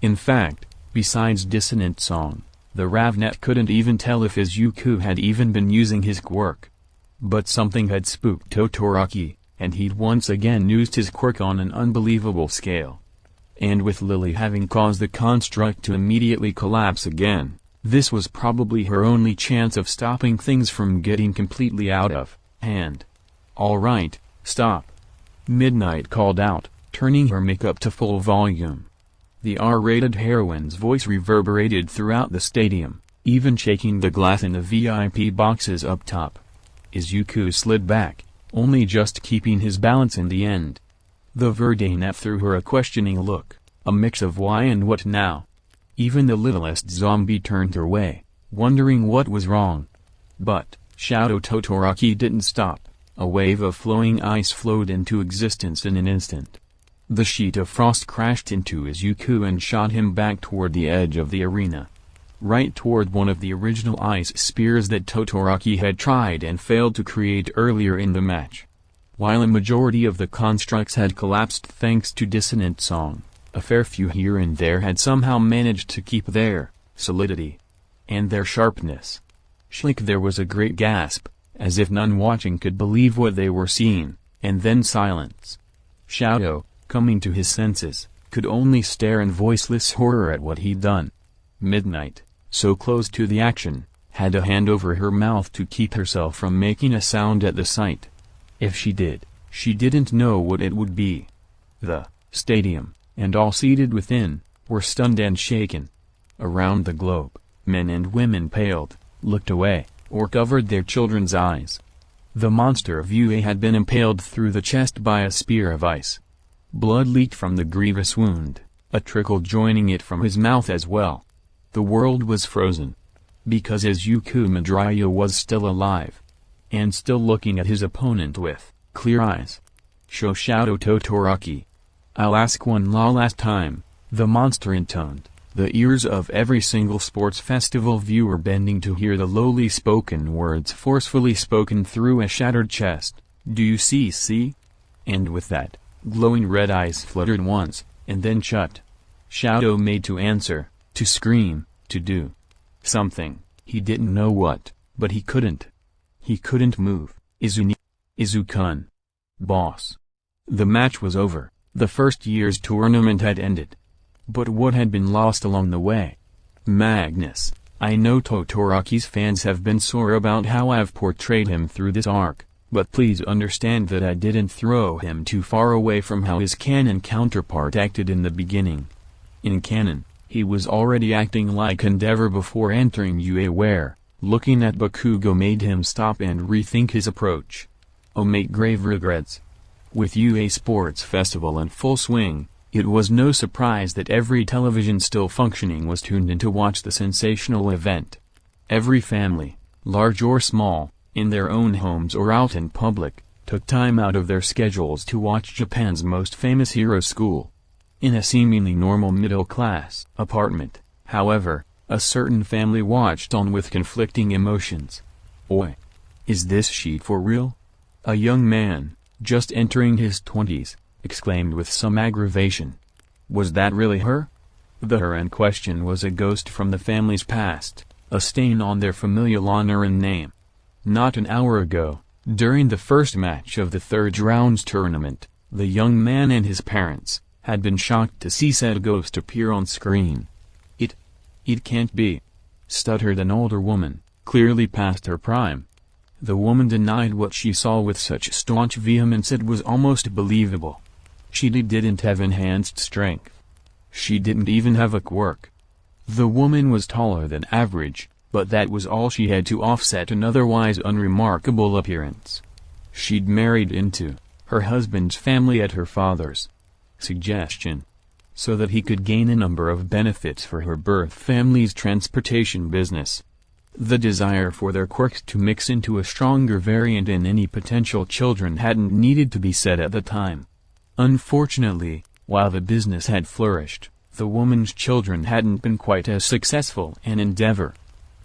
In fact, besides dissonant song, the Ravnet couldn't even tell if Izuku had even been using his quirk. But something had spooked Todoroki, and he'd once again used his quirk on an unbelievable scale. And with Lily having caused the construct to immediately collapse again, this was probably her only chance of stopping things from getting completely out of hand. All right, stop. Midnight called out, turning her makeup to full volume. The R-rated heroine's voice reverberated throughout the stadium, even shaking the glass in the VIP boxes up top. Izuku slid back, only just keeping his balance in the end. The Verdanet threw her a questioning look, a mix of why and what now. Even the littlest zombie turned her way, wondering what was wrong. But SHOTO Todoroki didn't stop. A wave of flowing ice flowed into existence in an instant. The sheet of frost crashed into Izuku and shot him back toward the edge of the arena. Right toward one of the original ice spears that Todoroki had tried and failed to create earlier in the match. While a majority of the constructs had collapsed thanks to dissonant song, a fair few here and there had somehow managed to keep their solidity and their sharpness. Schlick, there was a great gasp, as if none watching could believe what they were seeing, and then silence. SHOTO, coming to his senses, could only stare in voiceless horror at what he'd done. Midnight, so close to the action, had a hand over her mouth to keep herself from making a sound at the sight. If she did, she didn't know what it would be. The stadium, and all seated within, were stunned and shaken. Around the globe, men and women paled, looked away, or covered their children's eyes. The monster of Yue had been impaled through the chest by a spear of ice. Blood leaked from the grievous wound, a trickle joining it from his mouth as well. The world was frozen. Because Izuku Midoriya was still alive. And still looking at his opponent with clear eyes. SHOTO Todoroki. I'll ask one last time, the monster intoned, the ears of every single sports festival viewer bending to hear the lowly spoken words forcefully spoken through a shattered chest. Do you see? And with that, glowing red eyes fluttered once, and then shut. SHOTO made to answer, to scream, to do something, he didn't know what, but he couldn't. He couldn't move. Izukun. Boss. The match was over, the first year's tournament had ended. But what had been lost along the way? Magnus, I know Todoroki's fans have been sore about how I've portrayed him through this arc, but please understand that I didn't throw him too far away from how his canon counterpart acted in the beginning. In canon, he was already acting like Endeavor before entering UA, where, looking at Bakugo made him stop and rethink his approach. Make grave regrets. With UA Sports Festival in full swing, it was no surprise that every television still functioning was tuned in to watch the sensational event. Every family, large or small, in their own homes or out in public, took time out of their schedules to watch Japan's most famous hero school. In a seemingly normal middle-class apartment, however, a certain family watched on with conflicting emotions. Oi! Is this sheet for real? A young man, just entering his 20s, exclaimed with some aggravation. Was that really her? The her in question was a ghost from the family's past, a stain on their familial honor and name. Not an hour ago, during the first match of the third round's tournament, the young man and his parents had been shocked to see said ghost appear on screen. It can't be, stuttered an older woman, clearly past her prime. The woman denied what she saw with such staunch vehemence it was almost believable. She didn't have enhanced strength. She didn't even have a quirk. The woman was taller than average, but that was all she had to offset an otherwise unremarkable appearance. She'd married into her husband's family at her father's suggestion, so that he could gain a number of benefits for her birth family's transportation business. The desire for their quirks to mix into a stronger variant in any potential children hadn't needed to be said at the time. Unfortunately, while the business had flourished, the woman's children hadn't been quite as successful an endeavor.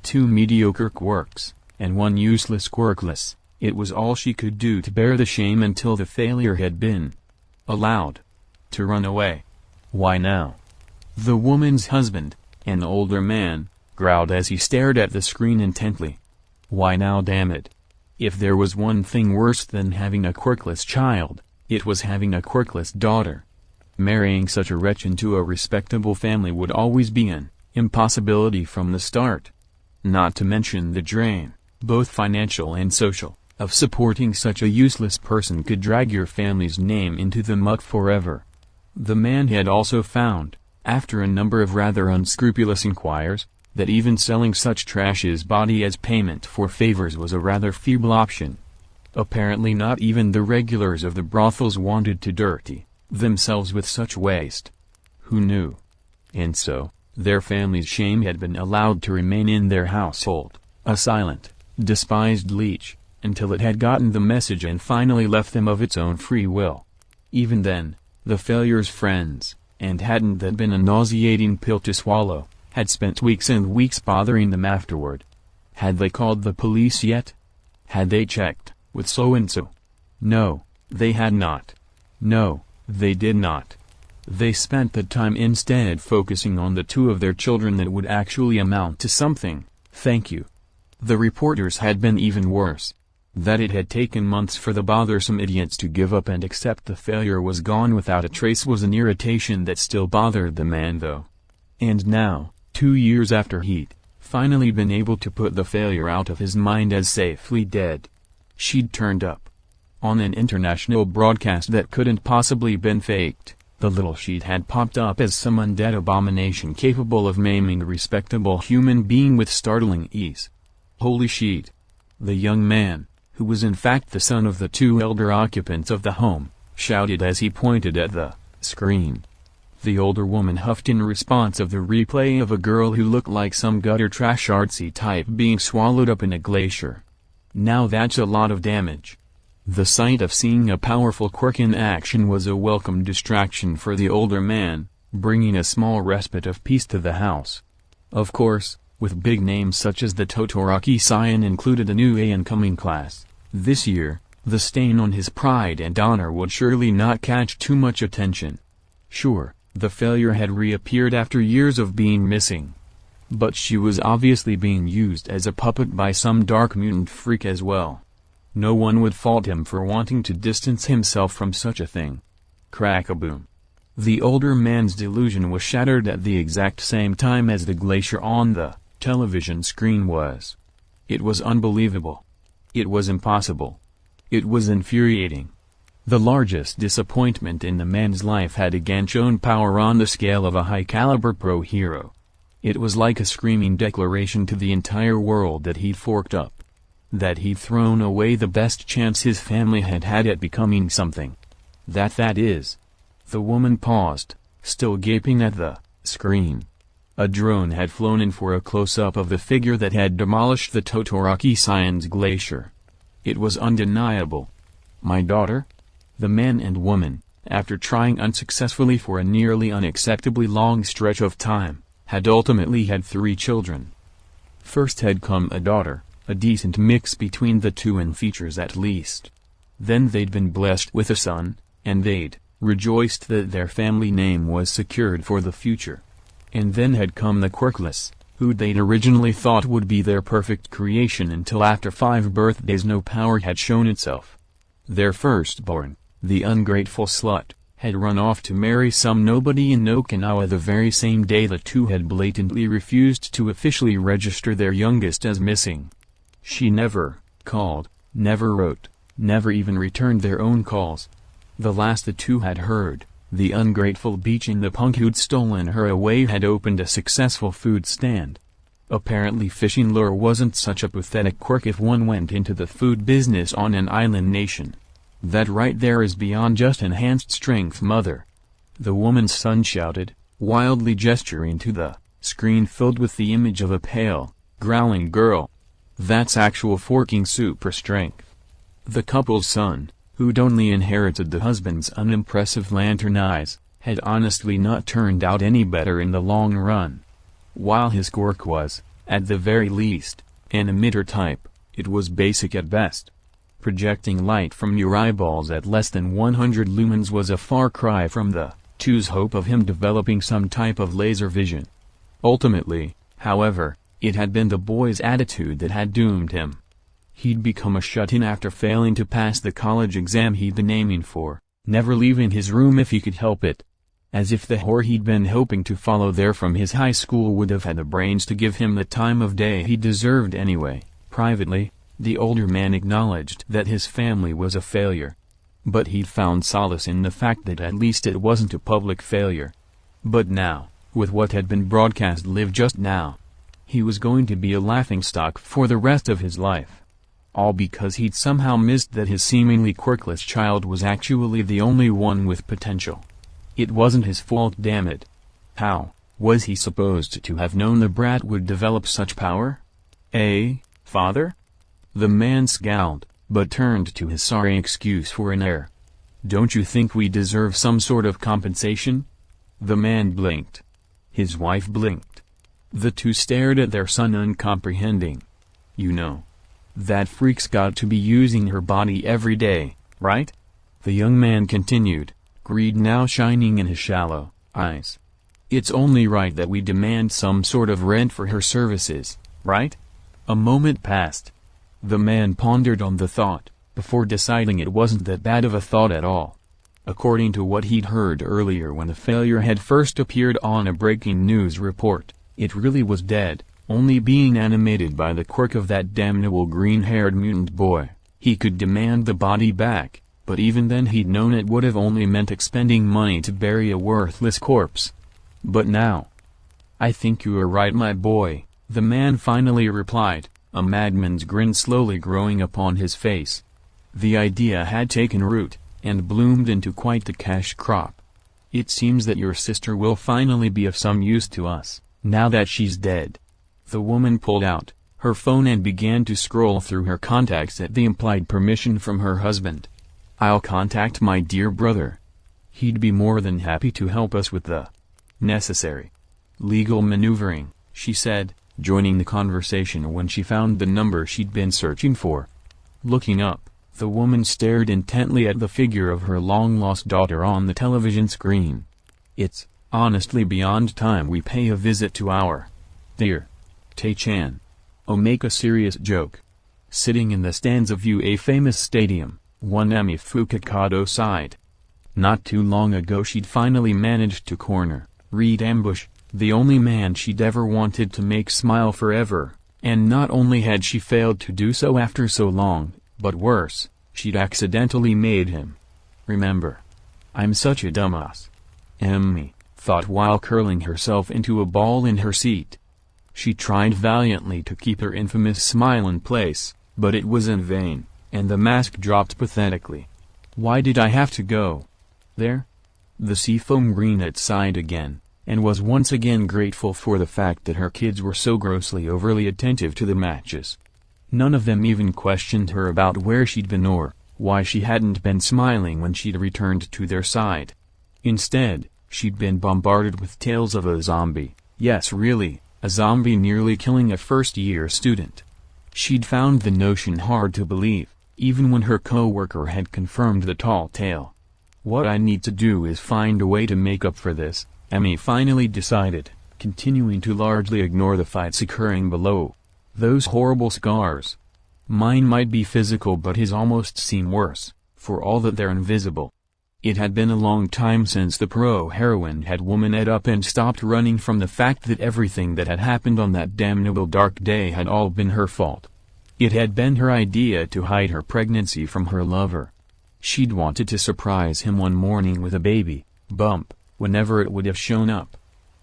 2 mediocre quirks, and 1 useless quirkless, it was all she could do to bear the shame until the failure had been allowed to run away. Why now? The woman's husband, an older man, growled as he stared at the screen intently. Why now, damn it? If there was one thing worse than having a quirkless child, it was having a quirkless daughter. Marrying such a wretch into a respectable family would always be an impossibility from the start. Not to mention the drain, both financial and social, of supporting such a useless person could drag your family's name into the muck forever. The man had also found, after a number of rather unscrupulous inquiries, that even selling such trash's body as payment for favors was a rather feeble option. Apparently not even the regulars of the brothels wanted to dirty themselves with such waste. Who knew? And so, their family's shame had been allowed to remain in their household, a silent, despised leech, until it had gotten the message and finally left them of its own free will. Even then, the failure's friends, and hadn't that been a nauseating pill to swallow, had spent weeks and weeks bothering them afterward. Had they called the police yet? Had they checked with so-and-so? No, they had not. No, they did not. They spent the time instead focusing on the 2 of their children that would actually amount to something. Thank you. The reporters had been even worse. That it had taken months for the bothersome idiots to give up and accept the failure was gone without a trace was an irritation that still bothered the man though. And now, 2 years after he'd finally been able to put the failure out of his mind as safely dead. She'd turned up on an international broadcast that couldn't possibly been faked. The little sheet had popped up as some undead abomination capable of maiming a respectable human being with startling ease. Holy sheet! The young man, who was in fact the son of the two elder occupants of the home, shouted as he pointed at the screen. The older woman huffed in response of the replay of a girl who looked like some gutter trash artsy type being swallowed up in a glacier. Now that's a lot of damage. The sight of seeing a powerful quirk in action was a welcome distraction for the older man, bringing a small respite of peace to the house. Of course, with big names such as the Todoroki scion included a new incoming class, this year, the stain on his pride and honor would surely not catch too much attention. Sure, the failure had reappeared after years of being missing. But she was obviously being used as a puppet by some dark mutant freak as well. No one would fault him for wanting to distance himself from such a thing. Crack-a-boom. The older man's delusion was shattered at the exact same time as the glacier on the television screen was. It was unbelievable. It was impossible. It was infuriating. The largest disappointment in the man's life had again shown power on the scale of a high-caliber pro hero. It was like a screaming declaration to the entire world that he'd forked up. That he'd thrown away the best chance his family had had at becoming something. That is. The woman paused, still gaping at the screen. A drone had flown in for a close-up of the figure that had demolished the Todoroki scion's glacier. It was undeniable. My daughter? The man and woman, after trying unsuccessfully for a nearly unacceptably long stretch of time, had ultimately had 3 children. First had come a daughter, a decent mix between the two in features at least. Then they'd been blessed with a son, and they'd rejoiced that their family name was secured for the future. And then had come the quirkless, who they'd originally thought would be their perfect creation until after 5 birthdays no power had shown itself. Their firstborn, the ungrateful slut, had run off to marry some nobody in Okinawa the very same day the two had blatantly refused to officially register their youngest as missing. She never called, never wrote, never even returned their own calls. The last the two had heard, the ungrateful beaching the punk who'd stolen her away had opened a successful food stand. Apparently fishing lure wasn't such a pathetic quirk if one went into the food business on an island nation. That right there is beyond just enhanced strength, mother. The woman's son shouted, wildly gesturing to the screen filled with the image of a pale, growling girl. That's actual forking super strength. The couple's son, who'd only inherited the husband's unimpressive lantern eyes, had honestly not turned out any better in the long run. While his quirk was, at the very least, an emitter type, it was basic at best. Projecting light from your eyeballs at less than 100 lumens was a far cry from the two's hope of him developing some type of laser vision. Ultimately, however, it had been the boy's attitude that had doomed him. He'd become a shut-in after failing to pass the college exam he'd been aiming for, never leaving his room if he could help it. As if the whore he'd been hoping to follow there from his high school would have had the brains to give him the time of day he deserved anyway. Privately, the older man acknowledged that his family was a failure. But he'd found solace in the fact that at least it wasn't a public failure. But now, with what had been broadcast live just now, he was going to be a laughingstock for the rest of his life. All because he'd somehow missed that his seemingly quirkless child was actually the only one with potential. It wasn't his fault, damn it. How was he supposed to have known the brat would develop such power? Father? The man scowled, but turned to his sorry excuse for an heir. Don't you think we deserve some sort of compensation? The man blinked. His wife blinked. The two stared at their son uncomprehending. You know, that freak's got to be using her body every day, right? The young man continued, greed now shining in his shallow eyes. It's only right that we demand some sort of rent for her services, right? A moment passed. The man pondered on the thought, before deciding it wasn't that bad of a thought at all. According to what he'd heard earlier when the failure had first appeared on a breaking news report, it really was dead, only being animated by the quirk of that damnable green-haired mutant boy. He could demand the body back, but even then he'd known it would have only meant expending money to bury a worthless corpse. But now... "I think you are right, my boy," the man finally replied, a madman's grin slowly growing upon his face. The idea had taken root, and bloomed into quite the cash crop. "It seems that your sister will finally be of some use to us, now that she's dead." The woman pulled out her phone and began to scroll through her contacts at the implied permission from her husband. "I'll contact my dear brother. He'd be more than happy to help us with the necessary legal maneuvering," she said, joining the conversation when she found the number she'd been searching for. Looking up, the woman stared intently at the figure of her long-lost daughter on the television screen. "It's honestly beyond time we pay a visit to our dear Tae-chan. Oh, make a serious joke." Sitting in the stands of a famous stadium, one Emi Fukakado sighed. Not too long ago she'd finally managed to corner Reed Ambush, the only man she'd ever wanted to make smile forever, and not only had she failed to do so after so long, but worse, she'd accidentally made him. "Remember. I'm such a dumbass," Emmy thought while curling herself into a ball in her seat. She tried valiantly to keep her infamous smile in place, but it was in vain, and the mask dropped pathetically. "Why did I have to go there?" The seafoam greenette sighed again, and was once again grateful for the fact that her kids were so grossly overly attentive to the matches. None of them even questioned her about where she'd been or why she hadn't been smiling when she'd returned to their side. Instead, she'd been bombarded with tales of a zombie, yes really, a zombie nearly killing a first-year student. She'd found the notion hard to believe, even when her co-worker had confirmed the tall tale. "What I need to do is find a way to make up for this," Emmy finally decided, continuing to largely ignore the fights occurring below. "Those horrible scars. Mine might be physical, but his almost seem worse, for all that they're invisible." It had been a long time since the pro-heroine had womaned up and stopped running from the fact that everything that had happened on that damnable dark day had all been her fault. It had been her idea to hide her pregnancy from her lover. She'd wanted to surprise him one morning with a baby bump, whenever it would have shown up.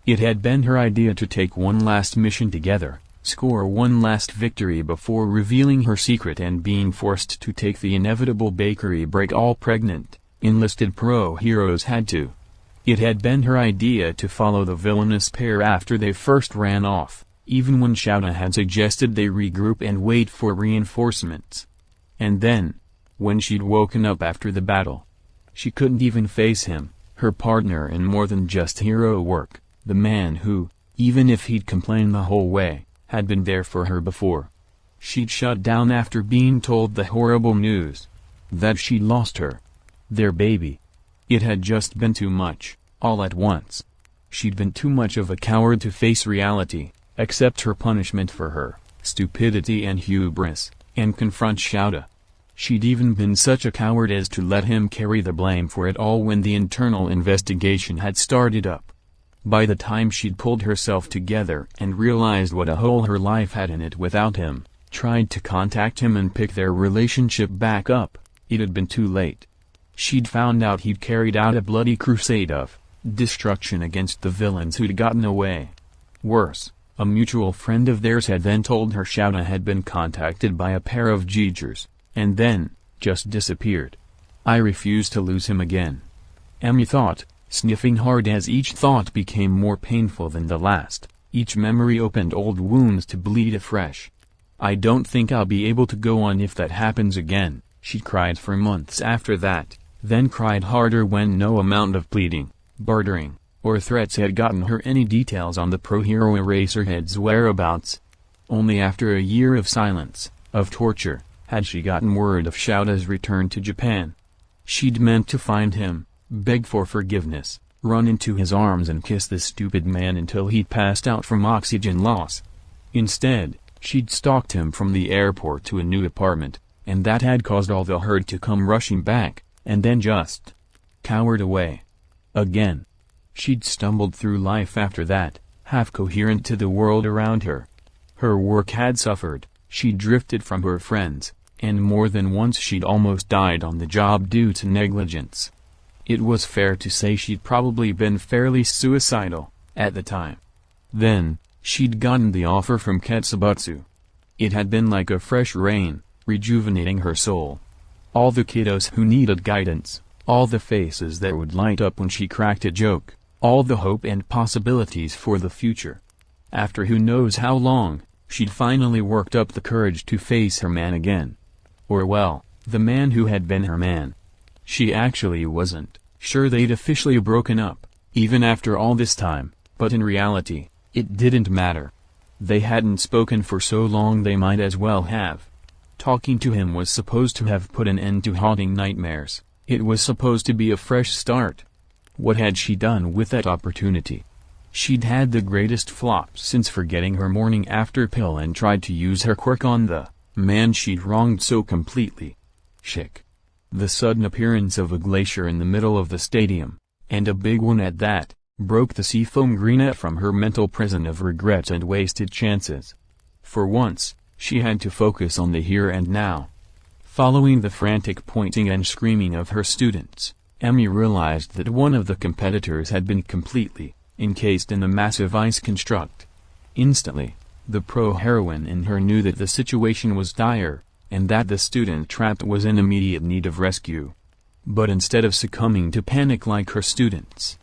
It had been her idea to take one last mission together, score one last victory before revealing her secret and being forced to take the inevitable bakery break. All pregnant, enlisted pro-heroes had to. It had been her idea to follow the villainous pair after they first ran off, even when SHOTO had suggested they regroup and wait for reinforcements. And then, when she'd woken up after the battle, she couldn't even face him, her partner in more than just hero work, the man who, even if he'd complained the whole way, had been there for her before. She'd shut down after being told the horrible news that she'd lost her, their baby. It had just been too much, all at once. She'd been too much of a coward to face reality, accept her punishment for her stupidity and hubris, and confront SHOTO. She'd even been such a coward as to let him carry the blame for it all when the internal investigation had started up. By the time she'd pulled herself together and realized what a hole her life had in it without him, tried to contact him and pick their relationship back up, it had been too late. She'd found out he'd carried out a bloody crusade of destruction against the villains who'd gotten away. Worse, a mutual friend of theirs had then told her SHOTO had been contacted by a pair of Jijers, and then, just disappeared. "I refuse to lose him again," Emmy thought, sniffing hard as each thought became more painful than the last. Each memory opened old wounds to bleed afresh. "I don't think I'll be able to go on if that happens again," she cried for months after that, then cried harder when no amount of pleading, bartering, or threats had gotten her any details on the pro-hero Eraserhead's whereabouts. Only after a year of silence, of torture, had she gotten word of SHOTO's return to Japan. She'd meant to find him, beg for forgiveness, run into his arms and kiss the stupid man until he'd passed out from oxygen loss. Instead, she'd stalked him from the airport to a new apartment, and that had caused all the herd to come rushing back, and then just cowered away. Again. She'd stumbled through life after that, half coherent to the world around her. Her work had suffered, she'd drifted from her friends, and more than once she'd almost died on the job due to negligence. It was fair to say she'd probably been fairly suicidal at the time. Then, she'd gotten the offer from Ketsubutsu. It had been like a fresh rain, rejuvenating her soul. All the kiddos who needed guidance, all the faces that would light up when she cracked a joke, all the hope and possibilities for the future. After who knows how long, she'd finally worked up the courage to face her man again. Or well, the man who had been her man. She actually wasn't sure they'd officially broken up, even after all this time, but in reality, it didn't matter. They hadn't spoken for so long they might as well have. Talking to him was supposed to have put an end to haunting nightmares. It was supposed to be a fresh start. What had she done with that opportunity? She'd had the greatest flop since forgetting her morning after pill and tried to use her quirk on the man she'd wronged so completely. Chic. The sudden appearance of a glacier in the middle of the stadium, and a big one at that, broke the seafoam greenette from her mental prison of regrets and wasted chances. For once, she had to focus on the here and now. Following the frantic pointing and screaming of her students, Emmy realized that one of the competitors had been completely encased in the massive ice construct. Instantly, the pro-heroine in her knew that the situation was dire, and that the student trapped was in immediate need of rescue. But instead of succumbing to panic like her students,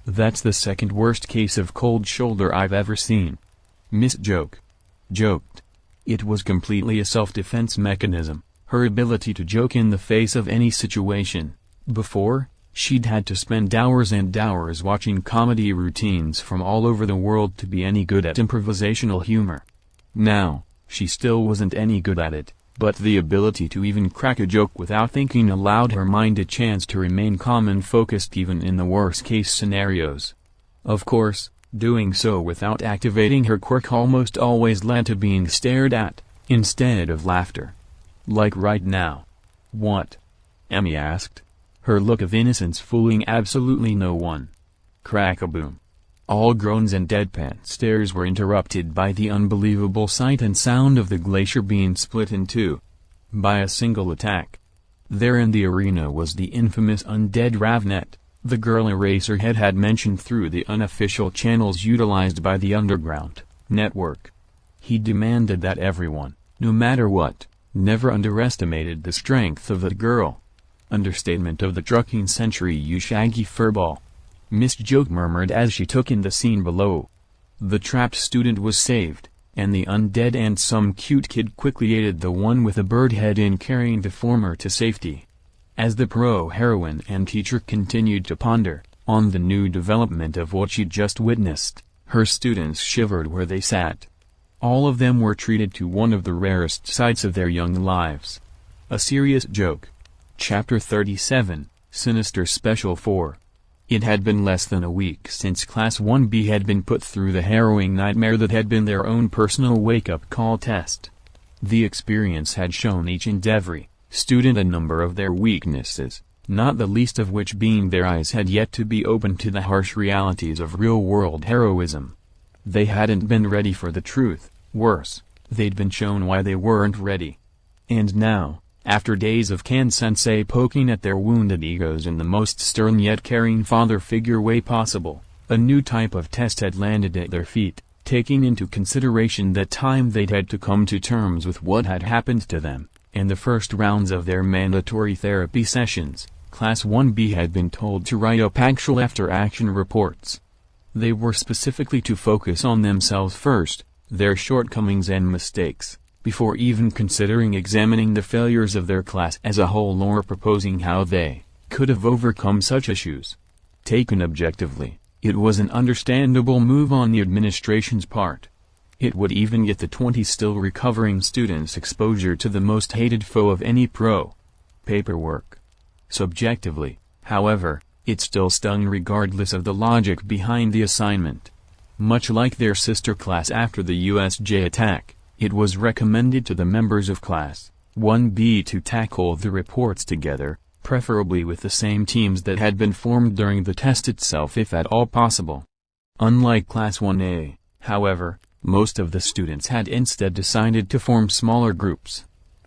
that's the second worst case of cold shoulder I've ever seen. Miss joked. It was completely a self-defense mechanism, her ability to joke in the face of any situation. Before, she'd had to spend hours and hours watching comedy routines from all over the world to be any good at improvisational humor. Now, she still wasn't any good at it, but the ability to even crack a joke without thinking allowed her mind a chance to remain calm and focused even in the worst-case scenarios. Of course, doing so without activating her quirk almost always led to being stared at, instead of laughter. Like right now. What? Emmy asked, her look of innocence fooling absolutely no one. Crack-a-boom. All groans and deadpan stares were interrupted by the unbelievable sight and sound of the glacier being split in two by a single attack. There in the arena was the infamous undead Ravnet, the girl Eraserhead had mentioned through the unofficial channels utilized by the Underground network. He demanded that everyone, no matter what, never underestimated the strength of that girl. Understatement of the trucking century, you shaggy furball. Miss Joke murmured as she took in the scene below. The trapped student was saved, and the undead and some cute kid quickly aided the one with a bird head in carrying the former to safety. As the pro-heroine and teacher continued to ponder on the new development of what she'd just witnessed, her students shivered where they sat. All of them were treated to one of the rarest sights of their young lives. A serious joke. Chapter 37, Sinister Special 4. It had been less than a week since Class 1B had been put through the harrowing nightmare that had been their own personal wake-up call test. The experience had shown each and every student a number of their weaknesses, not the least of which being their eyes had yet to be opened to the harsh realities of real-world heroism. They hadn't been ready for the truth. Worse, they'd been shown why they weren't ready. And now, after days of Kan-sensei poking at their wounded egos in the most stern yet caring father figure way possible, a new type of test had landed at their feet, taking into consideration the time they'd had to come to terms with what had happened to them, and the first rounds of their mandatory therapy sessions. Class 1B had been told to write up actual after-action reports. They were specifically to focus on themselves first, their shortcomings and mistakes, before even considering examining the failures of their class as a whole or proposing how they could have overcome such issues. Taken objectively, it was an understandable move on the administration's part. It would even get the 20 still recovering students exposure to the most hated foe of any paperwork. Subjectively, however, it still stung regardless of the logic behind the assignment. Much like their sister class after the USJ attack, it was recommended to the members of Class 1B to tackle the reports together, preferably with the same teams that had been formed during the test itself if at all possible. Unlike Class 1A, however, Most of the students had instead decided to form smaller groups.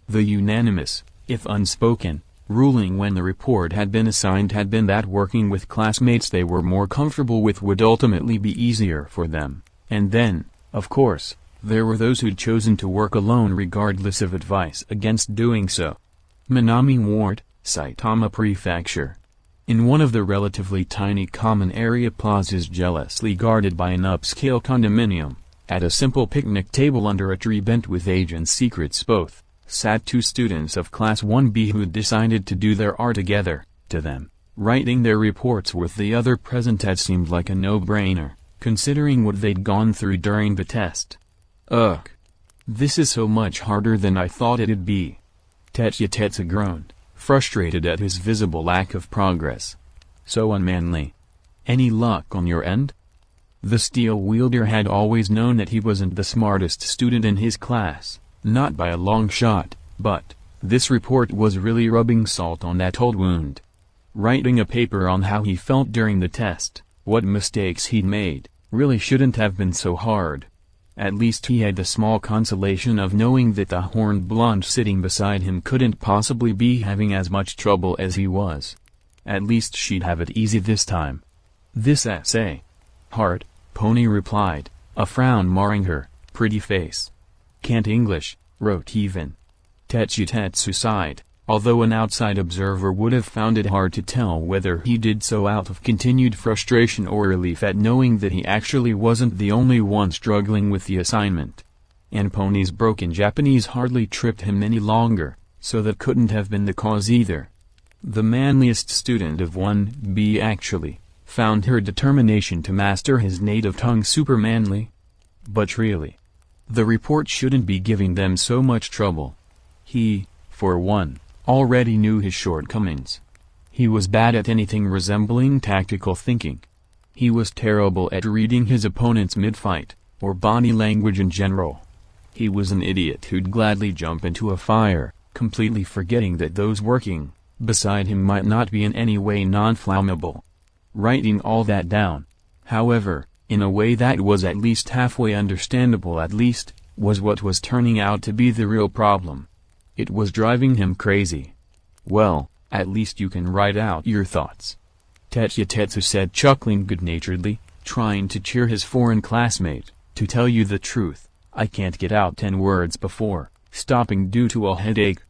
The unanimous, if unspoken, ruling when the report had been assigned had been that working with classmates they were more comfortable with would ultimately be easier for them. And then, of course, there were those who'd chosen to work alone regardless of advice against doing so. Minami Ward, Saitama Prefecture. In one of the relatively tiny common area plazas jealously guarded by an upscale condominium, at a simple picnic table under a tree bent with age and secrets both, sat two students of Class 1B who'd decided to do their art together. To them, writing their reports with the other present had seemed like a no-brainer, considering what they'd gone through during the test. Ugh. This is so much harder than I thought it'd be. Tetsu groaned, frustrated at his visible lack of progress. So unmanly. Any luck on your end? The steel wielder had always known that he wasn't the smartest student in his class, not by a long shot, but this report was really rubbing salt on that old wound. Writing a paper on how he felt during the test, what mistakes he'd made, really shouldn't have been so hard. At least he had the small consolation of knowing that the horned blonde sitting beside him couldn't possibly be having as much trouble as he was. At least she'd have it easy this time. This essay. Hard, Pony replied, a frown marring her pretty face. Can't English, wrote even. Tetsu sighed, although an outside observer would have found it hard to tell whether he did so out of continued frustration or relief at knowing that he actually wasn't the only one struggling with the assignment. And Pony's broken Japanese hardly tripped him any longer, so that couldn't have been the cause either. The manliest student of 1B actually found her determination to master his native tongue supermanly. But really, the report shouldn't be giving them so much trouble. He, for one, already knew his shortcomings. He was bad at anything resembling tactical thinking. He was terrible at reading his opponent's mid-fight, or body language in general. He was an idiot who'd gladly jump into a fire, completely forgetting that those working beside him might not be in any way non-flammable. Writing all that down, however, in a way that was at least halfway understandable at least, was what was turning out to be the real problem. It was driving him crazy. Well, at least you can write out your thoughts. Tetsu said, chuckling good-naturedly, trying to cheer his foreign classmate. To tell you the truth, I can't get out 10 words before stopping due to a headache.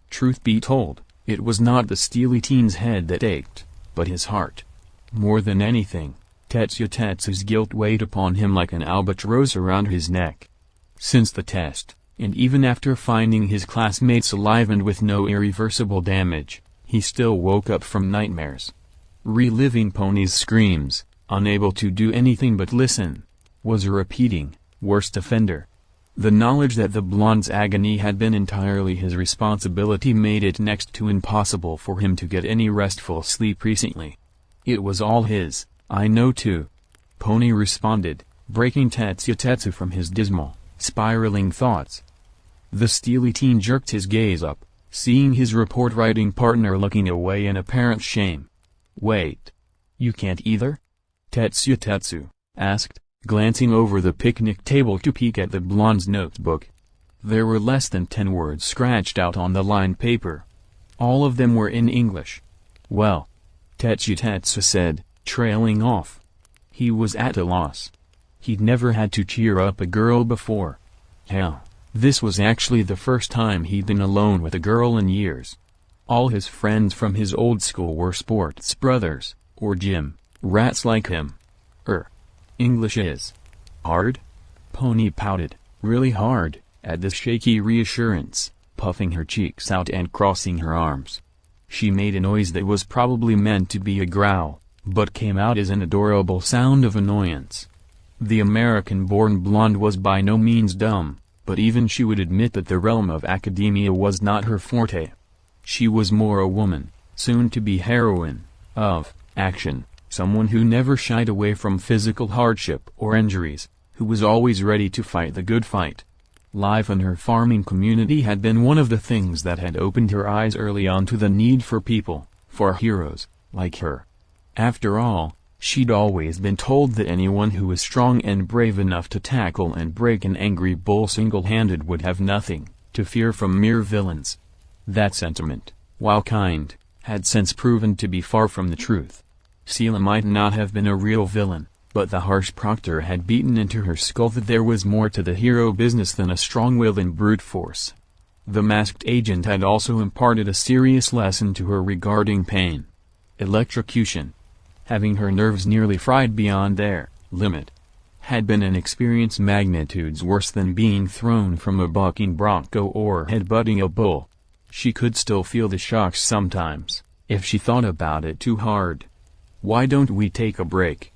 Truth be told, it was not the steely teen's head that ached, but his heart. More than anything, Tetsu's guilt weighed upon him like an albatross around his neck. Since the test, and even after finding his classmates alive and with no irreversible damage, he still woke up from nightmares. Reliving Pony's screams, unable to do anything but listen, was a repeating, worst offender. The knowledge that the blonde's agony had been entirely his responsibility made it next to impossible for him to get any restful sleep recently. It was all his, I know too. Pony responded, breaking Tetsu from his dismal, spiraling thoughts. The steely teen jerked his gaze up, seeing his report-writing partner looking away in apparent shame. Wait. You can't either? Tetsu asked, glancing over the picnic table to peek at the blonde's notebook. There were less than 10 words scratched out on the lined paper. All of them were in English. Well, Tetsu said, trailing off. He was at a loss. He'd never had to cheer up a girl before. Hell, this was actually the first time he'd been alone with a girl in years. All his friends from his old school were sports brothers, or gym rats like him. English is hard? Pony pouted, really hard, at this shaky reassurance, puffing her cheeks out and crossing her arms. She made a noise that was probably meant to be a growl, but came out as an adorable sound of annoyance. The American-born blonde was by no means dumb, but even she would admit that the realm of academia was not her forte. She was more a woman, soon to be heroine, of action, someone who never shied away from physical hardship or injuries, who was always ready to fight the good fight. Life in her farming community had been one of the things that had opened her eyes early on to the need for people, for heroes, like her. After all, She'd always been told that anyone who was strong and brave enough to tackle and break an angry bull single-handed would have nothing to fear from mere villains. That sentiment, while kind, had since proven to be far from the truth. Seela might not have been a real villain, but the harsh proctor had beaten into her skull that there was more to the hero business than a strong will and brute force. The masked agent had also imparted a serious lesson to her regarding pain. Electrocution, having her nerves nearly fried beyond their limit, had been an experience magnitudes worse than being thrown from a bucking bronco or headbutting a bull. She could still feel the shocks sometimes, if she thought about it too hard. "Why don't we take a break?"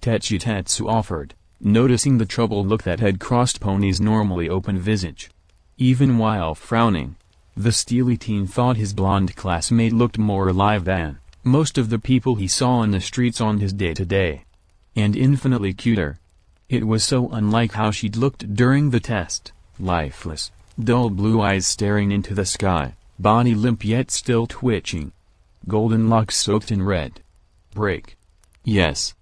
Tetsu offered, noticing the troubled look that had crossed Pony's normally open visage. Even while frowning, the steely teen thought his blonde classmate looked more alive than most of the people he saw on the streets on his day-to-day. And infinitely cuter. It was so unlike how she'd looked during the test, lifeless, dull blue eyes staring into the sky, body limp yet still twitching. Golden locks soaked in red. "Break." "Yes."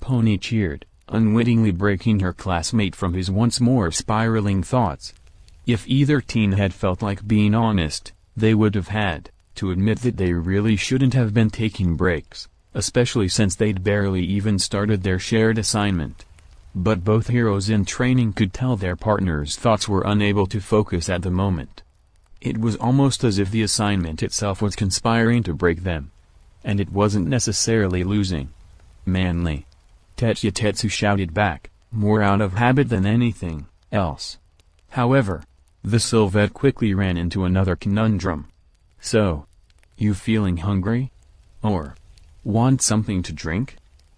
Pony cheered, unwittingly breaking her classmate from his once more spiraling thoughts. If either teen had felt like being honest, they would have had to admit that they really shouldn't have been taking breaks, especially since they'd barely even started their shared assignment. But both heroes in training could tell their partners' thoughts were unable to focus at the moment. It was almost as if the assignment itself was conspiring to break them. And it wasn't necessarily losing. "Manly!" Tetsu shouted back, more out of habit than anything else. However, the Sylvette quickly ran into another conundrum. "So, you feeling hungry? Or want something to drink?"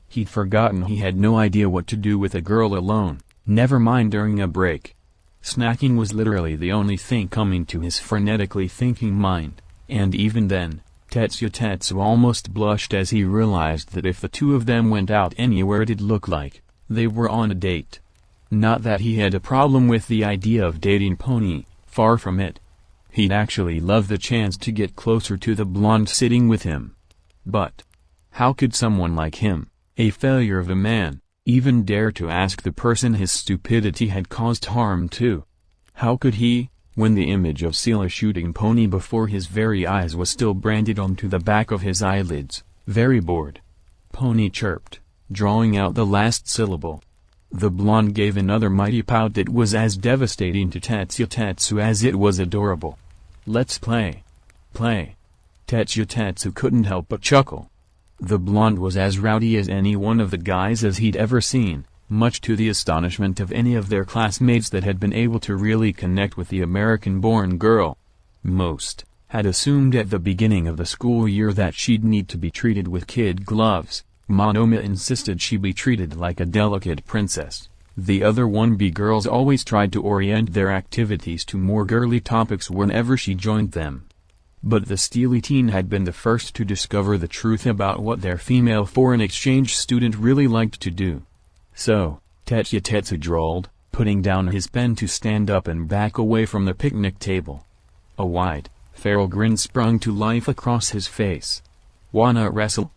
He'd forgotten he had no idea what to do with a girl alone, never mind during a break. Snacking was literally the only thing coming to his frenetically thinking mind, and even then, Tetsu almost blushed as he realized that if the two of them went out anywhere it'd look like they were on a date. Not that he had a problem with the idea of dating Pony, far from it. He'd actually love the chance to get closer to the blonde sitting with him. But how could someone like him, a failure of a man, even dare to ask the person his stupidity had caused harm to? How could he, when the image of Seela shooting Pony before his very eyes was still branded onto the back of his eyelids, very bored? Pony chirped, drawing out the last syllable. The blonde gave another mighty pout that was as devastating to Tetsu as it was adorable. "Let's play." "Play?" Tetsu couldn't help but chuckle. The blonde was as rowdy as any one of the guys as he'd ever seen, much to the astonishment of any of their classmates that had been able to really connect with the American-born girl. Most had assumed at the beginning of the school year that she'd need to be treated with kid gloves. Monoma insisted she be treated like a delicate princess. The other 1B girls always tried to orient their activities to more girly topics whenever she joined them. But the steely teen had been the first to discover the truth about what their female foreign exchange student really liked to do. "So," Tetsu drawled, putting down his pen to stand up and back away from the picnic table. A wide, feral grin sprung to life across his face. "Wanna wrestle?"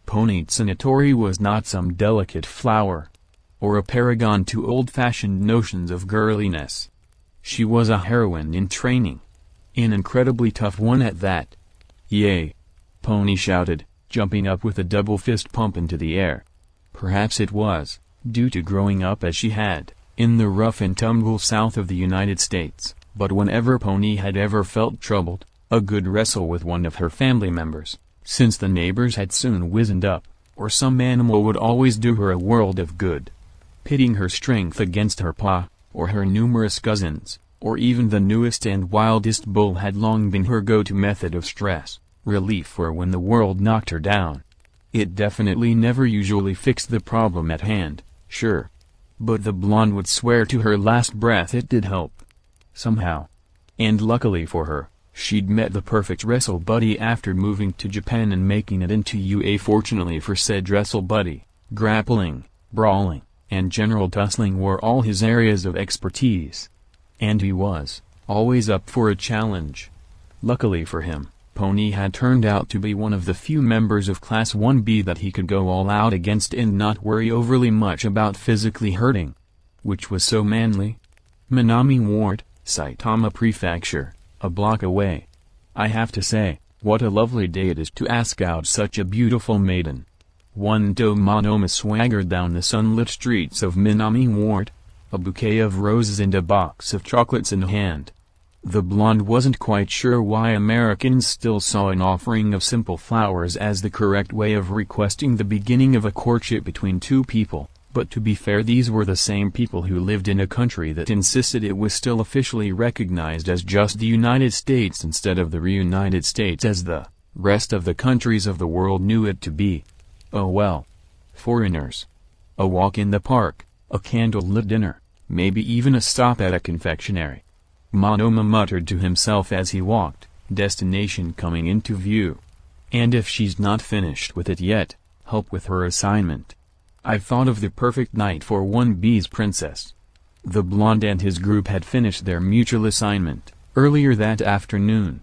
Pony Tsunatori was not some delicate flower, or a paragon to old-fashioned notions of girliness. She was a heroine in training. An incredibly tough one at that. "Yay!" Pony shouted, jumping up with a double fist pump into the air. Perhaps it was due to growing up as she had, in the rough and tumble south of the United States, but whenever Pony had ever felt troubled, a good wrestle with one of her family members, since the neighbors had soon wizened up, or some animal would always do her a world of good. Pitting her strength against her pa, or her numerous cousins, or even the newest and wildest bull had long been her go-to method of stress relief for when the world knocked her down. It definitely never usually fixed the problem at hand, sure. But the blonde would swear to her last breath it did help. Somehow. And luckily for her, she'd met the perfect wrestle buddy after moving to Japan and making it into UA. Fortunately for said wrestle buddy, grappling, brawling, and general tussling were all his areas of expertise. And he was always up for a challenge. Luckily for him, Pony had turned out to be one of the few members of Class 1B that he could go all out against and not worry overly much about physically hurting. Which was so manly. Minami Ward, Saitama Prefecture, a block away. I have to say, what a lovely day it is to ask out such a beautiful maiden. One do Monoma swaggered down the sunlit streets of Minami Ward, a bouquet of roses and a box of chocolates in hand. The blonde wasn't quite sure why Americans still saw an offering of simple flowers as the correct way of requesting the beginning of a courtship between two people, but to be fair, these were the same people who lived in a country that insisted it was still officially recognized as just the United States instead of the reunited states as the rest of the countries of the world knew it to be. Oh well. Foreigners. A walk in the park, a candlelit dinner, maybe even a stop at a confectionery. Monoma muttered to himself as he walked, destination coming into view. And if she's not finished with it yet, help with her assignment. I've thought of the perfect night for 1B's princess. The blonde and his group had finished their mutual assignment earlier that afternoon.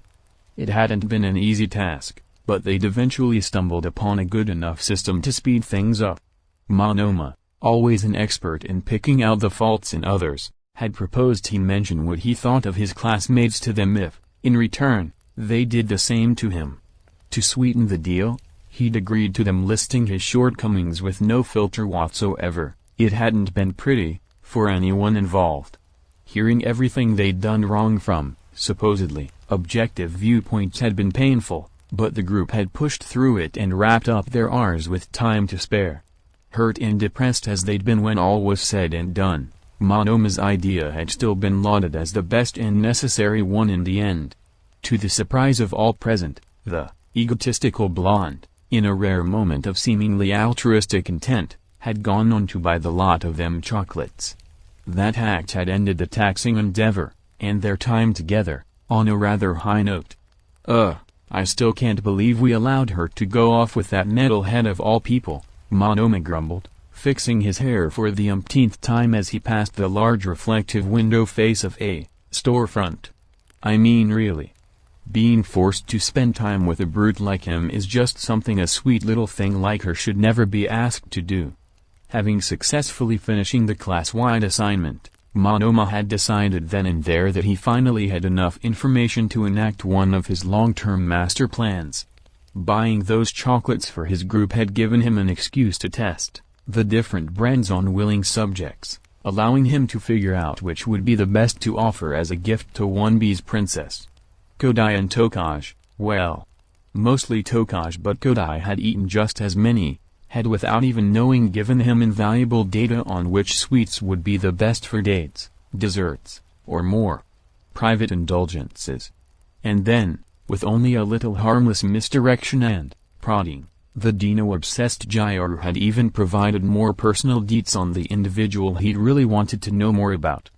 It hadn't been an easy task, but they'd eventually stumbled upon a good enough system to speed things up. Monoma, always an expert in picking out the faults in others, had proposed he mention what he thought of his classmates to them if, in return, they did the same to him. To sweeten the deal, he'd agreed to them listing his shortcomings with no filter whatsoever. It hadn't been pretty, for anyone involved. Hearing everything they'd done wrong from, supposedly, objective viewpoints had been painful, but the group had pushed through it and wrapped up their R's with time to spare. Hurt and depressed as they'd been when all was said and done, Monoma's idea had still been lauded as the best and necessary one in the end. To the surprise of all present, the egotistical blonde, in a rare moment of seemingly altruistic intent, had gone on to buy the lot of them chocolates. That act had ended the taxing endeavor, and their time together, on a rather high note. I still can't believe we allowed her to go off with that metalhead of all people, Monoma grumbled, fixing his hair for the umpteenth time as he passed the large reflective window face of a storefront. I mean really. Being forced to spend time with a brute like him is just something a sweet little thing like her should never be asked to do. Having successfully finishing the class-wide assignment, Monoma had decided then and there that he finally had enough information to enact one of his long-term master plans. Buying those chocolates for his group had given him an excuse to test the different brands on willing subjects, allowing him to figure out which would be the best to offer as a gift to 1B's princess. Kodai and Tokaj, well, mostly Tokaj, but Kodai had eaten just as many, had without even knowing given him invaluable data on which sweets would be the best for dates, desserts, or more private indulgences. And then, with only a little harmless misdirection and prodding, the Dino-obsessed Gyro had even provided more personal deets on the individual he'd really wanted to know more about.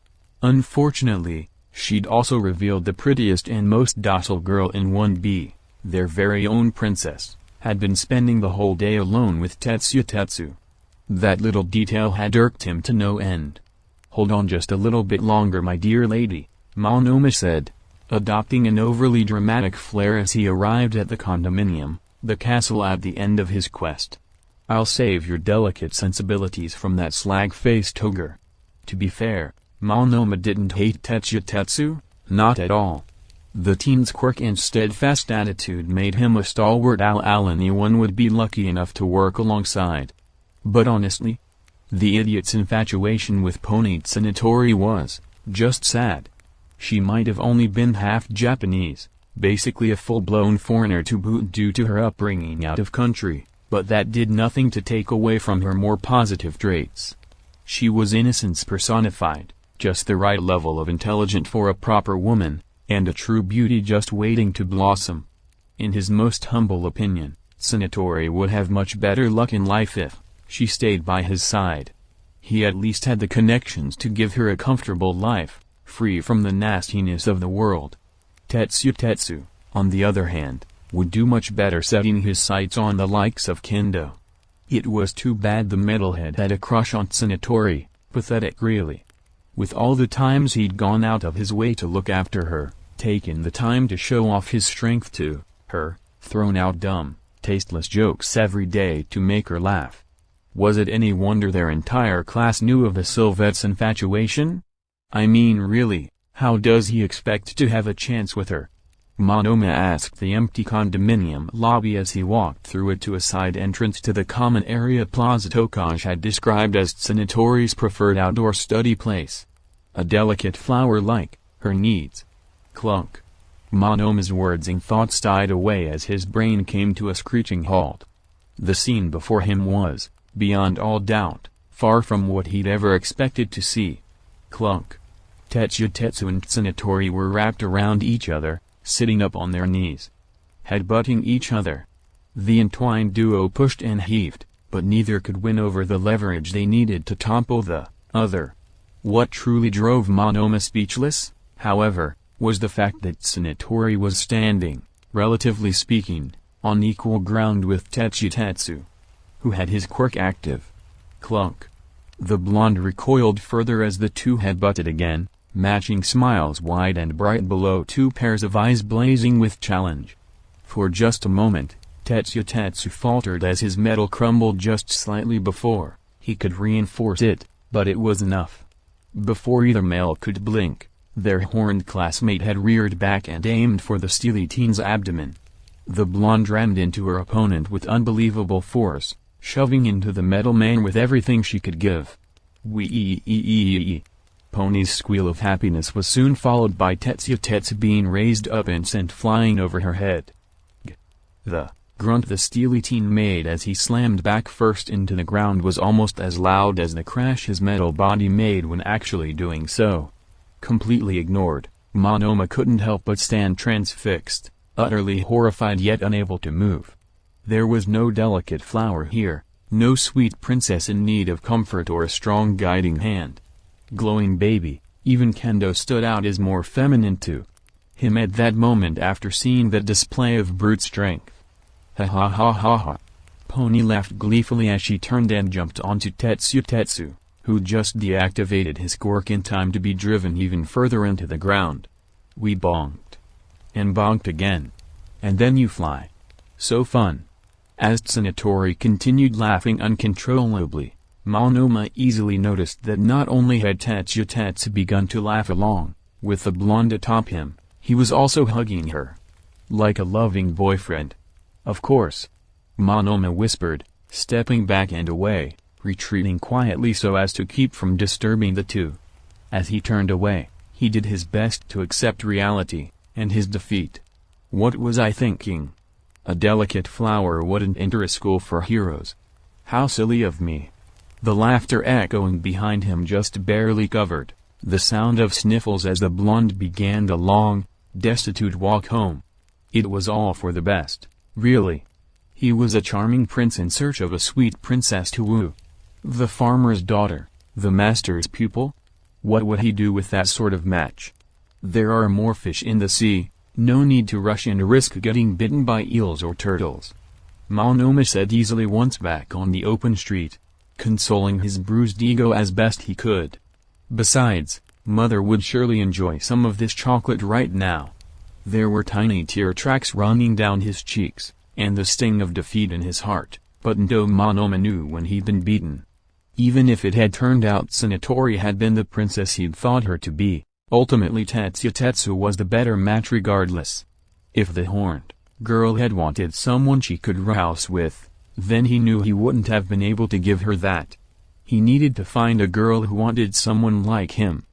Unfortunately, she'd also revealed the prettiest and most docile girl in 1B, their very own princess, had been spending the whole day alone with Tetsu. That little detail had irked him to no end. Hold on just a little bit longer, my dear lady, Monoma said, adopting an overly dramatic flair as he arrived at the condominium, the castle at the end of his quest. I'll save your delicate sensibilities from that slag-faced ogre. To be fair, Monoma didn't hate Tetsu, not at all. The teen's quirk and steadfast attitude made him a stalwart ally anyone would be lucky enough to work alongside. But honestly, the idiot's infatuation with Pony Tsunatori was just sad. She might have only been half Japanese, basically a full-blown foreigner to boot due to her upbringing out of country, but that did nothing to take away from her more positive traits. She was innocence personified, just the right level of intelligent for a proper woman, and a true beauty just waiting to blossom. In his most humble opinion, Tsunatori would have much better luck in life if she stayed by his side. He at least had the connections to give her a comfortable life, free from the nastiness of the world. Tetsu, on the other hand, would do much better setting his sights on the likes of Kendo. It was too bad the metalhead had a crush on Tsunatori, pathetic really. With all the times he'd gone out of his way to look after her, taken the time to show off his strength to her, thrown out dumb, tasteless jokes every day to make her laugh. Was it any wonder their entire class knew of the Sylvette's infatuation? I mean really, how does he expect to have a chance with her? Monoma asked the empty condominium lobby as he walked through it to a side entrance to the common area Plaza Tokaj had described as Tsunetori's preferred outdoor study place. A delicate flower like her needs. Clunk. Monoma's words and thoughts died away as his brain came to a screeching halt. The scene before him was, beyond all doubt, far from what he'd ever expected to see. Clunk. Tetsu and Tsunetori were wrapped around each other, sitting up on their knees, headbutting each other. The entwined duo pushed and heaved, but neither could win over the leverage they needed to topple the other. What truly drove Monoma speechless, however, was the fact that Tsunetori was standing, relatively speaking, on equal ground with Tetsu, who had his quirk active. Clunk. The blonde recoiled further as the two headbutted again, matching smiles wide and bright below, two pairs of eyes blazing with challenge. For just a moment, Tetsu faltered as his metal crumbled just slightly before he could reinforce it, but it was enough. Before either male could blink, their horned classmate had reared back and aimed for the steely teen's abdomen. The blonde rammed into her opponent with unbelievable force, shoving into the metal man with everything she could give. Wee. Pony's squeal of happiness was soon followed by Tetsu being raised up and sent flying over her head. The grunt the steely teen made as he slammed back first into the ground was almost as loud as the crash his metal body made when actually doing so. Completely ignored, Monoma couldn't help but stand transfixed, utterly horrified yet unable to move. There was no delicate flower here, no sweet princess in need of comfort or a strong guiding hand. Glowing baby, even Kendo stood out as more feminine to him at that moment after seeing that display of brute strength. Ha ha ha ha ha. Pony laughed gleefully as she turned and jumped onto Tetsu, who just deactivated his quirk in time to be driven even further into the ground. We bonked. And bonked again. And then you fly. So fun. As Tsunetori continued laughing uncontrollably, Monoma easily noticed that not only had Tetsu begun to laugh along, with the blonde atop him, he was also hugging her. Like a loving boyfriend. Of course. Monoma whispered, stepping back and away, retreating quietly so as to keep from disturbing the two. As he turned away, he did his best to accept reality, and his defeat. What was I thinking? A delicate flower wouldn't enter a school for heroes. How silly of me. The laughter echoing behind him just barely covered the sound of sniffles as the blonde began the long, destitute walk home. It was all for the best, really. He was a charming prince in search of a sweet princess to woo. The farmer's daughter, the master's pupil? What would he do with that sort of match? There are more fish in the sea, no need to rush and risk getting bitten by eels or turtles. Monoma said easily once back on the open street, consoling his bruised ego as best he could. Besides, Mother would surely enjoy some of this chocolate right now. There were tiny tear tracks running down his cheeks, and the sting of defeat in his heart, but no Monoma knew when he'd been beaten. Even if it had turned out Tsunetori had been the princess he'd thought her to be, ultimately Tetsu was the better match regardless. If the horned girl had wanted someone she could rouse with, then he knew he wouldn't have been able to give her that. He needed to find a girl who wanted someone like him.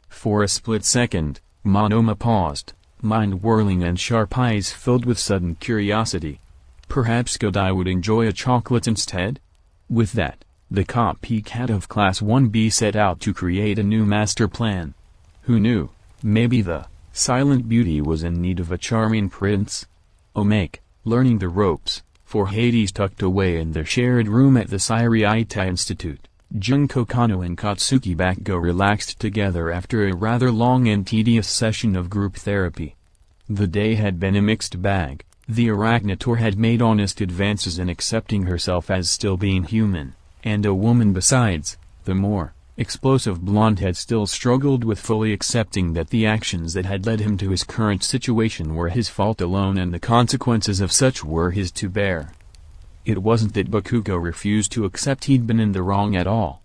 For a split second, Monoma paused, mind whirling and sharp eyes filled with sudden curiosity. Perhaps Godai would enjoy a chocolate instead? With that, the copycat of Class 1B set out to create a new master plan. Who knew, maybe the silent beauty was in need of a charming prince? Omake, learning the ropes, for Hades tucked away in their shared room at the Siriaita Institute, Junko Kano and Katsuki Bakugo relaxed together after a rather long and tedious session of group therapy. The day had been a mixed bag. The Arachnator had made honest advances in accepting herself as still being human, and a woman besides, the more Explosive Blonde had still struggled with fully accepting that the actions that had led him to his current situation were his fault alone and the consequences of such were his to bear. It wasn't that Bakugo refused to accept he'd been in the wrong at all.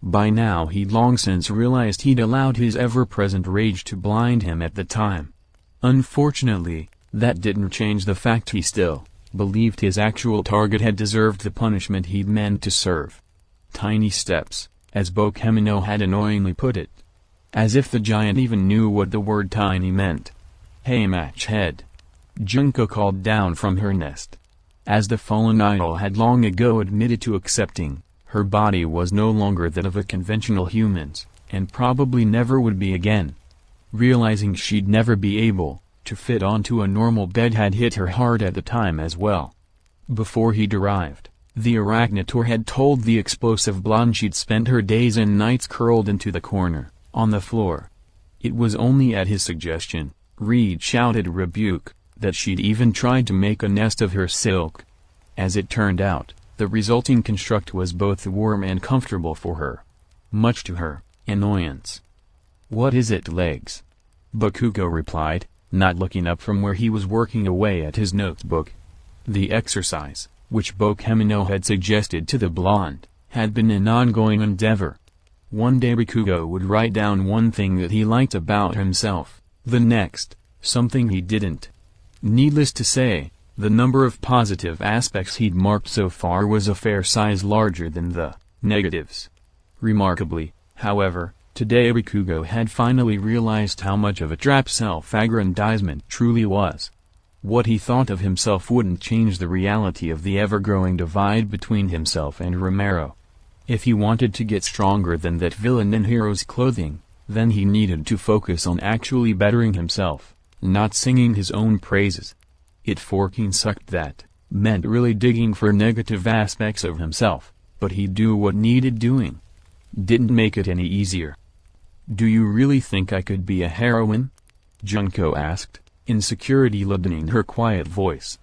By now he'd long since realized he'd allowed his ever-present rage to blind him at the time. Unfortunately, that didn't change the fact he still believed his actual target had deserved the punishment he'd meant to serve. Tiny steps, as Bokhemino had annoyingly put it. As if the giant even knew what the word tiny meant. "Hey Matchhead!" Junko called down from her nest. As the fallen idol had long ago admitted to accepting, her body was no longer that of a conventional humans, and probably never would be again. Realizing she'd never be able to fit onto a normal bed had hit her hard at the time as well. Before he'd arrived, the Arachnator had told the explosive blonde she'd spent her days and nights curled into the corner, on the floor. It was only at his suggestion, Reed shouted rebuke, that she'd even tried to make a nest of her silk. As it turned out, the resulting construct was both warm and comfortable for her. Much to her annoyance. "What is it, Legs?" Bakugo replied, not looking up from where he was working away at his notebook. The exercise, which Bokhemino had suggested to the blonde, had been an ongoing endeavor. One day Bakugo would write down one thing that he liked about himself, the next, something he didn't. Needless to say, the number of positive aspects he'd marked so far was a fair size larger than the negatives. Remarkably, however, today Bakugo had finally realized how much of a trap self-aggrandizement truly was. What he thought of himself wouldn't change the reality of the ever-growing divide between himself and Romero. If he wanted to get stronger than that villain in hero's clothing, then he needed to focus on actually bettering himself, not singing his own praises. It forking sucked that, meant really digging for negative aspects of himself, but he'd do what needed doing. Didn't make it any easier. "Do you really think I could be a heroine?" Junko asked, insecurity leadening her quiet voice.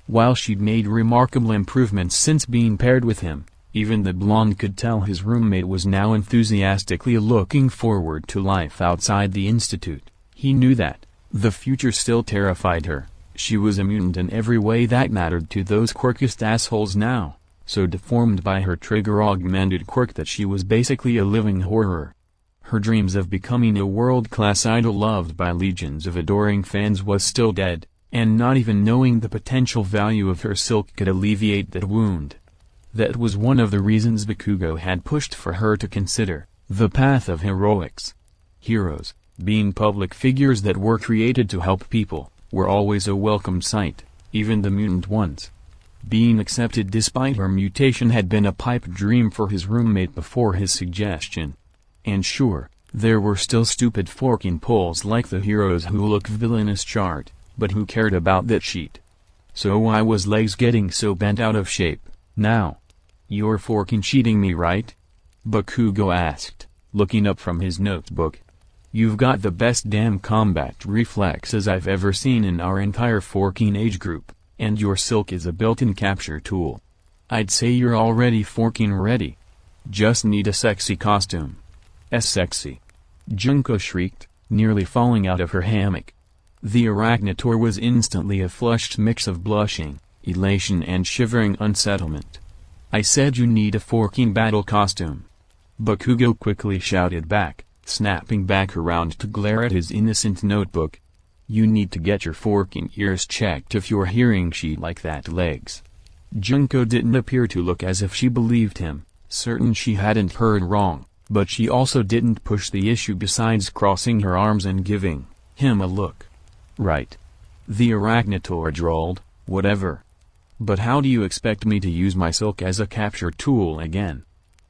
While she'd made remarkable improvements since being paired with him, even the blonde could tell his roommate was now enthusiastically looking forward to life outside the institute. He knew that the future still terrified her. She was a mutant in every way that mattered to those quirkiest assholes now, so deformed by her trigger-augmented quirk that she was basically a living horror. Her dreams of becoming a world-class idol loved by legions of adoring fans was still dead, and not even knowing the potential value of her silk could alleviate that wound. That was one of the reasons Bakugo had pushed for her to consider the path of heroics. Heroes, being public figures that were created to help people, were always a welcome sight, even the mutant ones. Being accepted despite her mutation had been a pipe dream for his roommate before his suggestion. And sure, there were still stupid forking pulls like the heroes who looked villainous chart, but who cared about that sheet? So why was Legs getting so bent out of shape, now? "You're forking cheating me, right?" Bakugo asked, looking up from his notebook. "You've got the best damn combat reflexes I've ever seen in our entire forking age group, and your silk is a built-in capture tool. I'd say you're already forking ready. Just need a sexy costume." "Sexy!" Junko shrieked, nearly falling out of her hammock. The Arachnator was instantly a flushed mix of blushing, elation and shivering unsettlement. "I said you need a forking battle costume." Bakugo quickly shouted back, snapping back around to glare at his innocent notebook. "You need to get your forking ears checked if you're hearing shit like that, Legs." Junko didn't appear to look as if she believed him, certain she hadn't heard wrong. But she also didn't push the issue besides crossing her arms and giving him a look. "Right." The Arachnator drawled, "Whatever. But how do you expect me to use my silk as a capture tool again?"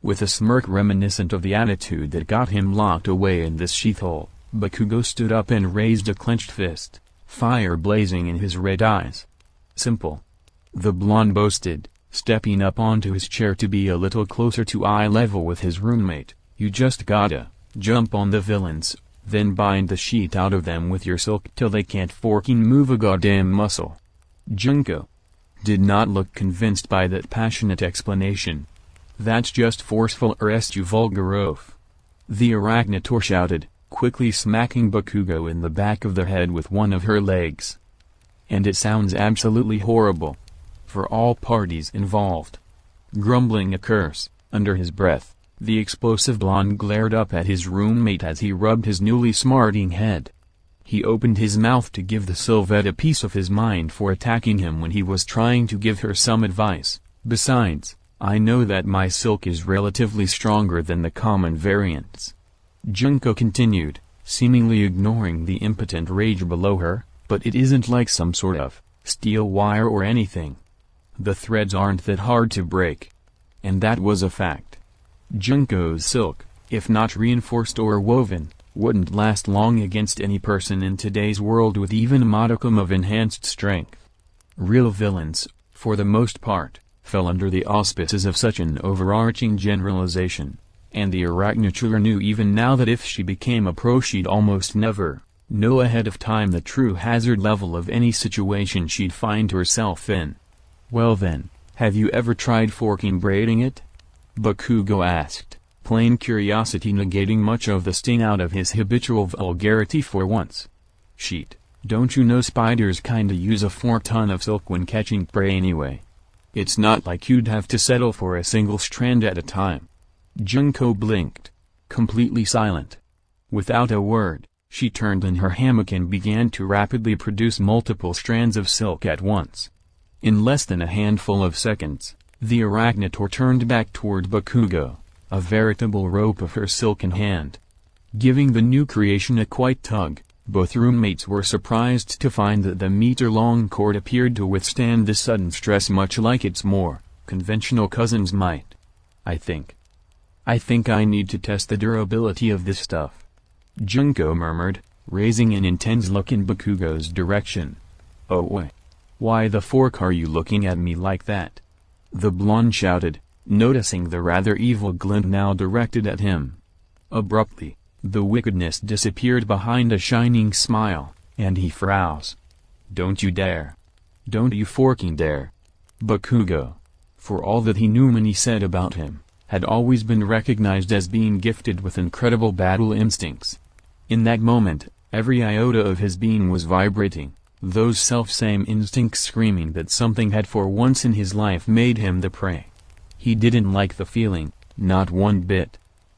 With a smirk reminiscent of the attitude that got him locked away in this sheath hole, Bakugo stood up and raised a clenched fist, fire blazing in his red eyes. "Simple," the blonde boasted, stepping up onto his chair to be a little closer to eye level with his roommate. "You just gotta jump on the villains, then bind the sheet out of them with your silk till they can't forking move a goddamn muscle." Junko did not look convinced by that passionate explanation. "That's just forceful, arrest you vulgar oaf." The arachnitor shouted, quickly smacking Bakugo in the back of the head with one of her legs. And it sounds absolutely horrible. For all parties involved. Grumbling a curse, under his breath, the explosive blonde glared up at his roommate as he rubbed his newly smarting head. He opened his mouth to give the Sylvette a piece of his mind for attacking him when he was trying to give her some advice. Besides, I know that my silk is relatively stronger than the common variants. Junko continued, seemingly ignoring the impotent rage below her, but it isn't like some sort of steel wire or anything. The threads aren't that hard to break. And that was a fact. Junko's silk, if not reinforced or woven, wouldn't last long against any person in today's world with even a modicum of enhanced strength. Real villains, for the most part, fell under the auspices of such an overarching generalization, and the arachnitor knew even now that if she became a pro she'd almost never know ahead of time the true hazard level of any situation she'd find herself in. Well then, have you ever tried forking braiding it? Bakugo asked, plain curiosity negating much of the sting out of his habitual vulgarity for once. Sheet, don't you know spiders kinda use a 4-ton of silk when catching prey anyway? It's not like you'd have to settle for a single strand at a time. Junko blinked, completely silent. Without a word, she turned in her hammock and began to rapidly produce multiple strands of silk at once. In less than a handful of seconds, the arachnitor turned back toward Bakugo, a veritable rope of her silk in hand. Giving the new creation a quick tug, both roommates were surprised to find that the meter-long cord appeared to withstand this sudden stress much like its more conventional cousins might. I think I need to test the durability of this stuff. Junko murmured, raising an intense look in Bakugo's direction. Oh why the fork are you looking at me like that? The blonde shouted, noticing the rather evil glint now directed at him. Abruptly, the wickedness disappeared behind a shining smile, and he frowns. Don't you dare. Don't you forking dare. Bakugo, for all that he knew many said about him, had always been recognized as being gifted with incredible battle instincts. In that moment, every iota of his being was vibrating, those self-same instincts screaming that something had for once in his life made him the prey. He didn't like the feeling, not one bit.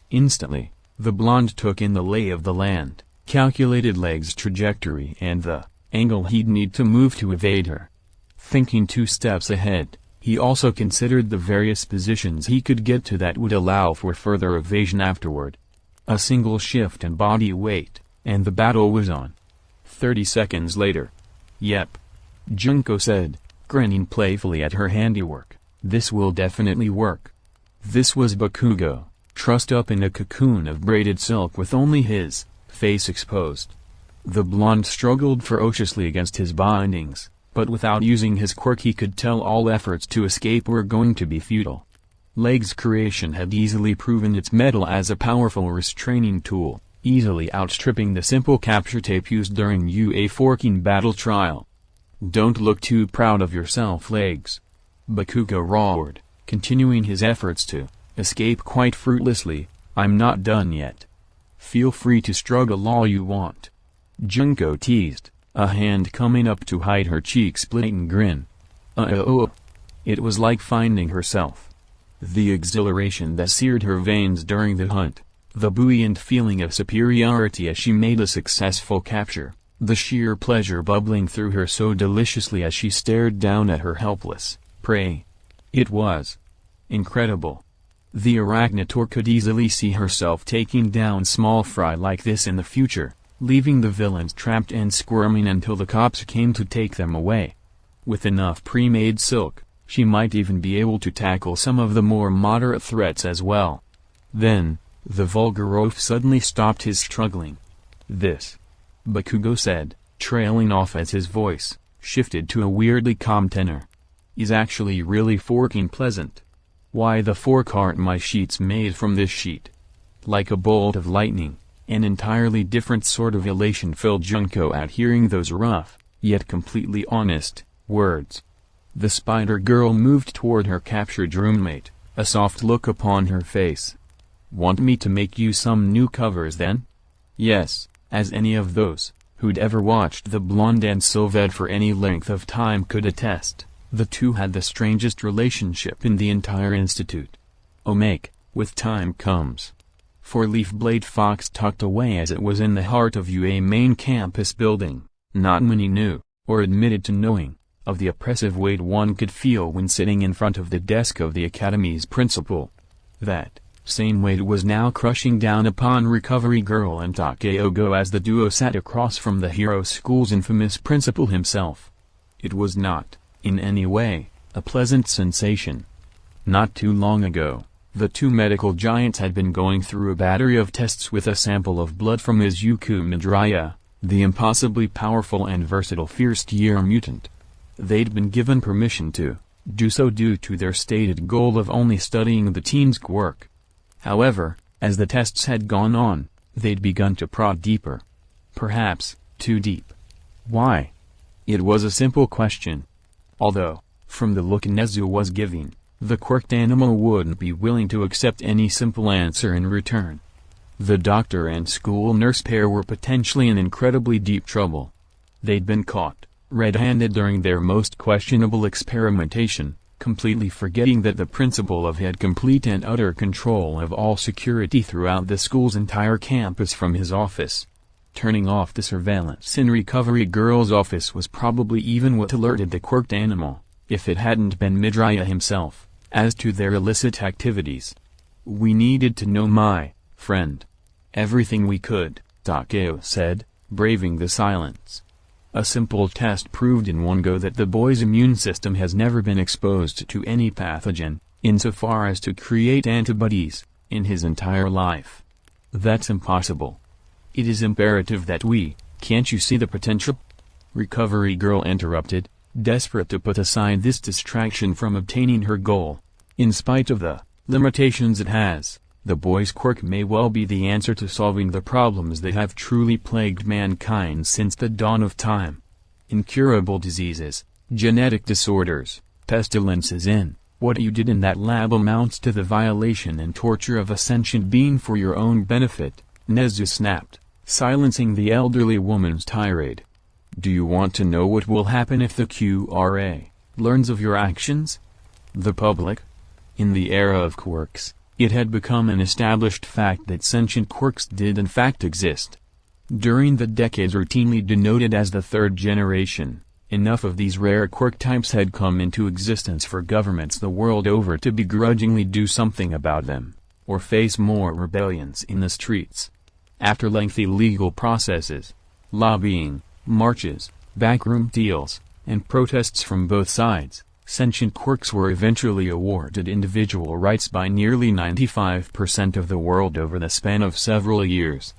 Instantly, the blonde took in the lay of the land, calculated Leg's trajectory and the angle he'd need to move to evade her. Thinking 2 steps ahead, he also considered the various positions he could get to that would allow for further evasion afterward. A single shift in body weight, and the battle was on. 30 seconds later. Yep. Junko said, grinning playfully at her handiwork, this will definitely work. This was Bakugo, trussed up in a cocoon of braided silk with only his face exposed. The blonde struggled ferociously against his bindings, but without using his quirk he could tell all efforts to escape were going to be futile. Leg's creation had easily proven its mettle as a powerful restraining tool, easily outstripping the simple capture tape used during UA forking battle trial. Don't look too proud of yourself, Legs. Bakugo roared, continuing his efforts to escape quite fruitlessly. I'm not done yet. Feel free to struggle all you want. Junko teased, a hand coming up to hide her cheek-splitting grin. It was like finding herself. The exhilaration that seared her veins during the hunt, the buoyant feeling of superiority as she made a successful capture, the sheer pleasure bubbling through her so deliciously as she stared down at her helpless prey. It was incredible. The arachnitor could easily see herself taking down small fry like this in the future, leaving the villains trapped and squirming until the cops came to take them away. With enough pre-made silk, she might even be able to tackle some of the more moderate threats as well. Then, the vulgar oaf suddenly stopped his struggling. This, Bakugo said, trailing off as his voice shifted to a weirdly calm tenor, is actually really forking pleasant. Why the fork aren't my sheets made from this sheet? Like a bolt of lightning, an entirely different sort of elation filled Junko at hearing those rough, yet completely honest, words. The spider girl moved toward her captured roommate, a soft look upon her face. Want me to make you some new covers then? Yes, as any of those who'd ever watched the blonde and Sylvette for any length of time could attest, the two had the strangest relationship in the entire institute. With time comes. Four-leaf blade fox tucked away as it was in the heart of UA main campus building, not many knew, or admitted to knowing, of the oppressive weight one could feel when sitting in front of the desk of the academy's principal. That same weight was now crushing down upon Recovery Girl and Takeo as the duo sat across from the hero school's infamous principal himself. It was not, in any way, a pleasant sensation. Not too long ago, the two medical giants had been going through a battery of tests with a sample of blood from Izuku Midoriya, the impossibly powerful and versatile first-year mutant. They'd been given permission to do so due to their stated goal of only studying the teen's quirk. However, as the tests had gone on, they'd begun to prod deeper. Perhaps, too deep. Why? It was a simple question. Although, from the look Nezu was giving, the quirked animal wouldn't be willing to accept any simple answer in return. The doctor and school nurse pair were potentially in incredibly deep trouble. They'd been caught red-handed during their most questionable experimentation, completely forgetting that the principal had complete and utter control of all security throughout the school's entire campus from his office. Turning off the surveillance in Recovery Girl's office was probably even what alerted the quirked animal, if it hadn't been Midoriya himself, as to their illicit activities. We needed to know, my friend. Everything we could, Takeo said, braving the silence. A simple test proved in one go that the boy's immune system has never been exposed to any pathogen, insofar as to create antibodies, in his entire life. That's impossible. It is imperative that we, can't you see the potential? Recovery Girl interrupted, desperate to put aside this distraction from obtaining her goal. In spite of the limitations it has, the boy's quirk may well be the answer to solving the problems that have truly plagued mankind since the dawn of time. Incurable diseases, genetic disorders, pestilences what you did in that lab amounts to the violation and torture of a sentient being for your own benefit, Nezu snapped, silencing the elderly woman's tirade. Do you want to know what will happen if the QRA learns of your actions? The public? In the era of quirks, it had become an established fact that sentient quirks did in fact exist. During the decades routinely denoted as the third generation, enough of these rare quirk types had come into existence for governments the world over to begrudgingly do something about them, or face more rebellions in the streets. After lengthy legal processes, lobbying, marches, backroom deals, and protests from both sides, sentient quirks were eventually awarded individual rights by nearly 95% of the world over the span of several years.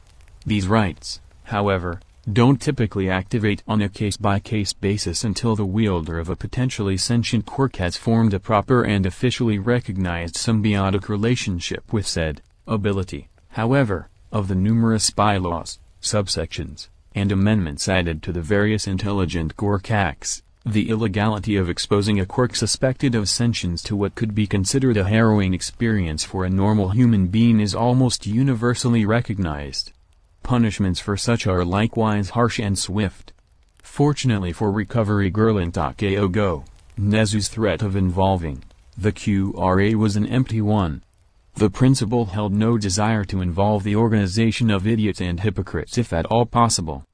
These rights, however, don't typically activate on a case-by-case basis until the wielder of a potentially sentient quirk has formed a proper and officially recognized symbiotic relationship with said ability. However, of the numerous bylaws, subsections, and amendments added to the various intelligent quirk acts, the illegality of exposing a quirk suspected of sentience to what could be considered a harrowing experience for a normal human being is almost universally recognized. Punishments for such are likewise harsh and swift. Fortunately for Recovery Girl and Takeo, Nezu's threat of involving the QRA was an empty one. The principal held no desire to involve the organization of idiots and hypocrites if at all possible.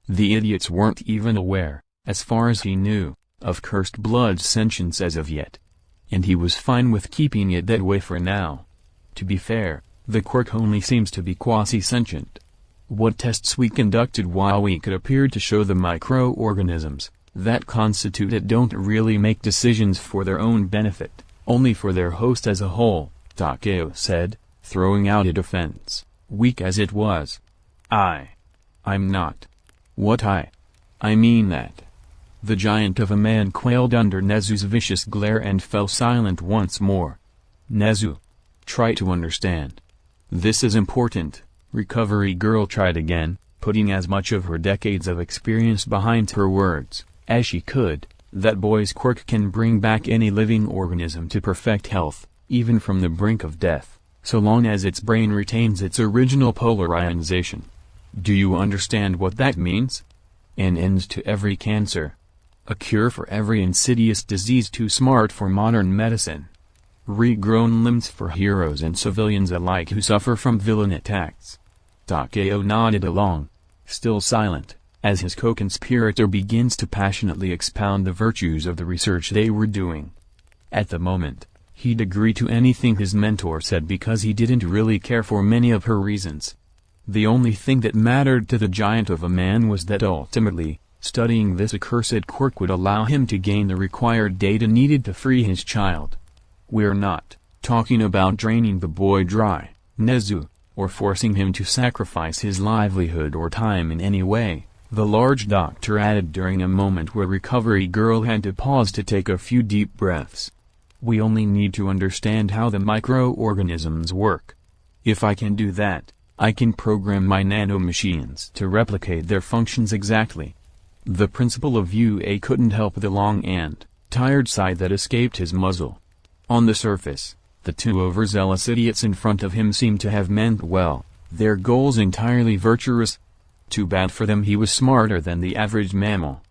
The idiots weren't even aware, as far as he knew, of cursed blood's sentience as of yet. And he was fine with keeping it that way for now. To be fair, the quirk only seems to be quasi-sentient. What tests we conducted while we could appear to show the microorganisms that constitute it don't really make decisions for their own benefit, only for their host as a whole, Takeo said, throwing out a defense, weak as it was. I'm not. What I mean that. The giant of a man quailed under Nezu's vicious glare and fell silent once more. Nezu. Try to understand. This is important. Recovery Girl tried again, putting as much of her decades of experience behind her words as she could. That boy's quirk can bring back any living organism to perfect health, even from the brink of death. so long as its brain retains its original polarization. Do you understand what that means? An end to every cancer. A cure for every insidious disease too smart for modern medicine. Regrown limbs for heroes and civilians alike who suffer from villain attacks. Takeo nodded along, still silent, as his co-conspirator begins to passionately expound the virtues of the research they were doing. At the moment, he'd agree to anything his mentor said because he didn't really care for many of her reasons. The only thing that mattered to the giant of a man was that ultimately, studying this accursed quirk would allow him to gain the required data needed to free his child. We're not talking about draining the boy dry, Nezu, or forcing him to sacrifice his livelihood or time in any way, the large doctor added during a moment where Recovery Girl had to pause to take a few deep breaths. We only need to understand how the microorganisms work. If I can do that, I can program my nanomachines to replicate their functions exactly. The principal of UA couldn't help the long and tired sigh that escaped his muzzle. On the surface, the two overzealous idiots in front of him seemed to have meant well, their goals entirely virtuous. Too bad for them he was smarter than the average mammal.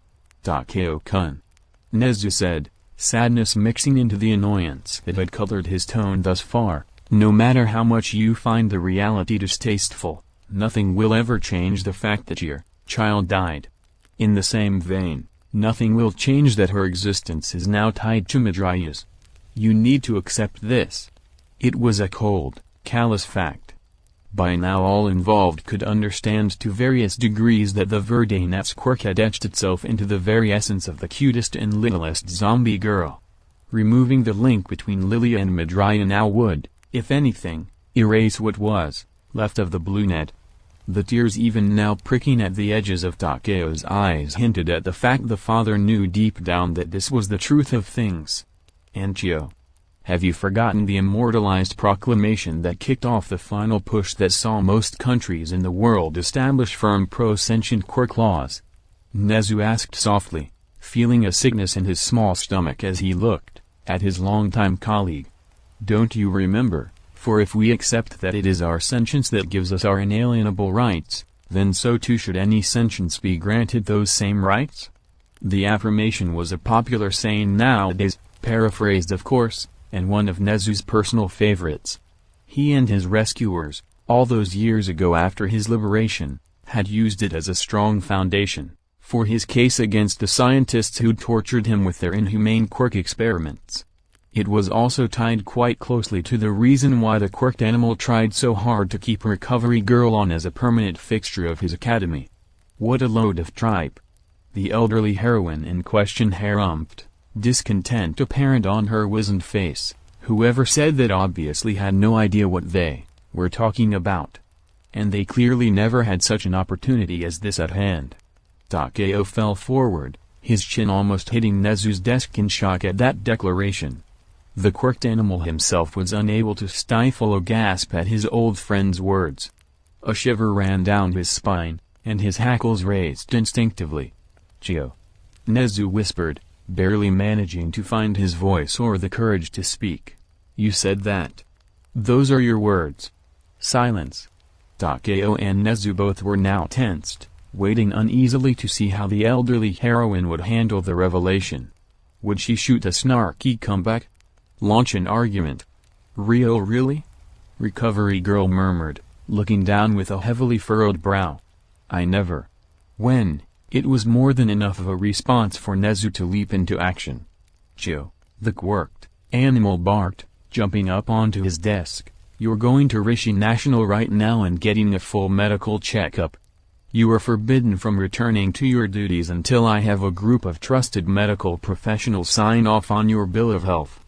Takeo-kun, Nezu said, sadness mixing into the annoyance that had colored his tone thus far. No matter how much you find the reality distasteful, nothing will ever change the fact that your child died. In the same vein, nothing will change that her existence is now tied to Midraya's. You need to accept this. It was a cold, callous fact. By now all involved could understand to various degrees that the Verdanet's quirk had etched itself into the very essence of the cutest and littlest zombie girl. Removing the link between Lilia and Midraya now would, if anything, erase what was left of the blue net. The tears even now pricking at the edges of Takeo's eyes hinted at the fact the father knew deep down that this was the truth of things. Anchio, have you forgotten the immortalized proclamation that kicked off the final push that saw most countries in the world establish firm pro-sentient quirk laws? Nezu asked softly, feeling a sickness in his small stomach as he looked at his longtime colleague. Don't you remember? For if we accept that it is our sentience that gives us our inalienable rights, then so too should any sentience be granted those same rights? The affirmation was a popular saying nowadays, paraphrased of course, and one of Nezu's personal favorites. He and his rescuers, all those years ago after his liberation, had used it as a strong foundation for his case against the scientists who'd tortured him with their inhumane quirk experiments. It was also tied quite closely to the reason why the quirked animal tried so hard to keep Recovery Girl on as a permanent fixture of his academy. What a load of tripe! The elderly heroine in question harumphed, discontent apparent on her wizened face. Whoever said that obviously had no idea what they were talking about. And they clearly never had such an opportunity as this at hand. Takeo fell forward, his chin almost hitting Nezu's desk in shock at that declaration. The quirked animal himself was unable to stifle a gasp at his old friend's words. A shiver ran down his spine, and his hackles raised instinctively. "Chio," Nezu whispered, barely managing to find his voice or the courage to speak. "You said that. Those are your words." Silence. Takeo and Nezu both were now tensed, waiting uneasily to see how the elderly heroine would handle the revelation. Would she shoot a snarky comeback? Launch an argument? Really? Recovery Girl murmured, looking down with a heavily furrowed brow. I never. When? It was more than enough of a response for Nezu to leap into action. Chio, the quirked animal barked, jumping up onto his desk. You're going to Rishi National right now and getting a full medical checkup. You are forbidden from returning to your duties until I have a group of trusted medical professionals sign off on your bill of health.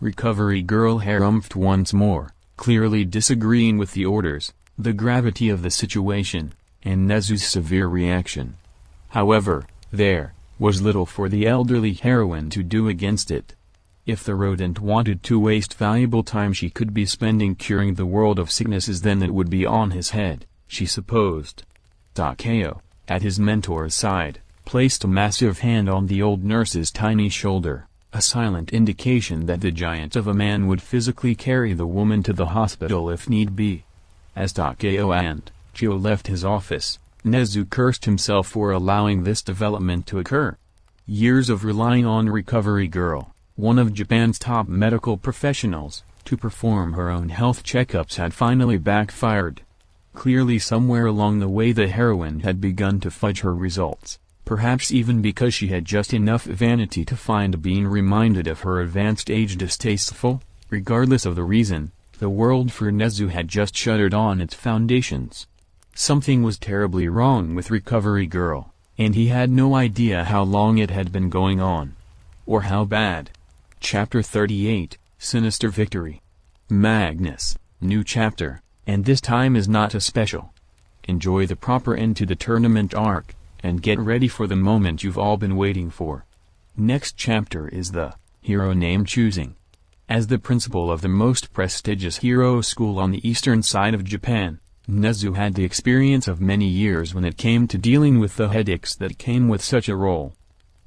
Recovery Girl harumphed once more, clearly disagreeing with the orders, the gravity of the situation, and Nezu's severe reaction. However, there was little for the elderly heroine to do against it. If the rodent wanted to waste valuable time she could be spending curing the world of sicknesses, then it would be on his head, she supposed. Takeo, at his mentor's side, placed a massive hand on the old nurse's tiny shoulder. a silent indication that the giant of a man would physically carry the woman to the hospital if need be. As Takeo and Chio left his office, Nezu cursed himself for allowing this development to occur. Years of relying on Recovery Girl, one of Japan's top medical professionals, to perform her own health checkups had finally backfired. Clearly somewhere along the way the heroine had begun to fudge her results, perhaps even because she had just enough vanity to find being reminded of her advanced age distasteful. Regardless of the reason, the world for Nezu had just shuddered on its foundations. Something was terribly wrong with Recovery Girl, and he had no idea how long it had been going on. Or how bad. Chapter 38, Sinister Victory. Magnus, new chapter, and this time is not a special. Enjoy the proper end to the tournament arc, and get ready for the moment you've all been waiting for. Next chapter is the hero name choosing. As the principal of the most prestigious hero school on the eastern side of Japan, Nezu had the experience of many years when it came to dealing with the headaches that came with such a role.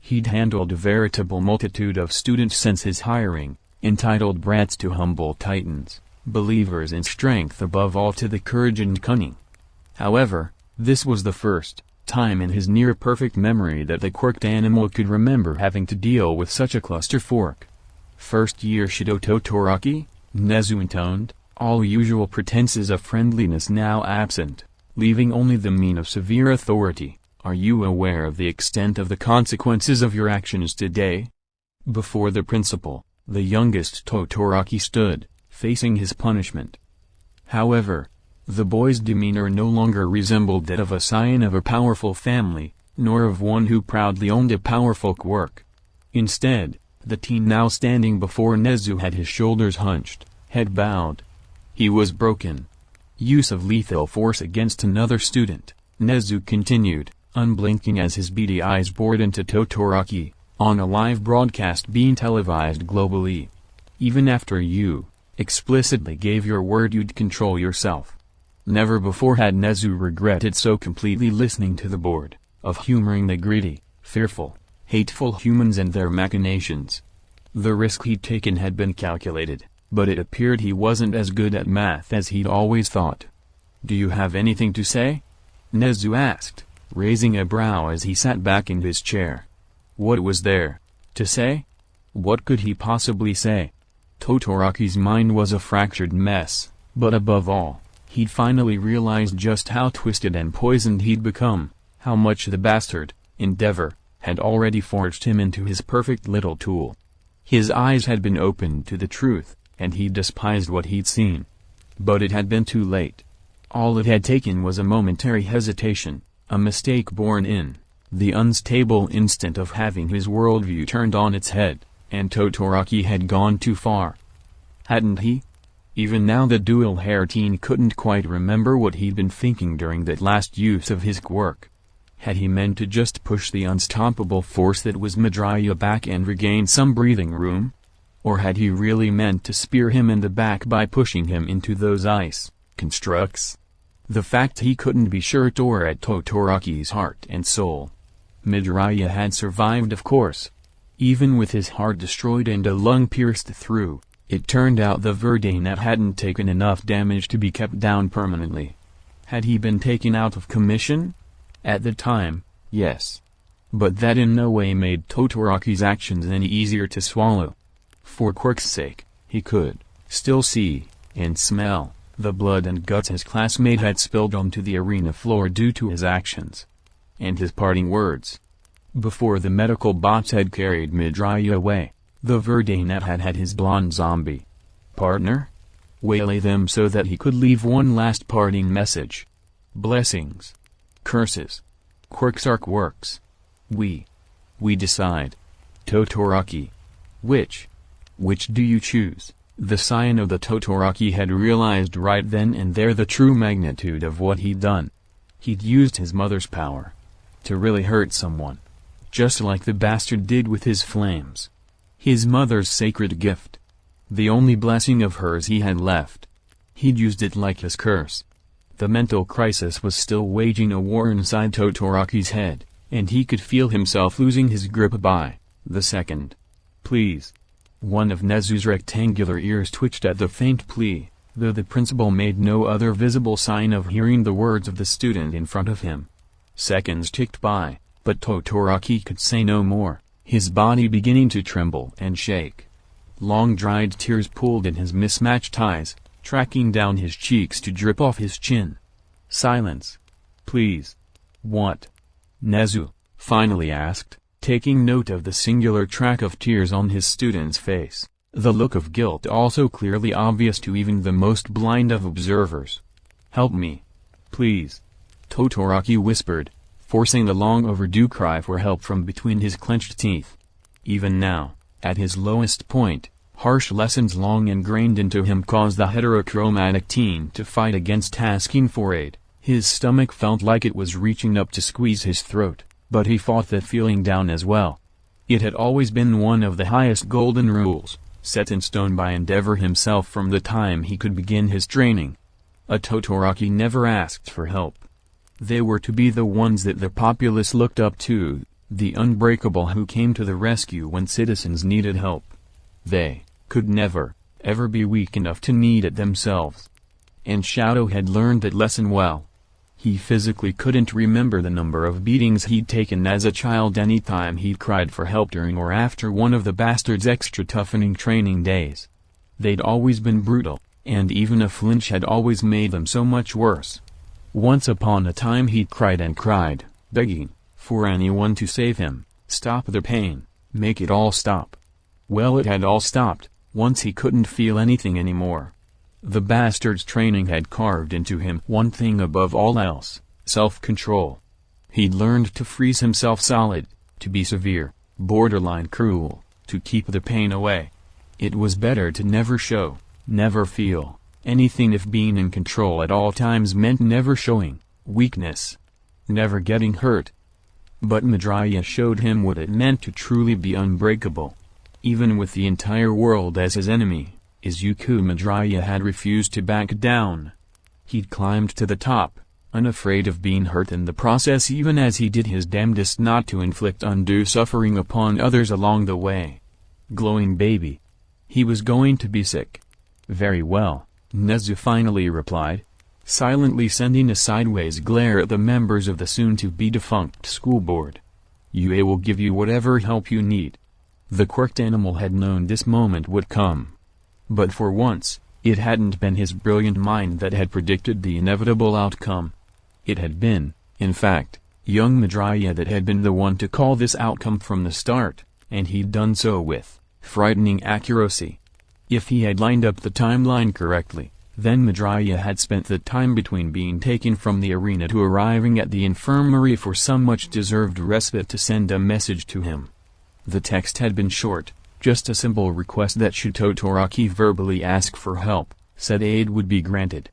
He'd handled a veritable multitude of students since his hiring, entitled brats to humble titans, believers in strength above all to the courage and cunning. However, this was the first time in his near-perfect memory that the quirked animal could remember having to deal with such a clusterfork. First year Shido Todoroki, Nezu intoned, all usual pretenses of friendliness now absent, leaving only the mien of severe authority. Are you aware of the extent of the consequences of your actions today? Before the principal, the youngest Todoroki stood, facing his punishment. However, the boy's demeanor no longer resembled that of a scion of a powerful family, nor of one who proudly owned a powerful quirk. Instead, the teen now standing before Nezu had his shoulders hunched, head bowed. He was broken. Use of lethal force against another student, Nezu continued, unblinking as his beady eyes bored into Todoroki, on a live broadcast being televised globally. Even after you explicitly gave your word you'd control yourself. Never before had Nezu regretted so completely listening to the board, of humoring the greedy, fearful, hateful humans and their machinations. The risk he'd taken had been calculated, but it appeared he wasn't as good at math as he'd always thought. Do you have anything to say? Nezu asked, raising a brow as he sat back in his chair. What was there to say? What could he possibly say? Todoroki's mind was a fractured mess, but above all, he'd finally realized just how twisted and poisoned he'd become, how much the bastard, Endeavor, had already forged him into his perfect little tool. His eyes had been opened to the truth, and he despised what he'd seen. But it had been too late. All it had taken was a momentary hesitation, a mistake born in the unstable instant of having his worldview turned on its head, and Todoroki had gone too far. Hadn't he? Even now the dual-hair teen couldn't quite remember what he'd been thinking during that last use of his quirk. Had he meant to just push the unstoppable force that was Midoriya back and regain some breathing room? Or had he really meant to spear him in the back by pushing him into those ice constructs? The fact he couldn't be sure tore at Todoroki's heart and soul. Midoriya had survived, of course. Even with his heart destroyed and a lung pierced through, it turned out the Verdanet hadn't taken enough damage to be kept down permanently. Had he been taken out of commission? At the time, yes. But that in no way made Todoroki's actions any easier to swallow. For quirk's sake, he could still see and smell the blood and guts his classmate had spilled onto the arena floor due to his actions. And his parting words. Before the medical bots had carried Midoriya away, the Verdanet had had his blonde zombie partner waylay them so that he could leave one last parting message. Blessings. Curses. Quirk's arc works. We decide. Todoroki. Which do you choose? The scion of the Todoroki had realized right then and there the true magnitude of what he'd done. He'd used his mother's power to really hurt someone. Just like the bastard did with his flames. His mother's sacred gift. The only blessing of hers he had left. He'd used it like his curse. The mental crisis was still waging a war inside Todoroki's head, and he could feel himself losing his grip by the second. Please. One of Nezu's rectangular ears twitched at the faint plea, though the principal made no other visible sign of hearing the words of the student in front of him. Seconds ticked by, but Todoroki could say no more, his body beginning to tremble and shake. Long dried tears pooled in his mismatched eyes, tracking down his cheeks to drip off his chin. Silence. Please. What? Nezu finally asked, taking note of the singular track of tears on his student's face, the look of guilt also clearly obvious to even the most blind of observers. Help me. Please. Todoroki whispered, forcing the long overdue cry for help from between his clenched teeth. Even now, at his lowest point, harsh lessons long ingrained into him caused the heterochromatic teen to fight against asking for aid. His stomach felt like it was reaching up to squeeze his throat, but he fought that feeling down as well. It had always been one of the highest golden rules, set in stone by Endeavor himself from the time he could begin his training. A Todoroki never asked for help. They were to be the ones that the populace looked up to, the unbreakable who came to the rescue when citizens needed help. They could never, ever be weak enough to need it themselves. And SHOTO had learned that lesson well. He physically couldn't remember the number of beatings he'd taken as a child any time he'd cried for help during or after one of the bastard's extra toughening training days. They'd always been brutal, and even a flinch had always made them so much worse. Once upon a time he'd cried and cried, begging for anyone to save him, stop the pain, make it all stop. Well, it had all stopped, once he couldn't feel anything anymore. The bastard's training had carved into him one thing above all else, self-control. He'd learned to freeze himself solid, to be severe, borderline cruel, to keep the pain away. It was better to never show, never feel, anything if being in control at all times meant never showing weakness, never getting hurt. But Madara showed him what it meant to truly be unbreakable. Even with the entire world as his enemy, Izuku Madara had refused to back down. He'd climbed to the top, unafraid of being hurt in the process even as he did his damnedest not to inflict undue suffering upon others along the way. Glowing baby. He was going to be sick. Very well, Nezu finally replied, silently sending a sideways glare at the members of the soon-to-be defunct school board. UA will give you whatever help you need. The quirked animal had known this moment would come. But for once, it hadn't been his brilliant mind that had predicted the inevitable outcome. It had been, in fact, young Madara that had been the one to call this outcome from the start, and he'd done so with frightening accuracy. If he had lined up the timeline correctly, then Madara had spent the time between being taken from the arena to arriving at the infirmary for some much-deserved respite to send a message to him. The text had been short. Just a simple request that should Todoroki verbally ask for help, said aid would be granted.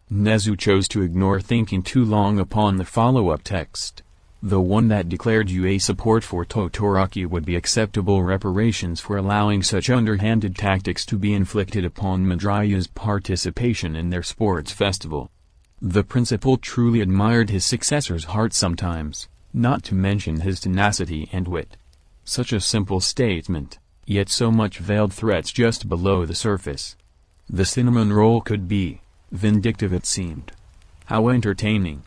Nezu chose to ignore thinking too long upon the follow-up text. The one that declared UA support for Todoroki would be acceptable reparations for allowing such underhanded tactics to be inflicted upon Madara's participation in their sports festival. The principal truly admired his successor's heart sometimes, not to mention his tenacity and wit. Such a simple statement. Yet so much veiled threats just below the surface. The cinnamon roll could be vindictive, it seemed. How entertaining.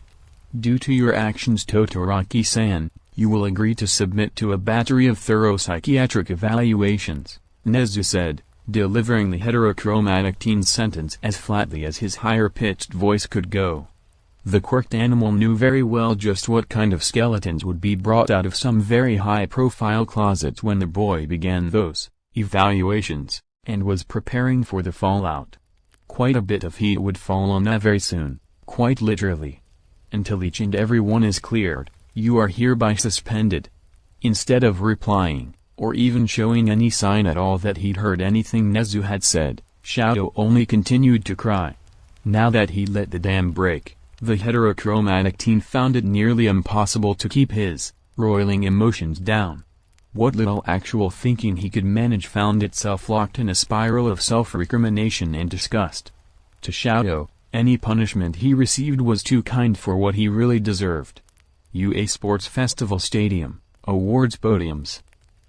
Due to your actions, Todoroki-san, you will agree to submit to a battery of thorough psychiatric evaluations, Nezu said, delivering the heterochromatic teen's sentence as flatly as his higher-pitched voice could go. The quirked animal knew very well just what kind of skeletons would be brought out of some very high-profile closets when the boy began those evaluations, and was preparing for the fallout. Quite a bit of heat would fall on that very soon, quite literally. Until each and every one is cleared, you are hereby suspended. Instead of replying, or even showing any sign at all that he'd heard anything Nezu had said, SHOTO only continued to cry. Now that he'd let the dam break, the heterochromatic teen found it nearly impossible to keep his roiling emotions down. What little actual thinking he could manage found itself locked in a spiral of self-recrimination and disgust. To SHOTO, any punishment he received was too kind for what he really deserved. UA Sports Festival Stadium, awards podiums.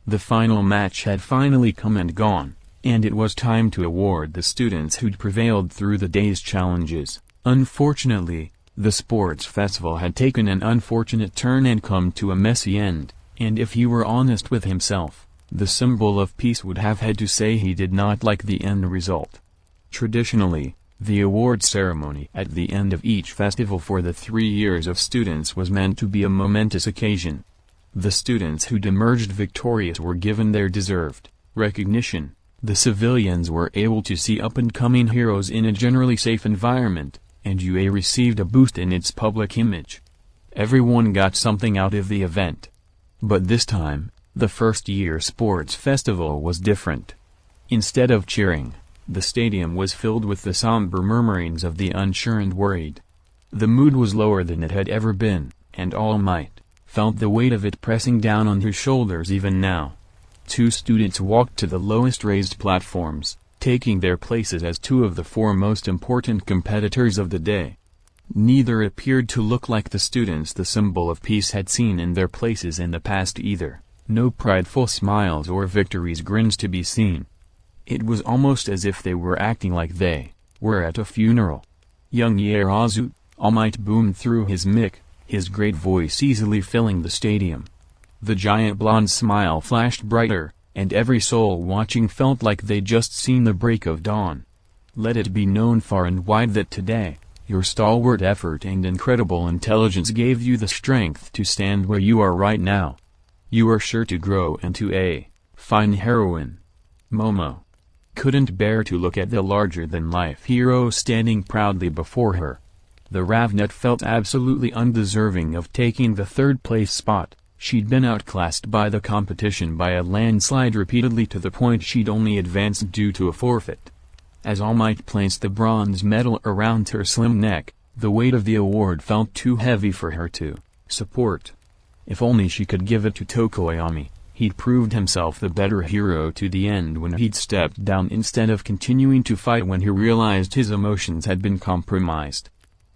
The final match had finally come and gone, and it was time to award the students who'd prevailed through the day's challenges. Unfortunately, the sports festival had taken an unfortunate turn and come to a messy end, and if he were honest with himself, the symbol of peace would have had to say he did not like the end result. Traditionally, the award ceremony at the end of each festival for the 3 years of students was meant to be a momentous occasion. The students who'd emerged victorious were given their deserved recognition. The civilians were able to see up-and-coming heroes in a generally safe environment, and UA received a boost in its public image. Everyone got something out of the event. But this time, the first-year sports festival was different. Instead of cheering, the stadium was filled with the somber murmurings of the unsure and worried. The mood was lower than it had ever been, and All Might felt the weight of it pressing down on his shoulders even now. 2 students walked to the lowest raised platforms, taking their places as 2 of the 4 most important competitors of the day. Neither appeared to look like the students the symbol of peace had seen in their places in the past either. No prideful smiles or victories grins to be seen. It was almost as if they were acting like they were at a funeral. Young Yaozu, All Might boomed through his mic, his great voice easily filling the stadium. The giant blonde smile flashed brighter, and every soul watching felt like they'd just seen the break of dawn. Let it be known far and wide that today, your stalwart effort and incredible intelligence gave you the strength to stand where you are right now. You are sure to grow into a fine heroine. Momo couldn't bear to look at the larger-than-life hero standing proudly before her. The Ravnet felt absolutely undeserving of taking the 3rd-place spot. She'd been outclassed by the competition by a landslide repeatedly to the point she'd only advanced due to a forfeit. As All Might placed the bronze medal around her slim neck, the weight of the award felt too heavy for her to support. If only she could give it to Tokoyami. He'd proved himself the better hero to the end when he'd stepped down instead of continuing to fight when he realized his emotions had been compromised.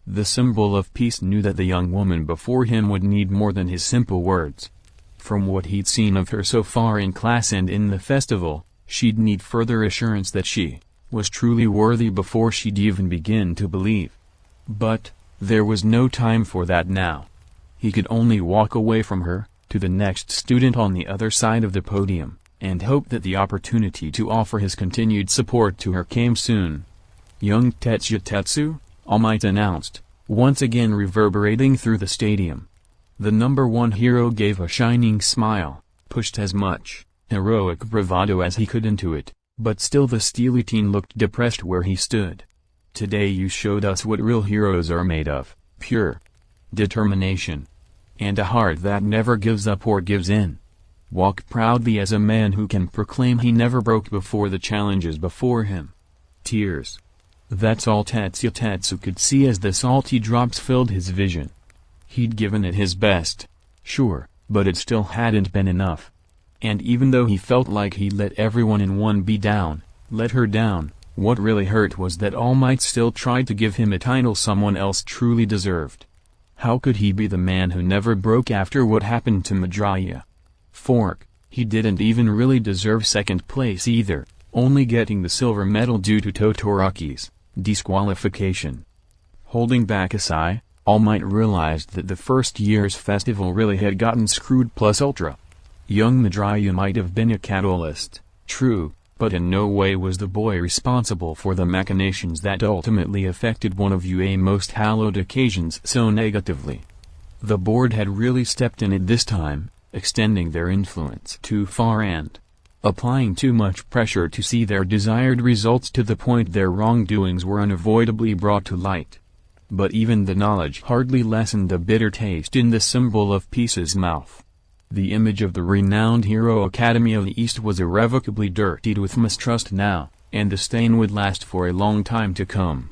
The symbol of peace knew that the young woman before him would need more than his simple words. From what he'd seen of her so far in class and in the festival, she'd need further assurance that she was truly worthy before she'd even begin to believe. But there was no time for that now. He could only walk away from her, to the next student on the other side of the podium, and hope that the opportunity to offer his continued support to her came soon. Young Tetsuya Tetsu, All Might announced, once again reverberating through the stadium. The number 1 hero gave a shining smile, pushed as much heroic bravado as he could into it, but still the steely teen looked depressed where he stood. Today you showed us what real heroes are made of, pure determination, and a heart that never gives up or gives in. Walk proudly as a man who can proclaim he never broke before the challenges before him. Tears. That's all Tetsuya Tetsu could see as the salty drops filled his vision. He'd given it his best, sure, but it still hadn't been enough. And even though he felt like he'd let everyone in 1B down, let her down, what really hurt was that All Might still tried to give him a title someone else truly deserved. How could he be the man who never broke after what happened to Madrya? Fork, he didn't even really deserve 2nd place either, only getting the silver medal due to Todoroki's disqualification. Holding back a sigh, All Might realized that the first year's festival really had gotten screwed plus ultra. Young Madrya might have been a catalyst, true, but in no way was the boy responsible for the machinations that ultimately affected one of UA's most hallowed occasions so negatively. The board had really stepped in it this time, extending their influence too far and applying too much pressure to see their desired results to the point their wrongdoings were unavoidably brought to light. But even the knowledge hardly lessened the bitter taste in the symbol of peace's mouth. The image of the renowned Hero Academy of the East was irrevocably dirtied with mistrust now, and the stain would last for a long time to come.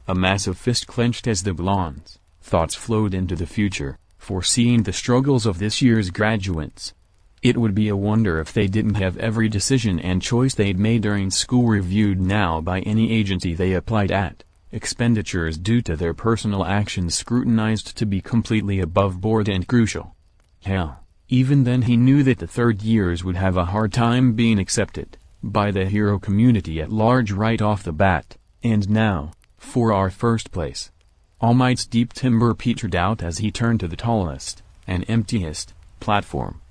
A massive fist clenched as the blonde's thoughts flowed into the future, foreseeing the struggles of this year's graduates. It would be a wonder if they didn't have every decision and choice they'd made during school reviewed now by any agency they applied at, expenditures due to their personal actions scrutinized to be completely above board and crucial. Hell, Even then he knew that the third years would have a hard time being accepted by the hero community at large right off the bat. And now, for our first place. All Might's deep timbre petered out as he turned to the tallest and emptiest platform.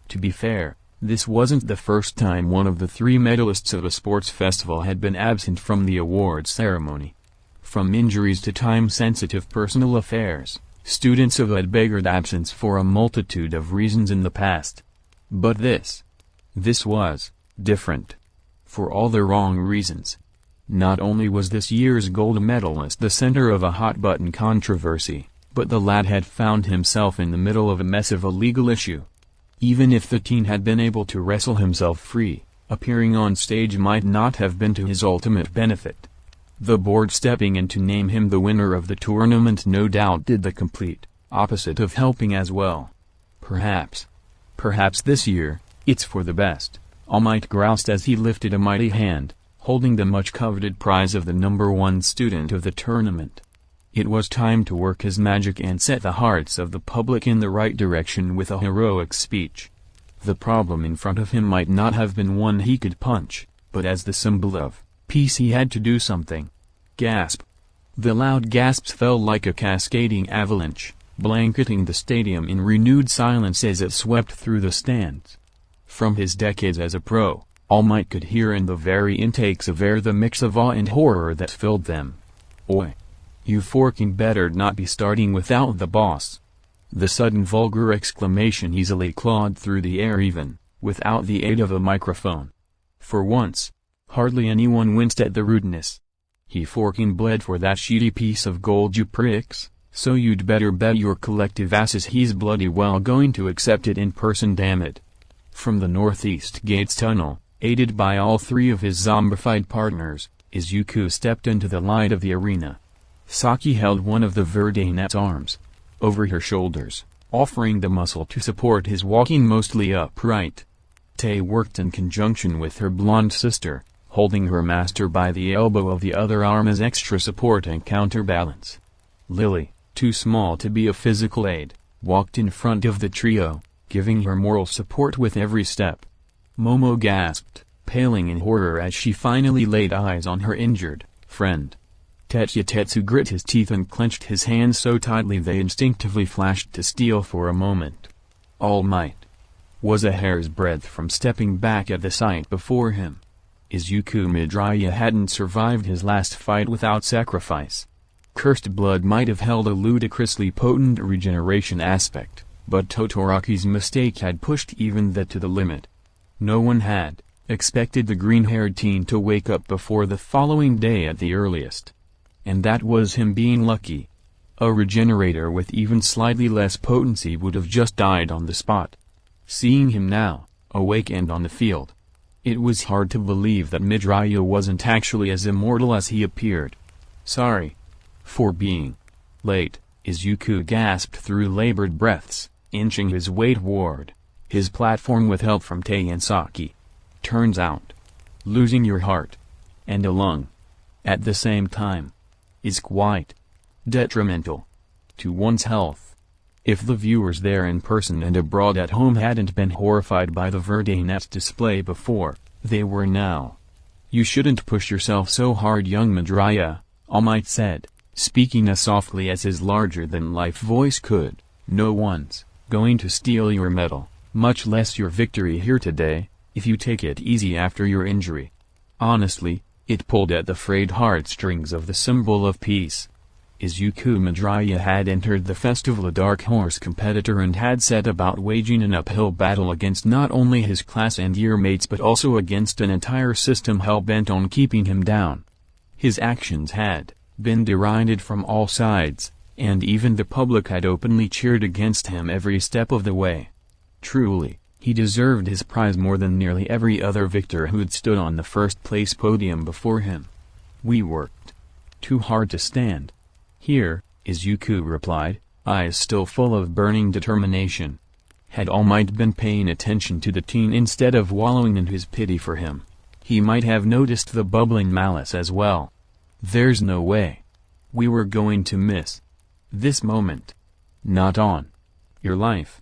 To be fair, this wasn't the first time one of the three medalists of a sports festival had been absent from the awards ceremony. From injuries to time-sensitive personal affairs, students have had beggared absence for a multitude of reasons in the past. But this was different. For all the wrong reasons. Not only was this year's gold medalist the center of a hot-button controversy, but the lad had found himself in the middle of a mess of a legal issue. Even if the teen had been able to wrestle himself free, appearing on stage might not have been to his ultimate benefit. The board stepping in to name him the winner of the tournament no doubt did the complete opposite of helping as well. Perhaps this year, it's for the best, All Might groused as he lifted a mighty hand, holding the much-coveted prize of the #1 student of the tournament. It was time to work his magic and set the hearts of the public in the right direction with a heroic speech. The problem in front of him might not have been one he could punch, but as the symbol of peace he had to do something. Gasp. The loud gasps fell like a cascading avalanche, blanketing the stadium in renewed silence as it swept through the stands. From his decades as a pro, All Might could hear in the very intakes of air the mix of awe and horror that filled them. Oi! You forking better not be starting without the boss. The sudden vulgar exclamation easily clawed through the air even without the aid of a microphone. For once, hardly anyone winced at the rudeness. He forking bled for that sheety piece of gold you pricks, so you'd better bet your collective asses he's bloody well going to accept it in person, damn it. From the Northeast Gates tunnel, aided by all three of his zombified partners, Izuku stepped into the light of the arena. Saki held one of the Verdainet's arms over her shoulders, offering the muscle to support his walking mostly upright. Tae worked in conjunction with her blonde sister, holding her master by the elbow of the other arm as extra support and counterbalance. Lily, too small to be a physical aid, walked in front of the trio, giving her moral support with every step. Momo gasped, paling in horror as she finally laid eyes on her injured friend. Tetsu grit his teeth and clenched his hands so tightly they instinctively flashed to steel for a moment. All Might was a hair's breadth from stepping back at the sight before him. Izuku Midoriya hadn't survived his last fight without sacrifice. Cursed blood might have held a ludicrously potent regeneration aspect, but Todoroki's mistake had pushed even that to the limit. No one had expected the green-haired teen to wake up before the following day at the earliest. And that was him being lucky. A regenerator with even slightly less potency would have just died on the spot. Seeing him now, awake and on the field, it was hard to believe that Midoriya wasn't actually as immortal as he appeared. Sorry for being late, Izuku gasped through labored breaths, inching his way toward his platform with help from Tae and Saki. Turns out, losing your heart and a lung at the same time is quite detrimental to one's health. If the viewers there in person and abroad at home hadn't been horrified by the Verdainet's display before, they were now. You shouldn't push yourself so hard, young Midoriya, All Might said, speaking as softly as his larger-than-life voice could. No one's going to steal your medal, much less your victory here today, if you take it easy after your injury. Honestly, it pulled at the frayed heartstrings of the symbol of peace. Izuku Midoriya had entered the festival a dark horse competitor and had set about waging an uphill battle against not only his class and year mates but also against an entire system hell-bent on keeping him down. His actions had been derided from all sides, and even the public had openly cheered against him every step of the way. Truly, he deserved his prize more than nearly every other victor who'd stood on the first-place podium before him. We worked too hard to stand here, Izuku replied, eyes still full of burning determination. Had All Might been paying attention to the teen instead of wallowing in his pity for him, he might have noticed the bubbling malice as well. There's no way we were going to miss this moment. Not on your life.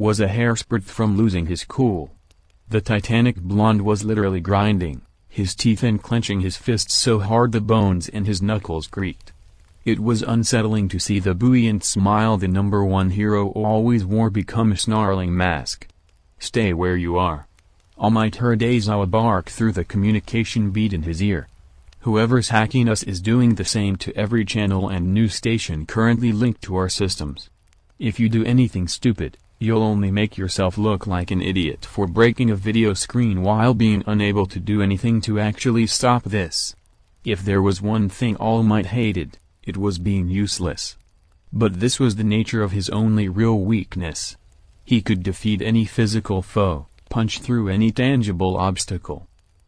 was a hairsbreadth from losing his cool. The titanic blonde was literally grinding his teeth and clenching his fists so hard the bones in his knuckles creaked. It was unsettling to see the buoyant smile the number one hero always wore become a snarling mask. "Stay where you are." All might heard Aizawa bark through the communication bead in his ear. "Whoever's hacking us is doing the same to every channel and news station currently linked to our systems. If you do anything stupid, you'll only make yourself look like an idiot for breaking a video screen while being unable to do anything to actually stop this." If there was one thing All Might hated, it was being useless. But this was the nature of his only real weakness. He could defeat any physical foe, punch through any tangible obstacle.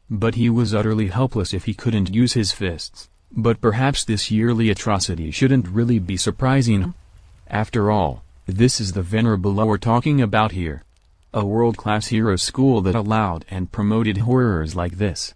But he was utterly helpless if he couldn't use his fists. But perhaps this yearly atrocity shouldn't really be surprising. After all, this is the venerable l.o.v we're talking about here. A world-class hero school that allowed and promoted horrors like this.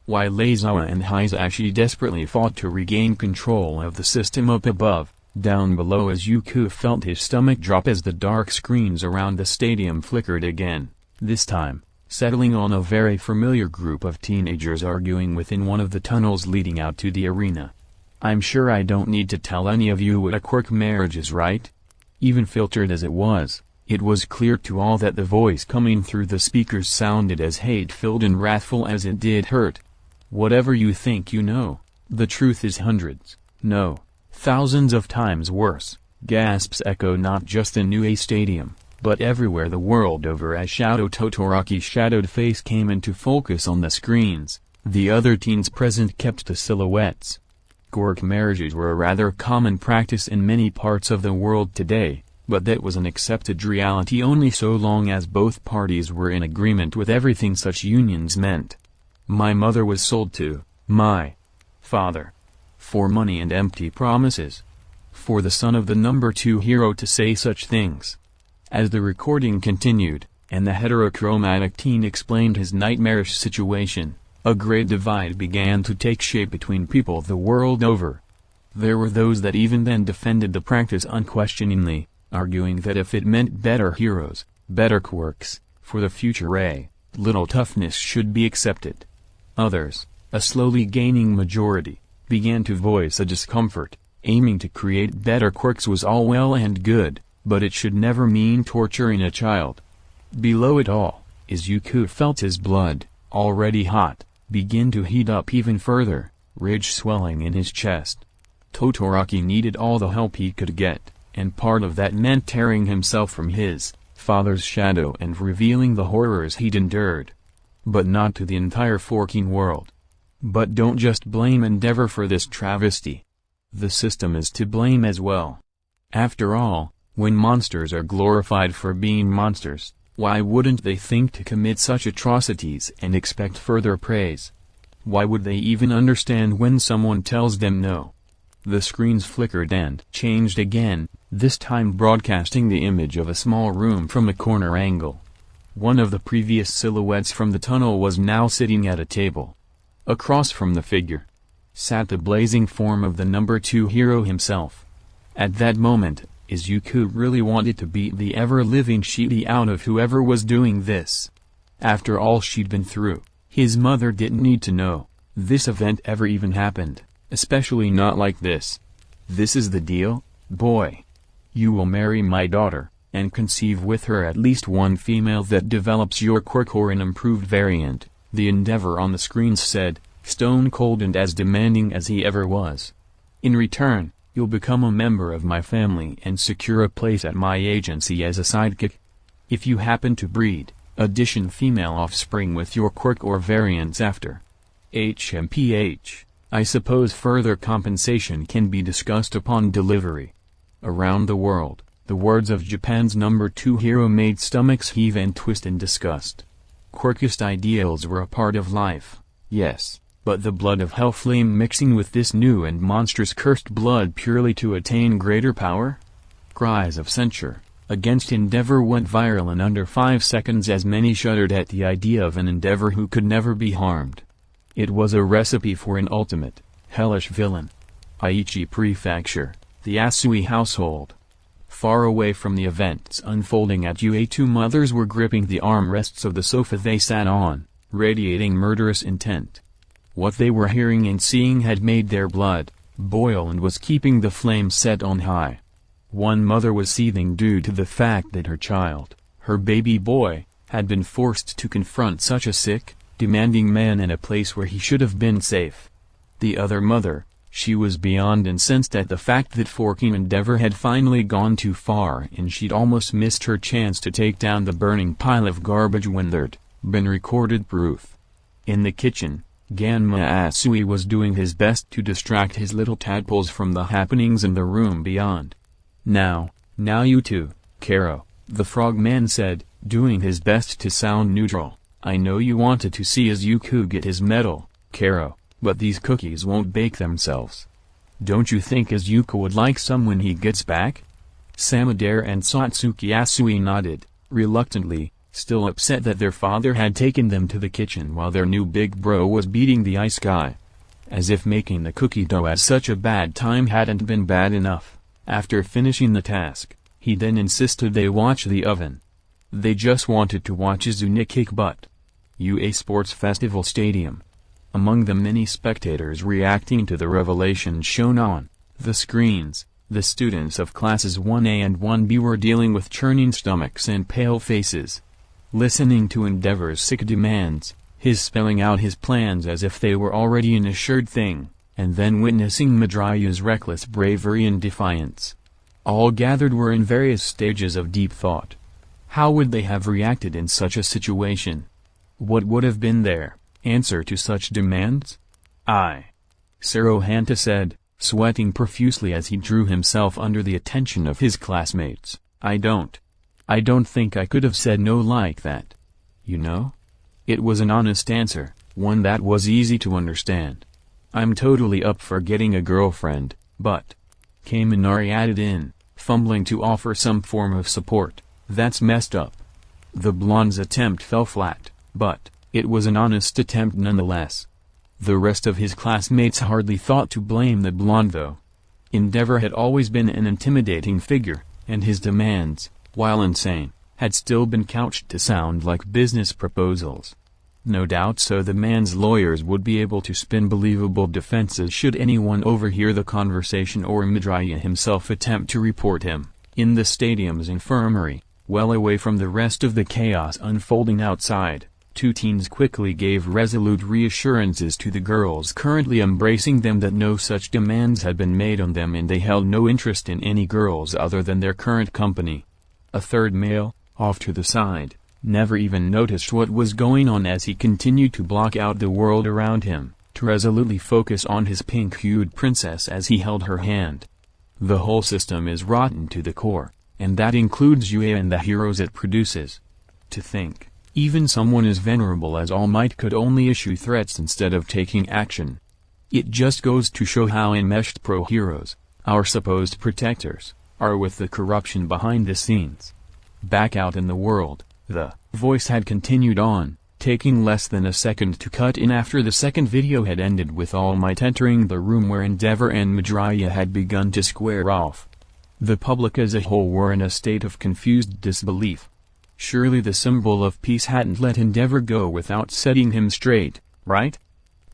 While Aizawa and Hisashi desperately fought to regain control of the system up above, down below Izuku felt his stomach drop as the dark screens around the stadium flickered again, this time settling on a very familiar group of teenagers arguing within one of the tunnels leading out to the arena. I'm sure I don't need to tell any of you what a quirk marriage is, right? Even filtered as it was clear to all that the voice coming through the speakers sounded as hate-filled and wrathful as it did hurt. "Whatever you think you know, the truth is hundreds, no, thousands of times worse," gasps echo not just in Niue Stadium, but everywhere the world over as Shadow Todoroki's shadowed face came into focus on the screens. The other teens present kept to silhouettes. Quirk marriages were a rather common practice in many parts of the world today, but that was an accepted reality only so long as both parties were in agreement with everything such unions meant. My mother was sold to my father for money and empty promises. For the son of the number 2 hero to say such things. As the recording continued, and the heterochromatic teen explained his nightmarish situation, a great divide began to take shape between people the world over. There were those that even then defended the practice unquestioningly, arguing that if it meant better heroes, better quirks, for the future little toughness should be accepted. Others, a slowly gaining majority, began to voice a discomfort. Aiming to create better quirks was all well and good, but it should never mean torturing a child. Below it all, Izuku felt his blood, already hot, begin to heat up even further, ridge swelling in his chest. Todoroki needed all the help he could get, and part of that meant tearing himself from his father's shadow and revealing the horrors he'd endured. But not to the entire forking world. But don't just blame Endeavor for this travesty. The system is to blame as well. After all, when monsters are glorified for being monsters, why wouldn't they think to commit such atrocities and expect further praise? Why would they even understand when someone tells them no? The screens flickered and changed again, this time broadcasting the image of a small room from a corner angle. One of the previous silhouettes from the tunnel was now sitting at a table. Across from the figure sat the blazing form of the number 2 hero himself. At that moment, Izuku really wanted to beat the ever-living shitty out of whoever was doing this. After all she'd been through, his mother didn't need to know this event ever even happened, especially not like this. "This is the deal, boy. You will marry my daughter, and conceive with her at least one female that develops your quirk or an improved variant," the Endeavor on the screens said, stone cold and as demanding as he ever was. "In return, you'll become a member of my family and secure a place at my agency as a sidekick. If you happen to breed, addition female offspring with your quirk or variants after HMPH, I suppose further compensation can be discussed upon delivery." Around the world, the words of Japan's number 2 hero made stomachs heave and twist in disgust. Quirkist ideals were a part of life, yes, but the blood of Hellflame mixing with this new and monstrous cursed blood purely to attain greater power? Cries of censure against Endeavor went viral in under 5 seconds as many shuddered at the idea of an Endeavor who could never be harmed. It was a recipe for an ultimate, hellish villain. Aichi Prefecture, the Asui household. Far away from the events unfolding at UA, two mothers were gripping the armrests of the sofa they sat on, radiating murderous intent. What they were hearing and seeing had made their blood boil and was keeping the flames set on high. One mother was seething due to the fact that her child, her baby boy, had been forced to confront such a sick, demanding man in a place where he should have been safe. The other mother, she was beyond incensed at the fact that Forking Endeavor had finally gone too far and she'd almost missed her chance to take down the burning pile of garbage when there'd been recorded proof. In the kitchen, Ganma Asui was doing his best to distract his little tadpoles from the happenings in the room beyond. Now you two, Karo, the frogman said, doing his best to sound neutral. I know you wanted to see Izuku get his medal, Karo, but these cookies won't bake themselves. Don't you think Izuku would like some when he gets back? Samadare and Satsuki Asui nodded, reluctantly, still upset that their father had taken them to the kitchen while their new big bro was beating the ice guy. As if making the cookie dough at such a bad time hadn't been bad enough, after finishing the task, he then insisted they watch the oven. They just wanted to watch Izune kick butt. UA Sports Festival Stadium. Among the many spectators reacting to the revelations shown on the screens, the students of classes 1A and 1B were dealing with churning stomachs and pale faces. Listening to Endeavor's sick demands, his spelling out his plans as if they were already an assured thing, and then witnessing Midraya's reckless bravery and defiance. All gathered were in various stages of deep thought. How would they have reacted in such a situation? What would have been their answer to such demands? Saruhanta said, sweating profusely as he drew himself under the attention of his classmates. I don't think I could have said no like that. You know? It was an honest answer, one that was easy to understand. I'm totally up for getting a girlfriend, but... Kaminari added in, fumbling to offer some form of support. That's messed up. The blonde's attempt fell flat, but it was an honest attempt nonetheless. The rest of his classmates hardly thought to blame the blonde though. Endeavor had always been an intimidating figure, and his demands, while insane, had still been couched to sound like business proposals. No doubt so the man's lawyers would be able to spin believable defenses should anyone overhear the conversation or Midraya himself attempt to report him. In the stadium's infirmary, well away from the rest of the chaos unfolding outside, two teens quickly gave resolute reassurances to the girls currently embracing them that no such demands had been made on them and they held no interest in any girls other than their current company. A third male, off to the side, never even noticed what was going on as he continued to block out the world around him, to resolutely focus on his pink-hued princess as he held her hand. The whole system is rotten to the core, and that includes UA and the heroes it produces. To think, even someone as venerable as All Might could only issue threats instead of taking action. It just goes to show how enmeshed pro-heroes, our supposed protectors, are with the corruption behind the scenes. Back out in the world, the voice had continued on, taking less than a second to cut in after the second video had ended with All Might entering the room where Endeavor and Midraya had begun to square off. The public as a whole were in a state of confused disbelief. Surely the symbol of peace hadn't let Endeavor go without setting him straight, right?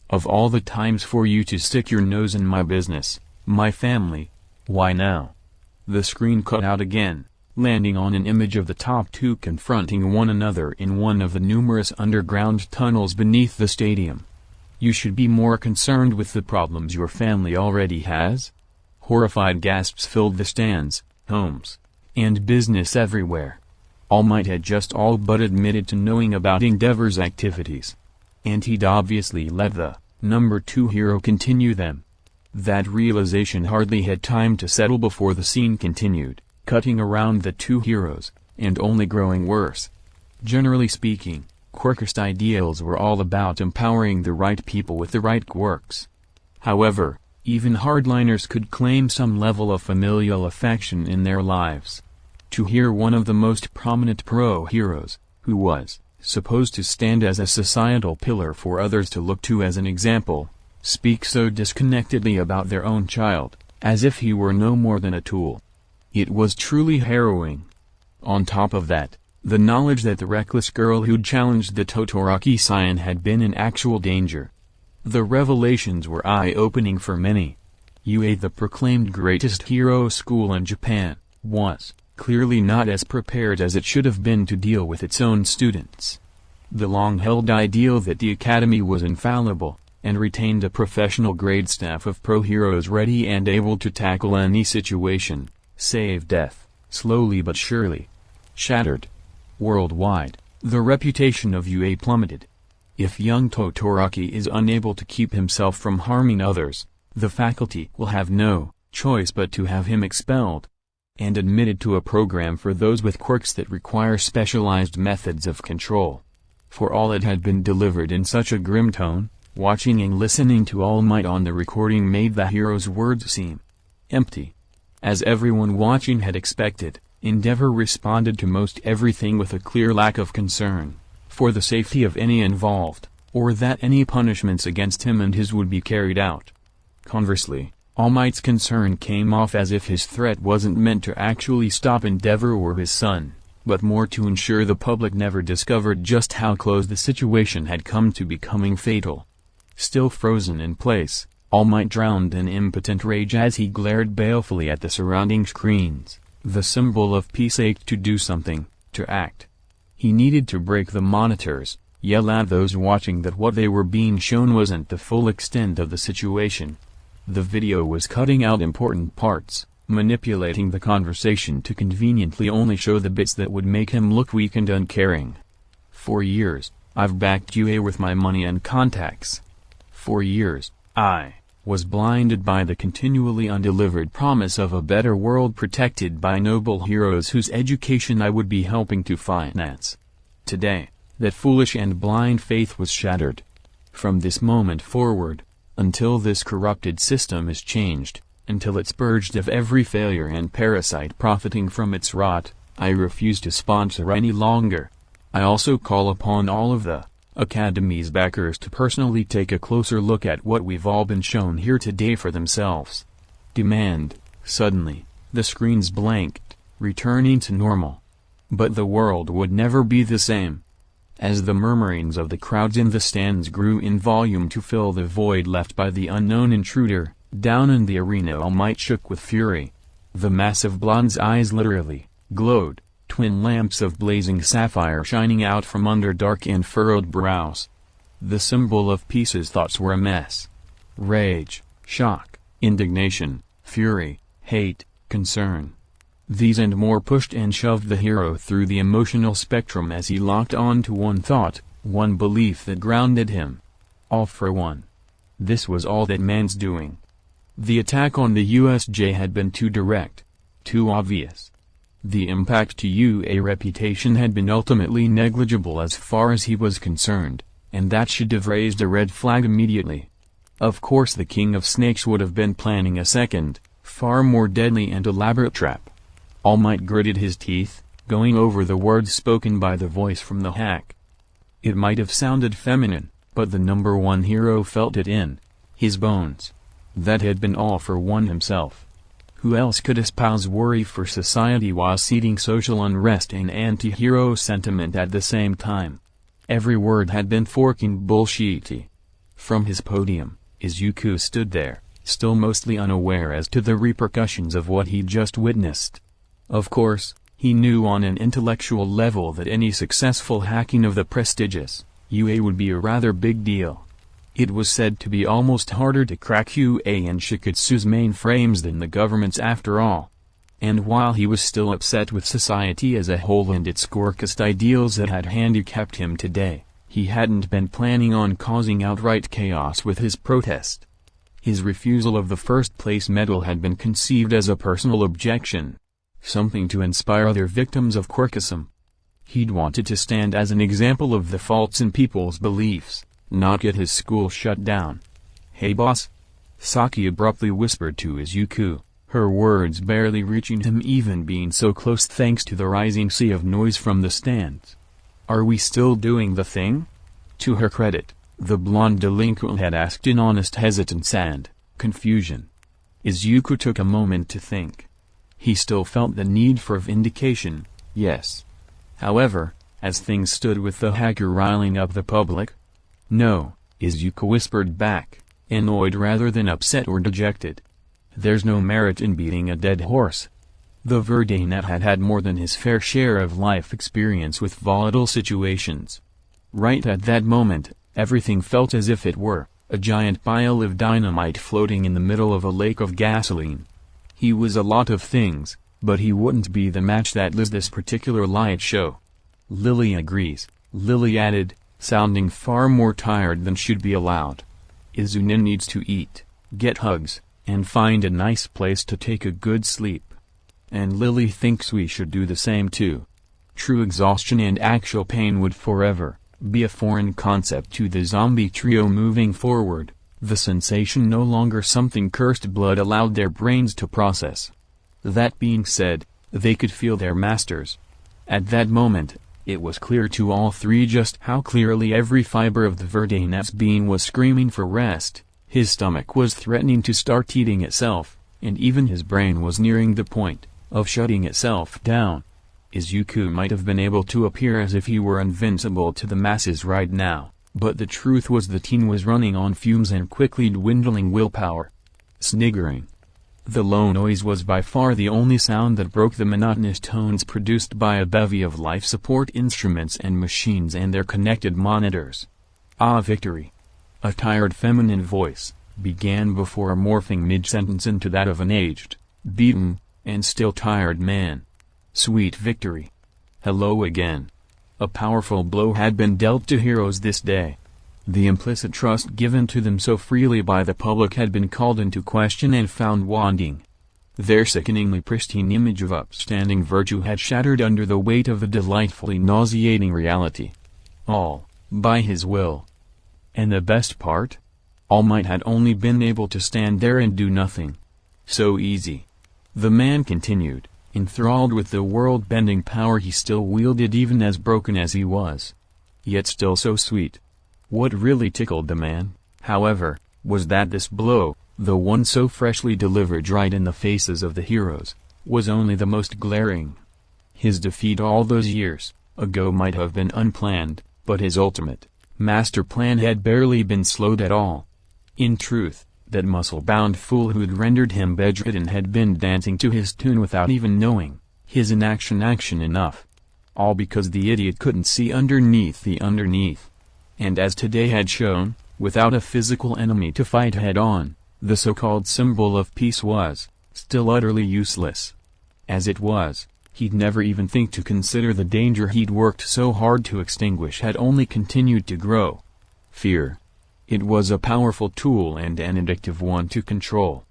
Of all the times for you to stick your nose in my business, my family, why now? The screen cut out again, landing on an image of the top two confronting one another in one of the numerous underground tunnels beneath the stadium. You should be more concerned with the problems your family already has? Horrified gasps filled the stands, homes, and business everywhere. All Might had just all but admitted to knowing about Endeavor's activities. And he'd obviously let the number 2 hero continue them. That realization hardly had time to settle before the scene continued, cutting around the two heroes, and only growing worse. Generally speaking, quirkist ideals were all about empowering the right people with the right quirks. However, even hardliners could claim some level of familial affection in their lives. To hear one of the most prominent pro-heroes, who was supposed to stand as a societal pillar for others to look to as an example, speak so disconnectedly about their own child, as if he were no more than a tool. It was truly harrowing. On top of that, the knowledge that the reckless girl who'd challenged the Todoroki scion had been in actual danger. The revelations were eye-opening for many. UA, the proclaimed greatest hero school in Japan, was clearly not as prepared as it should have been to deal with its own students. The long-held ideal that the academy was infallible, and retained a professional-grade staff of pro-heroes ready and able to tackle any situation, save death, slowly but surely, shattered. Worldwide, the reputation of UA plummeted. If young Todoroki is unable to keep himself from harming others, the faculty will have no choice but to have him expelled and admitted to a program for those with quirks that require specialized methods of control. For all it had been delivered in such a grim tone, watching and listening to All Might on the recording made the hero's words seem empty. As everyone watching had expected, Endeavor responded to most everything with a clear lack of concern for the safety of any involved, or that any punishments against him and his would be carried out. Conversely, All Might's concern came off as if his threat wasn't meant to actually stop Endeavor or his son, but more to ensure the public never discovered just how close the situation had come to becoming fatal. Still frozen in place, All Might drowned in impotent rage as he glared balefully at the surrounding screens. The symbol of peace ached to do something, to act. He needed to break the monitors, yell at those watching that what they were being shown wasn't the full extent of the situation. The video was cutting out important parts, manipulating the conversation to conveniently only show the bits that would make him look weak and uncaring. For years, I've backed UA with my money and contacts. For years, I was blinded by the continually undelivered promise of a better world protected by noble heroes whose education I would be helping to finance. Today, that foolish and blind faith was shattered. From this moment forward, until this corrupted system is changed, until it's purged of every failure and parasite profiting from its rot, I refuse to sponsor any longer. I also call upon all of the Academy's backers to personally take a closer look at what we've all been shown here today for themselves. Demand. Suddenly, the screens blanked, returning to normal. But the world would never be the same. As the murmurings of the crowds in the stands grew in volume to fill the void left by the unknown intruder, down in the arena All Might shook with fury. The massive blonde's eyes literally glowed. Twin lamps of blazing sapphire shining out from under dark and furrowed brows. The symbol of peace's thoughts were a mess. Rage, shock, indignation, fury, hate, concern. These and more pushed and shoved the hero through the emotional spectrum as he locked on to one thought, one belief that grounded him. All for one. This was all that man's doing. The attack on the USJ had been too direct, too obvious. The impact to UA reputation had been ultimately negligible as far as he was concerned, and that should have raised a red flag immediately. Of course the King of Snakes would have been planning a second, far more deadly and elaborate trap. All Might gritted his teeth, going over the words spoken by the voice from the hack. It might have sounded feminine, but the number one hero felt it in his bones. That had been all for one himself. Who else could espouse worry for society while seeding social unrest and anti-hero sentiment at the same time? Every word had been forking bullshitty. From his podium, Izuku stood there, still mostly unaware as to the repercussions of what he'd just witnessed. Of course, he knew on an intellectual level that any successful hacking of the prestigious UA would be a rather big deal. It was said to be almost harder to crack UA and Shiketsu's mainframes than the government's after all. And while he was still upset with society as a whole and its scorchest ideals that had handicapped him today, he hadn't been planning on causing outright chaos with his protest. His refusal of the first-place medal had been conceived as a personal objection, something to inspire other victims of quirkism. He'd wanted to stand as an example of the faults in people's beliefs, not get his school shut down. "Hey boss," Saki abruptly whispered to Izuku, her words barely reaching him even being so close thanks to the rising sea of noise from the stands. "Are we still doing the thing?" To her credit, the blonde delinquent had asked in honest hesitance and confusion. Izuku took a moment to think. He still felt the need for vindication, yes. However, as things stood with the hacker riling up the public? No, Izuku whispered back, annoyed rather than upset or dejected. There's no merit in beating a dead horse. The Verdanet had had more than his fair share of life experience with volatile situations. Right at that moment, everything felt as if it were a giant pile of dynamite floating in the middle of a lake of gasoline. He was a lot of things, but he wouldn't be the match that lit this particular light show. Lily agrees, Lily added, sounding far more tired than should be allowed. Izuna needs to eat, get hugs, and find a nice place to take a good sleep. And Lily thinks we should do the same too. True exhaustion and actual pain would forever be a foreign concept to the zombie trio moving forward, the sensation no longer something cursed blood allowed their brains to process. That being said, they could feel their masters. At that moment, it was clear to all three just how clearly every fiber of the Verdanet's being was screaming for rest. His stomach was threatening to start eating itself, and even his brain was nearing the point of shutting itself down. Izuku might have been able to appear as if he were invincible to the masses right now, but the truth was the teen was running on fumes and quickly dwindling willpower. Sniggering. The low noise was by far the only sound that broke the monotonous tones produced by a bevy of life support instruments and machines and their connected monitors. Ah, victory! A tired feminine voice began before morphing mid-sentence into that of an aged, beaten, and still tired man. Sweet victory. Hello again. A powerful blow had been dealt to heroes this day. The implicit trust given to them so freely by the public had been called into question and found wanting. Their sickeningly pristine image of upstanding virtue had shattered under the weight of the delightfully nauseating reality. All, by his will. And the best part? All Might had only been able to stand there and do nothing. So easy. The man continued, enthralled with the world-bending power he still wielded even as broken as he was. Yet still so sweet. What really tickled the man, however, was that this blow, the one so freshly delivered right in the faces of the heroes, was only the most glaring. His defeat all those years ago might have been unplanned, but his ultimate master plan had barely been slowed at all. In truth, that muscle-bound fool who'd rendered him bedridden had been dancing to his tune without even knowing his inaction enough. All because the idiot couldn't see underneath the underneath. And as today had shown, without a physical enemy to fight head-on, the so-called symbol of peace was still utterly useless. As it was, he'd never even think to consider the danger he'd worked so hard to extinguish had only continued to grow. Fear. It was a powerful tool and an addictive one to control.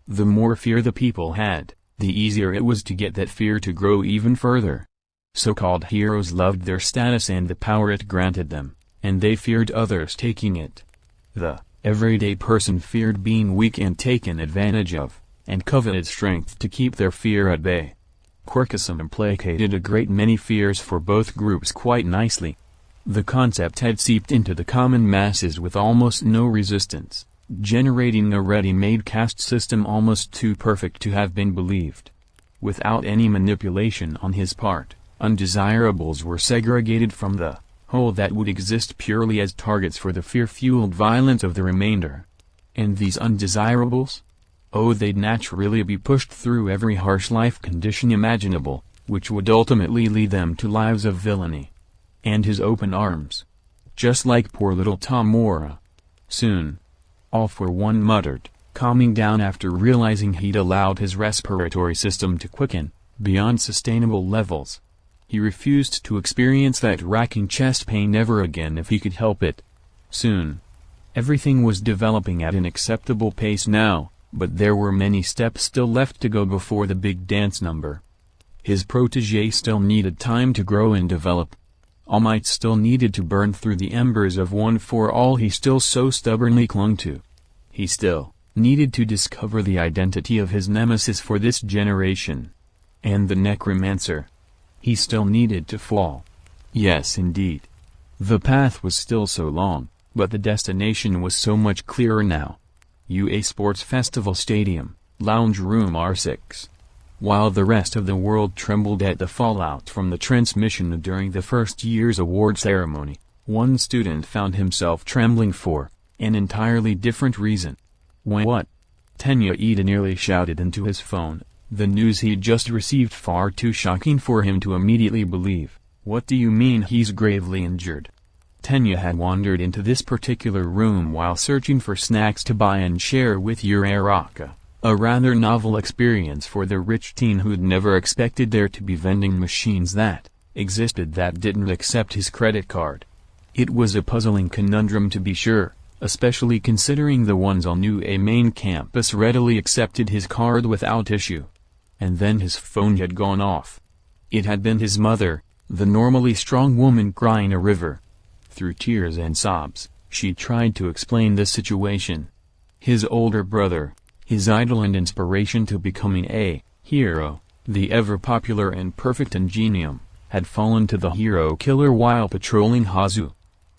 The more fear the people had, the easier it was to get that fear to grow even further. So-called heroes loved their status and the power it granted them, and they feared others taking it. The everyday person feared being weak and taken advantage of, and coveted strength to keep their fear at bay. Quirkism placated a great many fears for both groups quite nicely. The concept had seeped into the common masses with almost no resistance, generating a ready-made caste system almost too perfect to have been believed. Without any manipulation on his part, undesirables were segregated from the whole that would exist purely as targets for the fear-fueled violence of the remainder. And these undesirables? Oh, they'd naturally be pushed through every harsh life condition imaginable, which would ultimately lead them to lives of villainy. And his open arms. Just like poor little Tomura. Soon. All for one muttered, calming down after realizing he'd allowed his respiratory system to quicken beyond sustainable levels. He refused to experience that racking chest pain ever again if he could help it. Soon. Everything was developing at an acceptable pace now, but there were many steps still left to go before the big dance number. His protégé still needed time to grow and develop. All Might still needed to burn through the embers of one for all he still so stubbornly clung to. He still needed to discover the identity of his nemesis for this generation. And the necromancer. He still needed to fall. Yes, indeed. The path was still so long, but the destination was so much clearer now. UA Sports Festival Stadium, Lounge Room R6. While the rest of the world trembled at the fallout from the transmission during the first year's award ceremony, one student found himself trembling for an entirely different reason. What? Tenya nearly shouted into his phone, the news he'd just received far too shocking for him to immediately believe. What do you mean he's gravely injured? Tenya had wandered into this particular room while searching for snacks to buy and share with Uraraka, a rather novel experience for the rich teen who'd never expected there to be vending machines that existed that didn't accept his credit card. It was a puzzling conundrum to be sure, especially considering the ones on New A main campus readily accepted his card without issue. And then his phone had gone off. It had been his mother, the normally strong woman crying a river. Through tears and sobs, she tried to explain the situation. His older brother, his idol and inspiration to becoming a hero, the ever-popular and perfect Ingenium, had fallen to the hero killer while patrolling Hazu.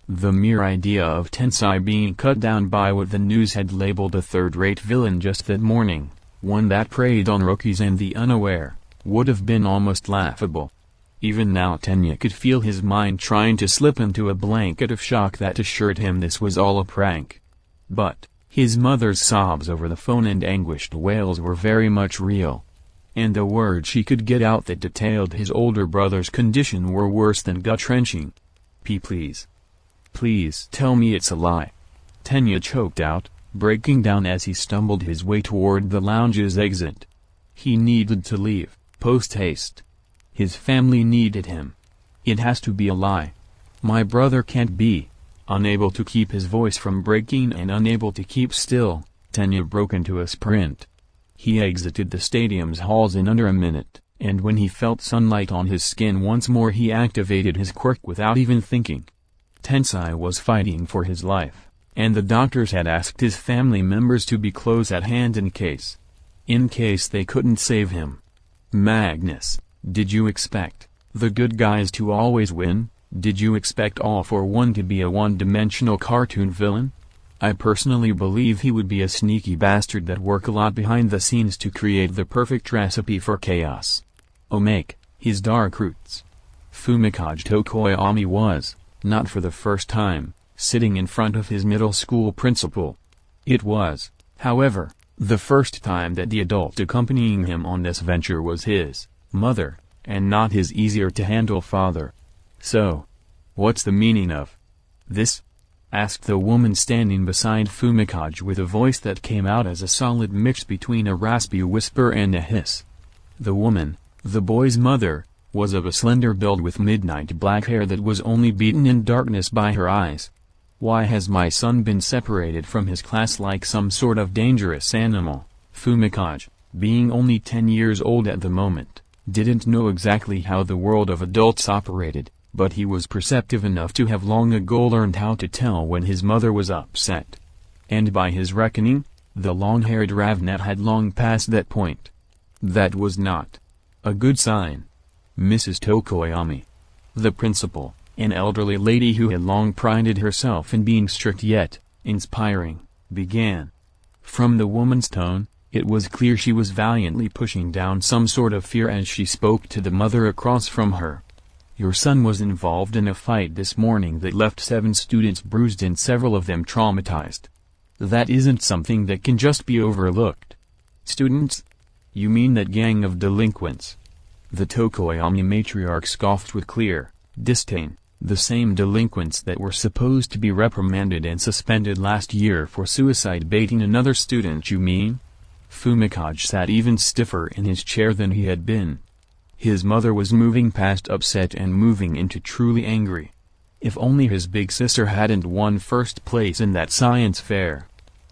The mere idea of Tensai being cut down by what the news had labeled a third-rate villain just that morning, one that preyed on rookies and the unaware, would have been almost laughable. Even now Tenya could feel his mind trying to slip into a blanket of shock that assured him this was all a prank. But his mother's sobs over the phone and anguished wails were very much real. And the words she could get out that detailed his older brother's condition were worse than gut-wrenching. Please. Please tell me it's a lie. Tenya choked out, breaking down as he stumbled his way toward the lounge's exit. He needed to leave, post-haste. His family needed him. It has to be a lie. My brother can't be. Unable to keep his voice from breaking and unable to keep still, Tenya broke into a sprint. He exited the stadium's halls in under a minute, and when he felt sunlight on his skin once more he activated his quirk without even thinking. Tensai was fighting for his life, and the doctors had asked his family members to be close at hand in case they couldn't save him. Magnus, did you expect the good guys to always win? Did you expect All for One to be a one-dimensional cartoon villain? I personally believe he would be a sneaky bastard that work a lot behind the scenes to create the perfect recipe for chaos. Make his dark roots. Fumikage Tokoyami was, not for the first time, sitting in front of his middle school principal. It was, however, the first time that the adult accompanying him on this venture was his mother, and not his easier-to-handle father. So, what's the meaning of this? Asked the woman standing beside Fumikage with a voice that came out as a solid mix between a raspy whisper and a hiss. The woman, the boy's mother, was of a slender build with midnight black hair that was only beaten in darkness by her eyes. Why has my son been separated from his class like some sort of dangerous animal? Fumikage, being only 10 years old at the moment, didn't know exactly how the world of adults operated, but he was perceptive enough to have long ago learned how to tell when his mother was upset. And by his reckoning, the long-haired Ravnat had long passed that point. That was not a good sign. Mrs. Tokoyami, the principal, an elderly lady who had long prided herself in being strict yet inspiring, began. From the woman's tone, it was clear she was valiantly pushing down some sort of fear as she spoke to the mother across from her. Your son was involved in a fight this morning that left 7 students bruised and several of them traumatized. That isn't something that can just be overlooked. Students? You mean that gang of delinquents? The Tokoyami matriarch scoffed with clear disdain. The same delinquents that were supposed to be reprimanded and suspended last year for suicide baiting another student, you mean? Fumikage sat even stiffer in his chair than he had been. His mother was moving past upset and moving into truly angry. If only his big sister hadn't won first place in that science fair.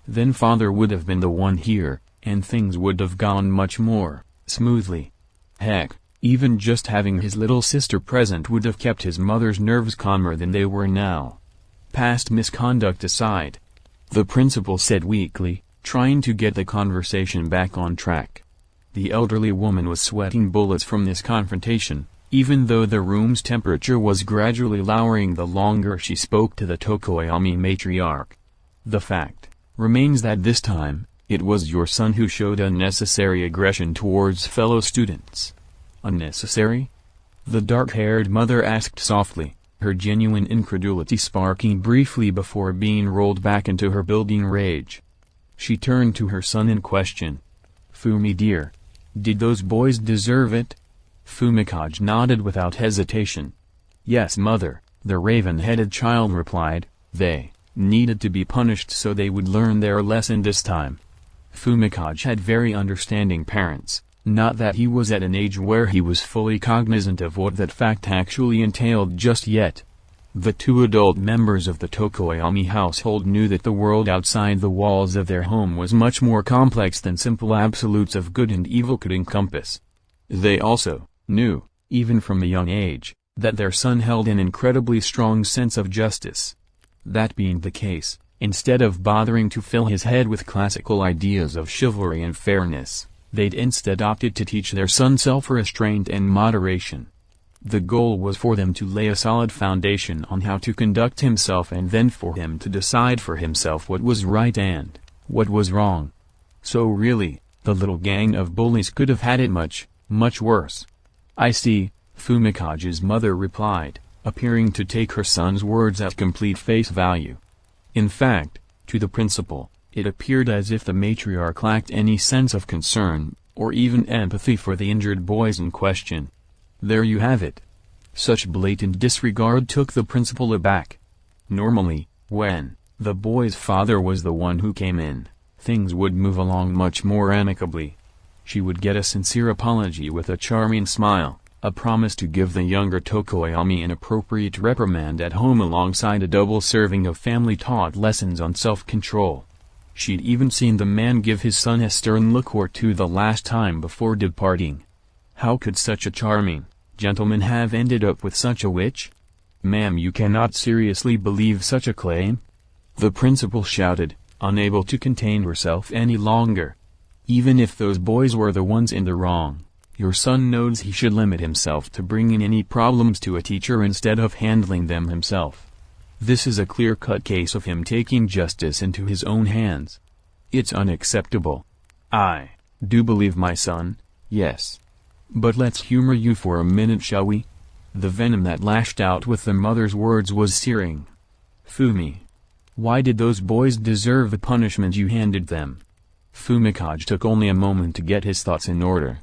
Then father would have been the one here, and things would have gone much more smoothly. Heck, even just having his little sister present would have kept his mother's nerves calmer than they were now. Past misconduct aside, the principal said weakly, trying to get the conversation back on track. The elderly woman was sweating bullets from this confrontation, even though the room's temperature was gradually lowering the longer she spoke to the Tokoyami matriarch. The fact remains that this time, It was your son who showed unnecessary aggression towards fellow students. Unnecessary? The dark-haired mother asked softly, her genuine incredulity sparking briefly before being rolled back into her building rage. She turned to her son in question. Fumi dear. Did those boys deserve it? Fumikage nodded without hesitation. Yes mother, the raven-headed child replied, they needed to be punished so they would learn their lesson this time. Fumikage had very understanding parents, not that he was at an age where he was fully cognizant of what that fact actually entailed just yet. The two adult members of the Tokoyami household knew that the world outside the walls of their home was much more complex than simple absolutes of good and evil could encompass. They also knew, even from a young age, that their son held an incredibly strong sense of justice. That being the case, instead of bothering to fill his head with classical ideas of chivalry and fairness, they'd instead opted to teach their son self-restraint and moderation. The goal was for them to lay a solid foundation on how to conduct himself and then for him to decide for himself what was right and what was wrong. So really, the little gang of bullies could have had it much, much worse. I see, Fumikage's mother replied, appearing to take her son's words at complete face value. In fact, to the principal, it appeared as if the matriarch lacked any sense of concern, or even empathy for the injured boys in question. There you have it. Such blatant disregard took the principal aback. Normally, when the boy's father was the one who came in, things would move along much more amicably. She would get a sincere apology with a charming smile, a promise to give the younger Tokoyami an appropriate reprimand at home alongside a double serving of family-taught lessons on self-control. She'd even seen the man give his son a stern look or two the last time before departing. How could such a charming gentleman have ended up with such a witch? Ma'am, you cannot seriously believe such a claim? The principal shouted, unable to contain herself any longer. Even if those boys were the ones in the wrong, your son knows he should limit himself to bringing any problems to a teacher instead of handling them himself. This is a clear-cut case of him taking justice into his own hands. It's unacceptable. I do believe my son, yes. But let's humor you for a minute, shall we? The venom that lashed out with the mother's words was searing. Fumi. Why did those boys deserve the punishment you handed them? Fumikage took only a moment to get his thoughts in order.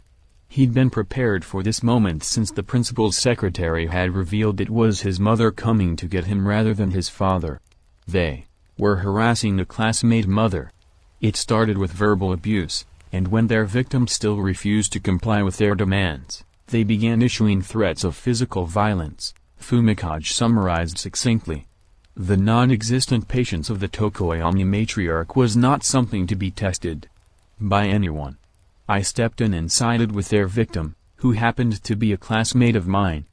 He'd been prepared for this moment since the principal's secretary had revealed it was his mother coming to get him rather than his father. They were harassing the classmate mother. It started with verbal abuse, and when their victim still refused to comply with their demands, they began issuing threats of physical violence, Fumikage summarized succinctly. The non-existent patience of the Tokoyami matriarch was not something to be tested by anyone. I stepped in and sided with their victim, who happened to be a classmate of mine.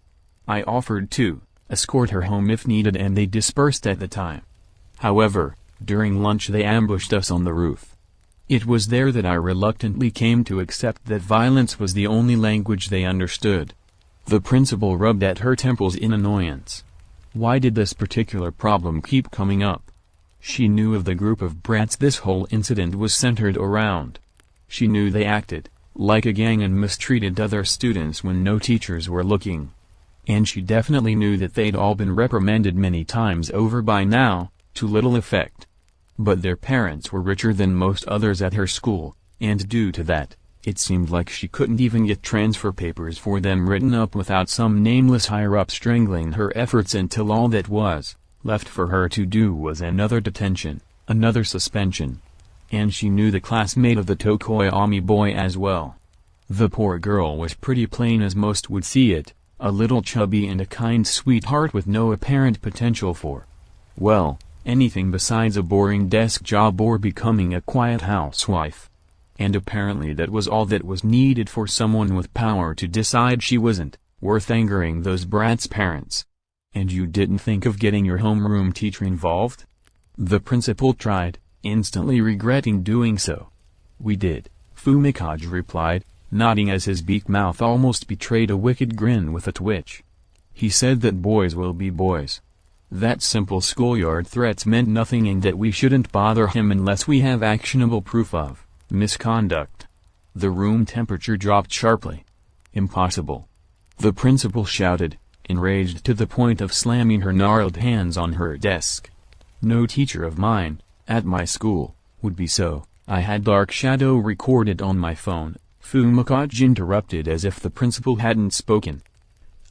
I offered to escort her home if needed and they dispersed at the time. However, during lunch they ambushed us on the roof. It was there that I reluctantly came to accept that violence was the only language they understood. The principal rubbed at her temples in annoyance. Why did this particular problem keep coming up? She knew of the group of brats this whole incident was centered around. She knew they acted like a gang and mistreated other students when no teachers were looking. And she definitely knew that they'd all been reprimanded many times over by now, to little effect. But their parents were richer than most others at her school, and due to that, it seemed like she couldn't even get transfer papers for them written up without some nameless higher-up strangling her efforts until all that was left for her to do was another detention, another suspension. And she knew the classmate of the Tokoyami boy as well. The poor girl was pretty plain as most would see it, a little chubby and a kind sweetheart with no apparent potential for, well, anything besides a boring desk job or becoming a quiet housewife. And apparently that was all that was needed for someone with power to decide she wasn't worth angering those brats' parents. And you didn't think of getting your homeroom teacher involved? The principal tried, instantly regretting doing so. We did, Fumikage replied, nodding as his beak mouth almost betrayed a wicked grin with a twitch. He said that boys will be boys. That simple schoolyard threats meant nothing and that we shouldn't bother him unless we have actionable proof of Misconduct. The room temperature dropped sharply. Impossible. The principal shouted, enraged to the point of slamming her gnarled hands on her desk. No teacher of mine, at my school, would be so. I had Dark Shadow recorded on my phone, Fumikaze interrupted as if the principal hadn't spoken.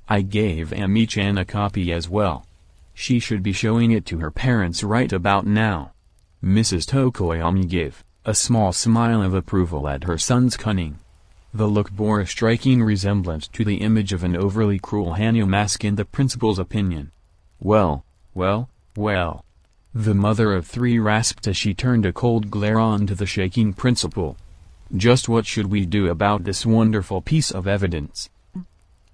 I gave Ami-chan a copy as well. She should be showing it to her parents right about now. Mrs. Tokoyami gave a small smile of approval at her son's cunning. The look bore a striking resemblance to the image of an overly cruel Hanyu mask in the principal's opinion. Well. The mother of three rasped as she turned a cold glare on to the shaking principal. Just what should we do about this wonderful piece of evidence?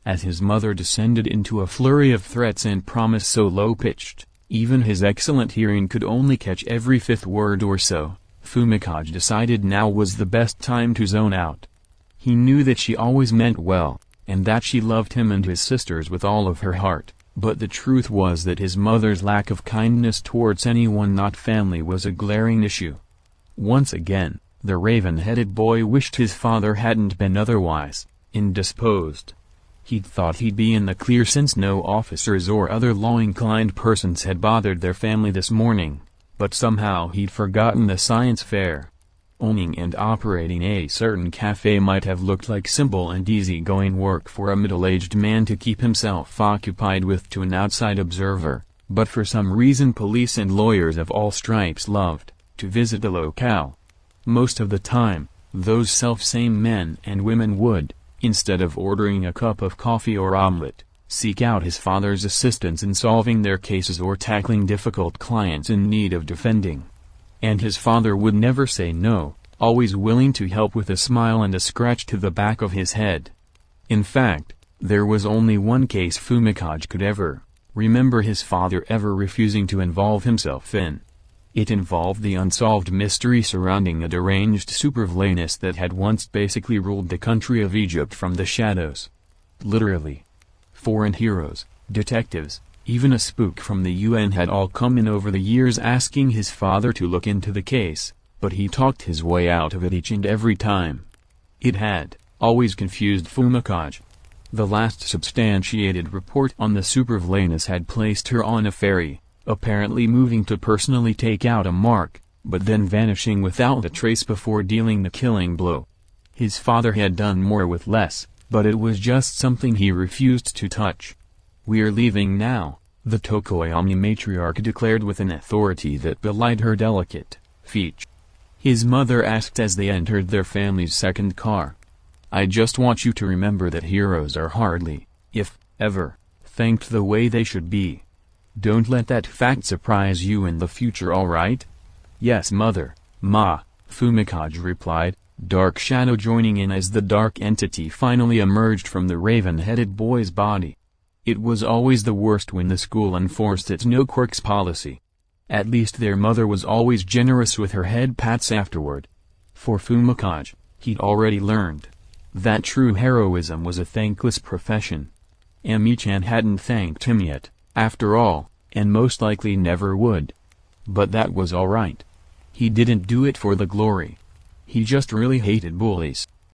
As his mother descended into a flurry of threats and promise so low-pitched, even his excellent hearing could only catch every fifth word or so, Fumikaze decided now was the best time to zone out. He knew that she always meant well, and that she loved him and his sisters with all of her heart, but the truth was that his mother's lack of kindness towards anyone not family was a glaring issue. Once again, the raven-headed boy wished his father hadn't been otherwise indisposed. He'd thought he'd be in the clear since no officers or other law-inclined persons had bothered their family this morning, but somehow he'd forgotten the science fair. Owning and operating a certain cafe might have looked like simple and easy-going work for a middle-aged man to keep himself occupied with to an outside observer, but for some reason police and lawyers of all stripes loved to visit the locale. Most of the time, those self-same men and women would, instead of ordering a cup of coffee or omelet, seek out his father's assistance in solving their cases or tackling difficult clients in need of defending. And his father would never say no, always willing to help with a smile and a scratch to the back of his head. In fact, there was only one case Fumikaze could ever remember his father ever refusing to involve himself in. It involved the unsolved mystery surrounding a deranged supervillainess that had once basically ruled the country of Egypt from the shadows. Literally. Foreign heroes, detectives, even a spook from the UN had all come in over the years asking his father to look into the case, but he talked his way out of it each and every time. It had always confused Fumikaze. The last substantiated report on the supervillainess had placed her on a ferry, apparently moving to personally take out a mark, but then vanishing without a trace before dealing the killing blow. His father had done more with less, but it was just something he refused to touch. "We're leaving now," the Tokoyami matriarch declared with an authority that belied her delicate features. His mother asked as they entered their family's second car. "I just want you to remember that heroes are hardly, if ever, thanked the way they should be. Don't let that fact surprise you in the future, all right?" "Yes, mother, ma," Fumikaze replied, Dark Shadow joining in as the dark entity finally emerged from the raven-headed boy's body. It was always the worst when the school enforced its no-quirks policy. At least their mother was always generous with her head pats afterward. For Fumikaze, he'd already learned that true heroism was a thankless profession. Ami-chan hadn't thanked him yet, after all, and most likely never would. But that was alright. He didn't do it for the glory. He just really hated bullies.